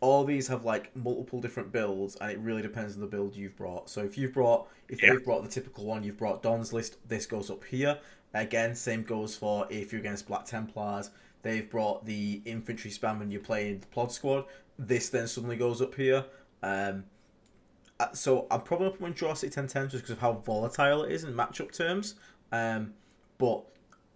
all these have like multiple different builds, and it really depends on the build you've brought. So if they've brought the typical one, you've brought Don's list, this goes up here. Again, same goes for if you're against Black Templars. They've brought the infantry spam when you're playing the Plod Squad. This then suddenly goes up here. So I'm probably up in draw 10-10 just because of how volatile it is in matchup terms. But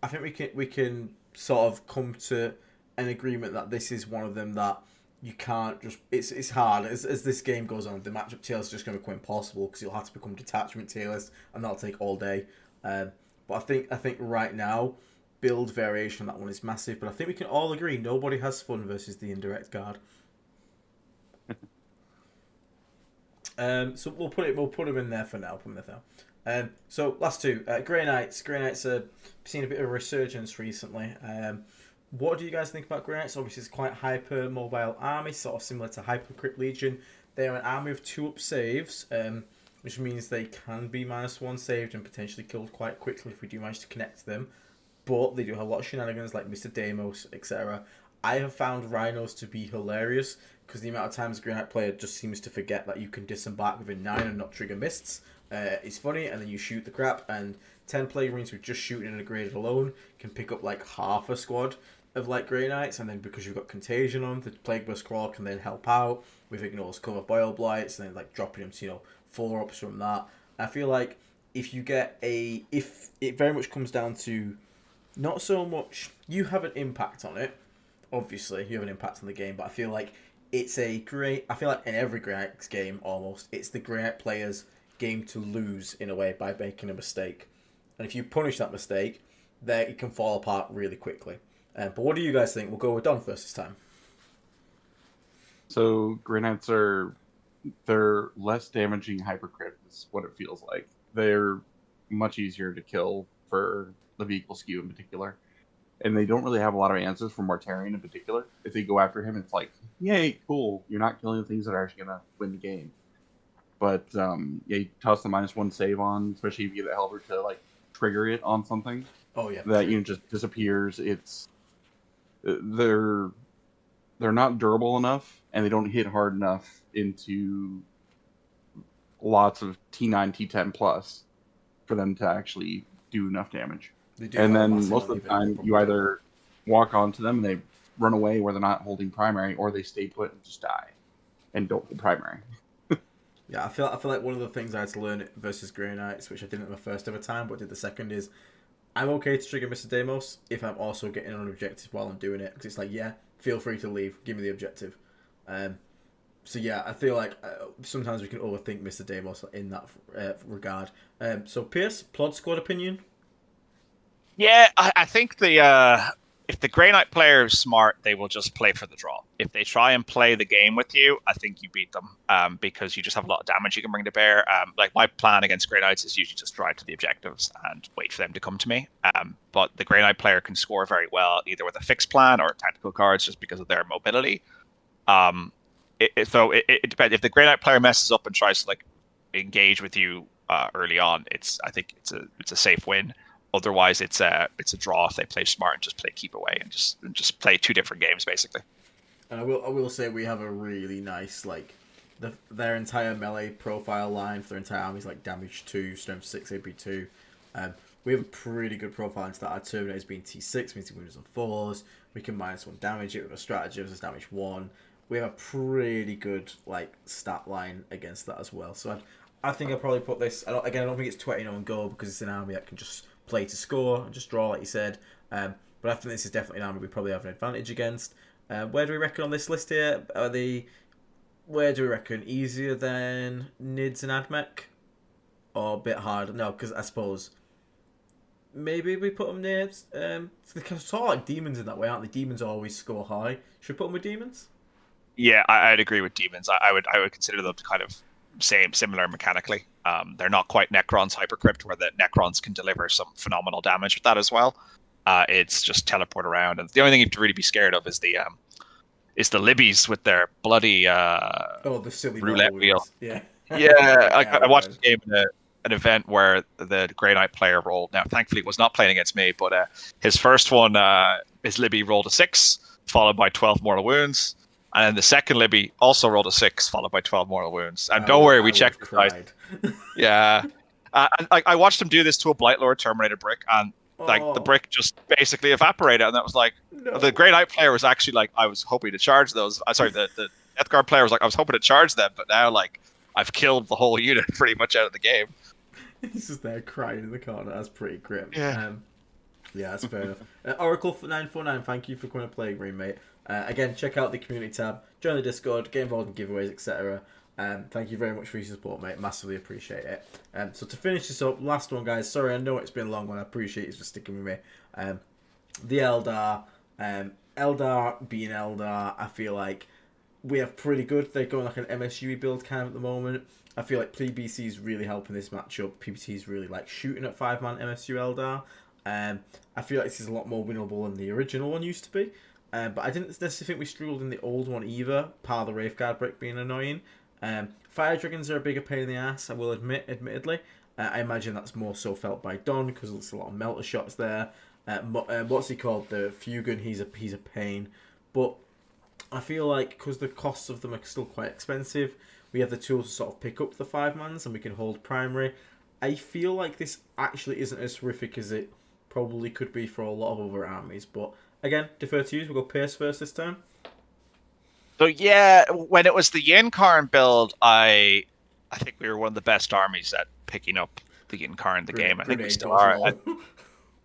I think we can sort of come to an agreement that this is one of them that you can't just... It's hard. As this game goes on, the matchup tier is just going to become impossible because you'll have to become detachment tier list, and that'll take all day. But I think right now, build variation on that one is massive. But I think we can all agree nobody has fun versus the indirect guard. So we'll put him in there for now. So last two, Grey Knights. Grey Knights have seen a bit of a resurgence recently. What do you guys think about Grey Knights? Obviously, it's quite hyper mobile army, sort of similar to Hyper Crypt Legion. They are an army of 2-up saves, which means they can be -1 saved and potentially killed quite quickly if we do manage to connect them. But they do have a lot of shenanigans like Mr. Deimos, etc. I have found Rhinos to be hilarious because the amount of times a Grey Knight player just seems to forget that you can disembark within 9 and not trigger mists. It's funny, and then you shoot the crap, and 10 player marines with just shooting in a graded alone can pick up like half a squad of like Grey Knights, and then because you've got Contagion on, the Plague Burst Crawl can then help out with Ignores Cover Boil Blights, and then like dropping them to 4-ups from that. I feel like if it very much comes down to not so much you have an impact on it. Obviously, you have an impact on the game, but I feel like I feel like in every Grey Knights game, almost, it's the Grey Knight player's game to lose, in a way, by making a mistake. And if you punish that mistake, then it can fall apart really quickly. But what do you guys think? We'll go with Don first this time. So, Grey Knights they're less damaging Hypercrypt, is what it feels like. They're much easier to kill for the vehicle skew in particular. And they don't really have a lot of answers for Mortarion in particular. If they go after him, it's like, yay, cool. You're not killing the things that are actually going to win the game. But, you toss the -1 save on, especially if you get the Halberd to, like, trigger it on something. Oh, yeah. That just disappears. They're not durable enough, and they don't hit hard enough into lots of T9, T10 plus for them to actually do enough damage. And then most of the time, you either walk onto them and they run away where they're not holding primary, or they stay put and just die and don't hold primary. Yeah, I feel like one of the things I had to learn versus Grey Knights, which I didn't my first ever time, but did the second, is I'm okay to trigger Mr. Deimos if I'm also getting on an objective while I'm doing it, because it's like, yeah, feel free to leave, give me the objective. So yeah, I feel like sometimes we can overthink Mr. Deimos in that regard. So Pearce, Plod Squad opinion? Yeah, I think if the Grey Knight player is smart, they will just play for the draw. If they try and play the game with you, I think you beat them because you just have a lot of damage you can bring to bear. Like my plan against Grey Knights is usually just drive to the objectives and wait for them to come to me. But the Grey Knight player can score very well either with a fixed plan or tactical cards just because of their mobility. So it depends. If the Grey Knight player messes up and tries to like engage with you early on, I think it's a safe win. Otherwise, it's a draw if they play smart and just play keep away and just play two different games basically. And I will say we have a really nice their entire melee profile line for their entire army is like damage 2, strength 6, AP 2. We have a pretty good profile into that. Our Terminator's being T6, means wounds on 4s. We can -1 damage it with a strategy as damage 1. We have a pretty good stat line against that as well. So I think I'll probably put this. I don't think it's 20-0 and go because it's an army that can just play to score and just draw, like you said. But I think this is definitely an army we probably have an advantage against. Where do we reckon on this list here? Where do we reckon? Easier than Nids and Admech? Or a bit harder? No, because I suppose maybe we put them near. They're sort of like demons in that way, aren't they? Demons always score high. Should we put them with demons? Yeah, I'd agree with demons. I would consider them kind of similar mechanically. They're not quite Necrons Hypercrypt, where the Necrons can deliver some phenomenal damage with that as well. It's just teleport around, and the only thing you have to really be scared of is the Libbies with their bloody the silly roulette wheel. Yeah, I watched a game in an event where the Grey Knight player rolled. Now, thankfully, he was not playing against me, but his first one, his Libby rolled a 6, followed by 12 mortal wounds. And then the second Libby also rolled a 6, followed by 12 mortal wounds. And don't worry, we checked the dice. Yeah. I watched him do this to a Blightlord Terminator brick, and like the brick just basically evaporated, and that was like the Grey Knight player was actually like, I was hoping to charge those. Sorry, the Death Guard player was like, I was hoping to charge them, but now like I've killed the whole unit pretty much out of the game. He's just there crying in the corner. That's pretty grim. Yeah. Yeah, that's fair enough. Oracle for 949, thank you for coming and playing, Green, mate. Again, check out the community tab, join the Discord, get involved in giveaways, etc. Thank you very much for your support, mate. Massively appreciate it. So to finish this up, last one, guys. Sorry, I know it's been a long one. I appreciate you for sticking with me. The Eldar. Eldar being Eldar, I feel like we have pretty good. They're going like an MSU build kind of at the moment. I feel like PBC is really helping this matchup. PBC is really like shooting at 5-man MSU Eldar. I feel like this is a lot more winnable than the original one used to be. But I didn't necessarily think we struggled in the old one either, part of the Wraithguard brick being annoying. Fire Dragons are a bigger pain in the ass, I will admit, admittedly. I imagine that's more so felt by Don, because there's a lot of melter shots there. What's he called? The Fugan, he's a pain. But I feel like, because the costs of them are still quite expensive, we have the tools to sort of pick up the 5-mans, and we can hold primary. I feel like this actually isn't as horrific as it probably could be for a lot of other armies, but again, defer to you. We'll go Pearce first this time. So yeah, when it was the Yin-Karn build, I think we were one of the best armies at picking up the Yin-Karn in the game. I think we still are.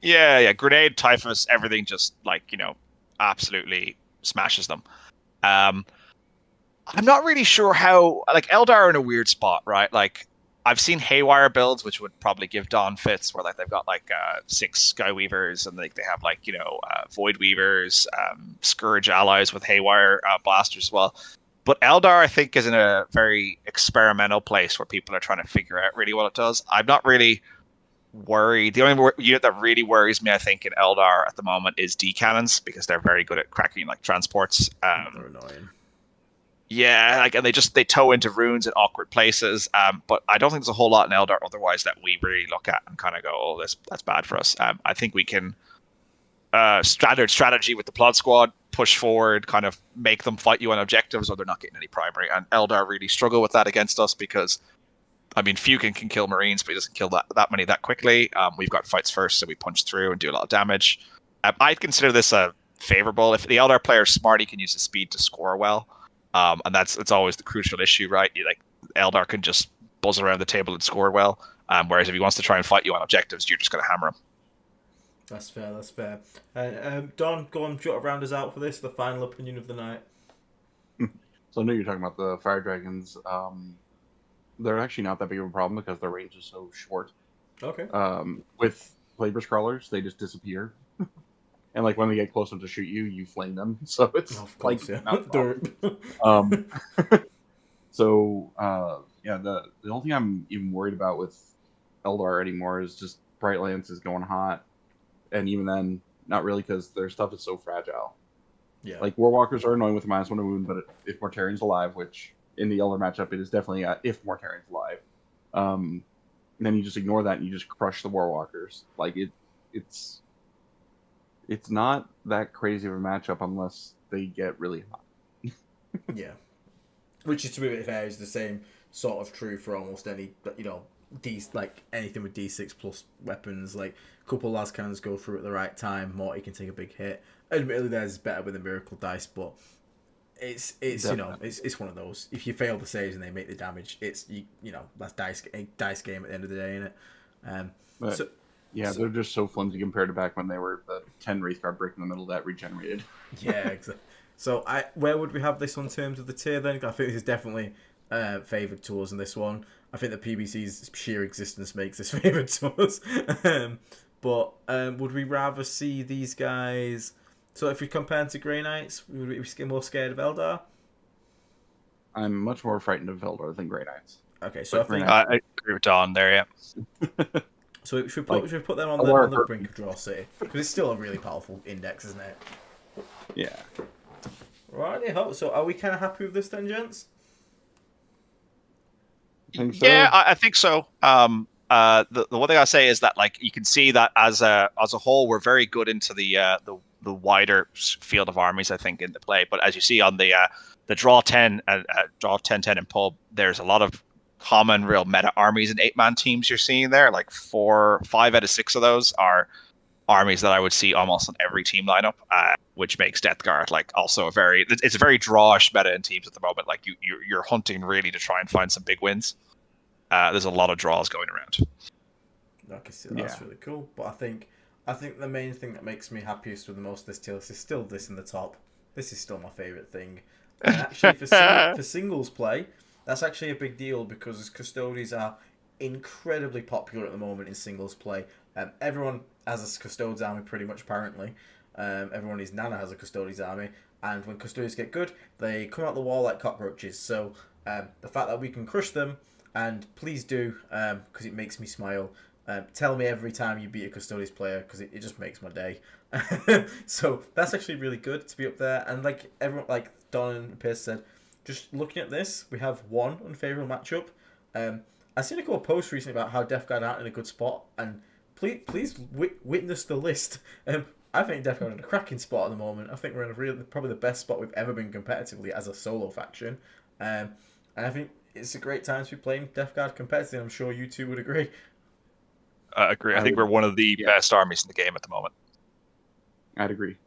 Yeah, Grenade, Typhus, everything just like, absolutely smashes them. I'm not really sure how, like, Eldar are in a weird spot, right? Like, I've seen Haywire builds, which would probably give Dawn fits, where like they've got like 6 Skyweavers, and like they have like Void Weavers, Scourge allies with Haywire blasters as well. But Eldar, I think, is in a very experimental place where people are trying to figure out really what it does. I'm not really worried. The only unit that really worries me, I think, in Eldar at the moment is D-Cannons, because they're very good at cracking like transports. They're annoying. Yeah, like, and they tow into runes in awkward places. But I don't think there's a whole lot in Eldar otherwise that we really look at and kind of go, oh, that's bad for us. I think we can standard strategy with the Plot Squad, push forward, kind of make them fight you on objectives, or they're not getting any primary. And Eldar really struggle with that against us because, I mean, Fugan can kill Marines, but he doesn't kill that many that quickly. We've got fights first, so we punch through and do a lot of damage. I'd consider this a favorable. If the Eldar player is smart, he can use his speed to score well. And it's always the crucial issue, right? Like, Eldar can just buzz around the table and score well. Whereas if he wants to try and fight you on objectives, you're just going to hammer him. That's fair. Don, go on, jot round us out for this, the final opinion of the night. So I know you're talking about the Fire Dragons. They're actually not that big of a problem because their range is so short. Okay. With Flavor Crawlers, they just disappear. And like when they get close enough to shoot you, you flame them. So it's course, like yeah. The only thing I'm even worried about with Eldar anymore is just Bright Lance is going hot, and even then, not really, because their stuff is so fragile. Yeah. Like Warwalkers are annoying with a -1 wound, but if Mortarian's alive, which in the Eldar matchup it is definitely if Mortarian's alive, then you just ignore that and you just crush the Warwalkers. Like it's not that crazy of a matchup unless they get really hot. Yeah. Which is, to be fair, is the same sort of true for almost any, anything with D6 plus weapons. Like, a couple of las cannons go through at the right time, Morty can take a big hit. Admittedly, theirs is better with the miracle dice, but it's it's one of those. If you fail the saves and they make the damage, it's that's dice game at the end of the day, isn't it? They're just so flimsy compared to back when they were the 10 Wraithguard brick in the middle that regenerated. Yeah, exactly. So where would we have this on terms of the tier then? I think this is definitely favoured to us in this one. I think the PBC's sheer existence makes this favoured to us. But would we rather see these guys... So if we compare to Grey Knights, would we be more scared of Eldar? I'm much more frightened of Eldar than Grey Knights. Okay, so I agree with Don there, yeah. So should we put them on the brink of Draw City? Because it's still a really powerful index, isn't it? Yeah. Right, so are we kind of happy with this then, gents? Think so? Yeah, I think so. The one thing I say is that, like, you can see that as a whole, we're very good into the wider field of armies, I think, in the play. But as you see on the draw 10 draw 10-10 in pub, there's a lot of common real meta armies and 8-man teams you're seeing there. Like 5 out of 6 of those are armies that I would see almost on every team lineup, which makes Death Guard like also it's a very drawish meta in teams at the moment. Like you're hunting really to try and find some big wins. There's a lot of draws going around. I can see that's really cool. But I think the main thing that makes me happiest with the most of this tier list is still this in the top. This is still my favourite thing. And actually, for singles play, that's actually a big deal because Custodes are incredibly popular at the moment in singles play. Everyone has a Custodes army pretty much, apparently. Everyone who's Nana has a Custodes army. And when Custodes get good, they come out the wall like cockroaches. So the fact that we can crush them, and please do, because it makes me smile. Tell me every time you beat a Custodes player, because it just makes my day. So that's actually really good to be up there. And like everyone, like Don and Pearce said, just looking at this, we have one unfavourable matchup. I've seen a couple of posts recently about how Death Guard aren't in a good spot, and please witness the list. I think Death Guard are in a cracking spot at the moment. I think we're in probably the best spot we've ever been competitively as a solo faction. And I think it's a great time to be playing Death Guard competitively. I'm sure you two would agree. I agree. I think we're one of the best armies in the game at the moment. I'd agree.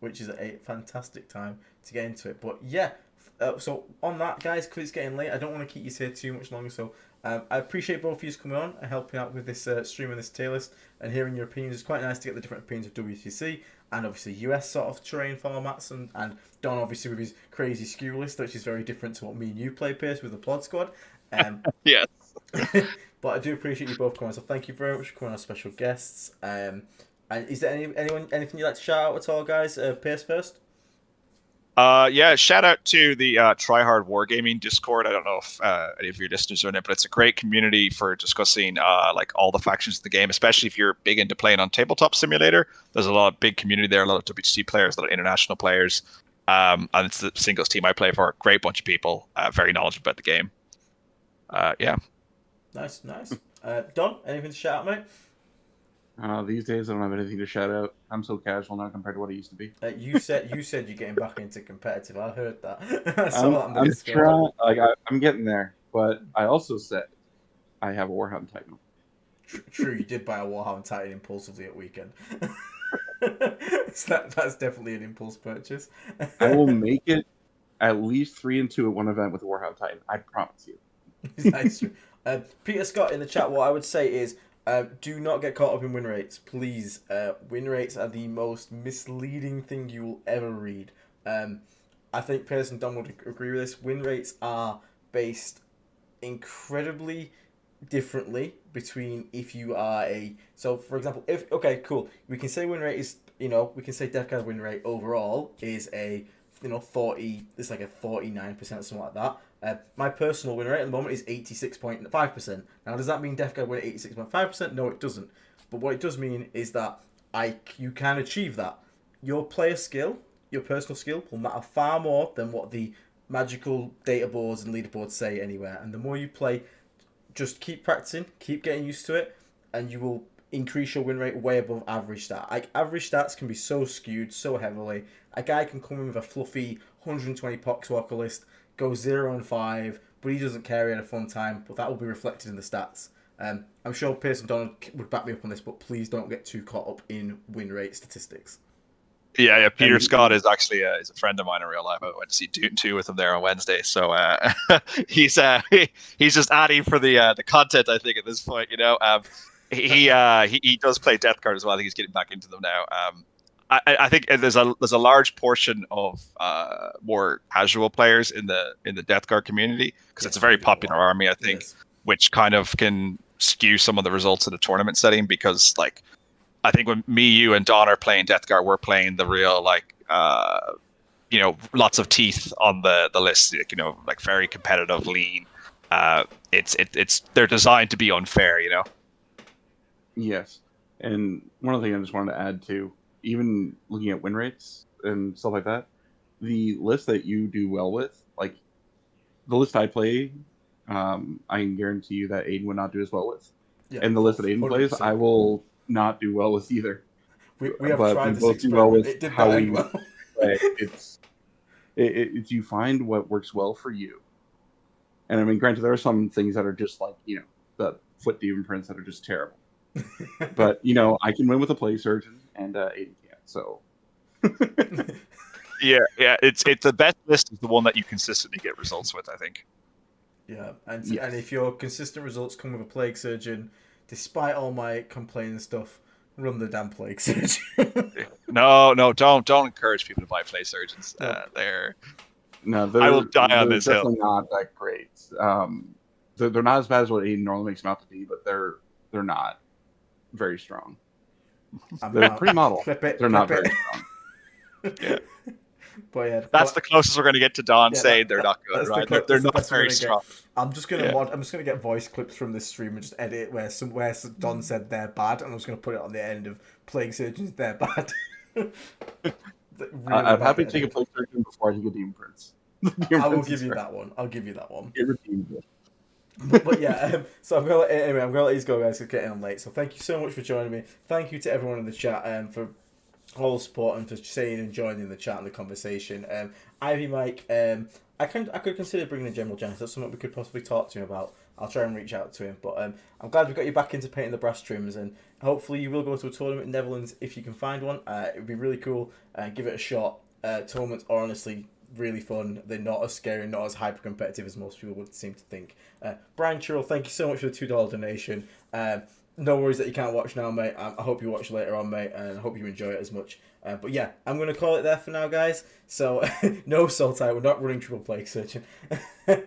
Which is a fantastic time to get into it. But yeah, so on that, guys, because it's getting late, I don't want to keep you here too much longer. So I appreciate both of you coming on and helping out with this stream and this tier list and hearing your opinions. It's quite nice to get the different opinions of WTC and obviously US sort of terrain formats and Don obviously with his crazy skew list, which is very different to what me and you play, Pearce, with the Plod Squad. Yes. But I do appreciate you both coming on, so thank you very much for coming on as special guests. And is there anything you'd like to shout out at all, guys? Pearce first. Shout out to the Tryhard Wargaming Discord. I don't know if any of your listeners are in it, but it's a great community for discussing like all the factions of the game, especially if you're big into playing on Tabletop Simulator. There's a lot of big community there, a lot of WTC players, a lot of international players. And it's the singles team I play for. Great bunch of people, very knowledgeable about the game. Yeah. Nice. Don, anything to shout out, mate? These days I don't have anything to shout out. I'm so casual now compared to what I used to be. You said you're getting back into competitive. I heard that. I'm trying. I'm getting there, but I also said I have a Warhound Titan. True, you did buy a Warhound Titan impulsively at weekend. So that's definitely an impulse purchase. I will make it at least 3-2 at one event with a Warhound Titan. I promise you. That's true. Peter Scott in the chat, what I would say is do not get caught up in win rates, please. Win rates are the most misleading thing you will ever read. I think Pearce and Don would agree with this. Win rates are based incredibly differently between if you are so for example, we can say win rate is, we can say Death Guard win rate overall is a 40, it's like a 49%, something like that. My personal win rate at the moment is 86.5%. Now, does that mean Death Guard win at 86.5%? No, it doesn't. But what it does mean is that you can achieve that. Your player skill, your personal skill, will matter far more than what the magical data boards and leaderboards say anywhere. And the more you play, just keep practicing, keep getting used to it, and you will increase your win rate way above average stat. Like, average stats can be so skewed so heavily. A guy can come in with a fluffy 120 Poxwalker list, go 0-5, but he doesn't care, he had a fun time, but that will be reflected in the stats. I'm sure Pearce and Donald would back me up on this, but please don't get too caught up in win rate statistics. Yeah. Peter Scott is actually is a friend of mine in real life. I went to see Dune 2 with him there on Wednesday, so he's just adding for the content, I think, at this point. He does play Death Guard as well. I think he's getting back into them now. I think there's a large portion of more casual players in the Death Guard community because it's a very popular army, I think, which kind of can skew some of the results in the tournament setting because, like, I think when me, you, and Don are playing Death Guard, we're playing the real, like, lots of teeth on the list, like very competitive, lean. They're designed to be unfair, Yes, and one other thing I just wanted to add to, even looking at win rates and stuff like that, the list that you do well with, like the list I play, I can guarantee you that Aiden would not do as well with. Yeah, and the list that Aiden 100%. Plays, I will not do well with either. We have tried this experiment. It did how we well. Play. It's you find what works well for you. And I mean, granted, there are some things that are just like, the foot demon prints that are just terrible. But I can win with a plague surgeon, and Aiden can't. So Yeah. It's the best list is the one that you consistently get results with, I think. Yeah, and Yes. if your consistent results come with a plague surgeon, despite all my complaining and stuff, run the damn plague surgeon. No, don't encourage people to buy plague surgeons. They're I will die on they're this hill. definitely not that great. They're not as bad as what Aiden normally makes them out to be, but they're not very strong. They're pretty model. They're not very strong. Yeah. But yeah, that's the closest we're going to get to Don saying they're not good, right? They're not very strong. I'm just gonna I'm just gonna get voice clips from this stream and just edit it where Don said they're bad, and I'm just gonna put it on the end of plague surgeons. They're bad. I'm happy to take a plague surgeon before I take a demon prince. I will give you that one. I'll give you that one. It redeemed it. But yeah, so I'm gonna let these go, guys. It's getting on late. So thank you so much for joining me. Thank you to everyone in the chat for all the support and for saying and joining the chat and the conversation. Ivy Mike, I could consider bringing in General Janice. That's something we could possibly talk to him about. I'll try and reach out to him. But I'm glad we got you back into painting the brass trims, and hopefully you will go to a tournament in Netherlands if you can find one. It would be really cool. Give it a shot. Tournaments are honestly really fun. They're not as scary, not as hyper competitive as most people would seem to think. Brian Churl, thank you so much for the $2 donation. No worries that you can't watch now, mate. I hope you watch later on, mate, and I hope you enjoy it as much. But yeah, I'm going to call it there for now, guys. So, no Sultai, we're not running triple plague searching. But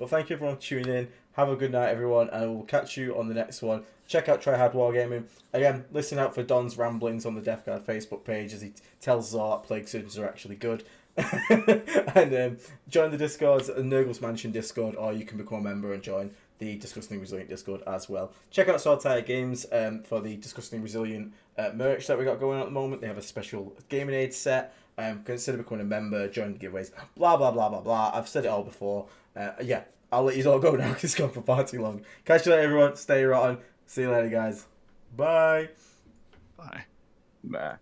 thank you everyone for tuning in. Have a good night, everyone, and we'll catch you on the next one. Check out Try Hard Wargaming. Again, listen out for Don's ramblings on the Death Guard Facebook page as he tells us all that plague surgeons are actually good. And join the Discord, the Nurgle's Mansion Discord, or you can become a member and join the Disgustingly Resilient Discord as well. Check out Sword Tire Games for the Disgustingly Resilient merch that we got going on at the moment. They have a special gaming aid set. Consider becoming a member, join the giveaways, blah blah blah blah blah. I've said it all before. Yeah, I'll let you all go now because it's gone for far too long. Catch you later, everyone. Stay rotten. See you later, guys. Bye. Bye. Bye.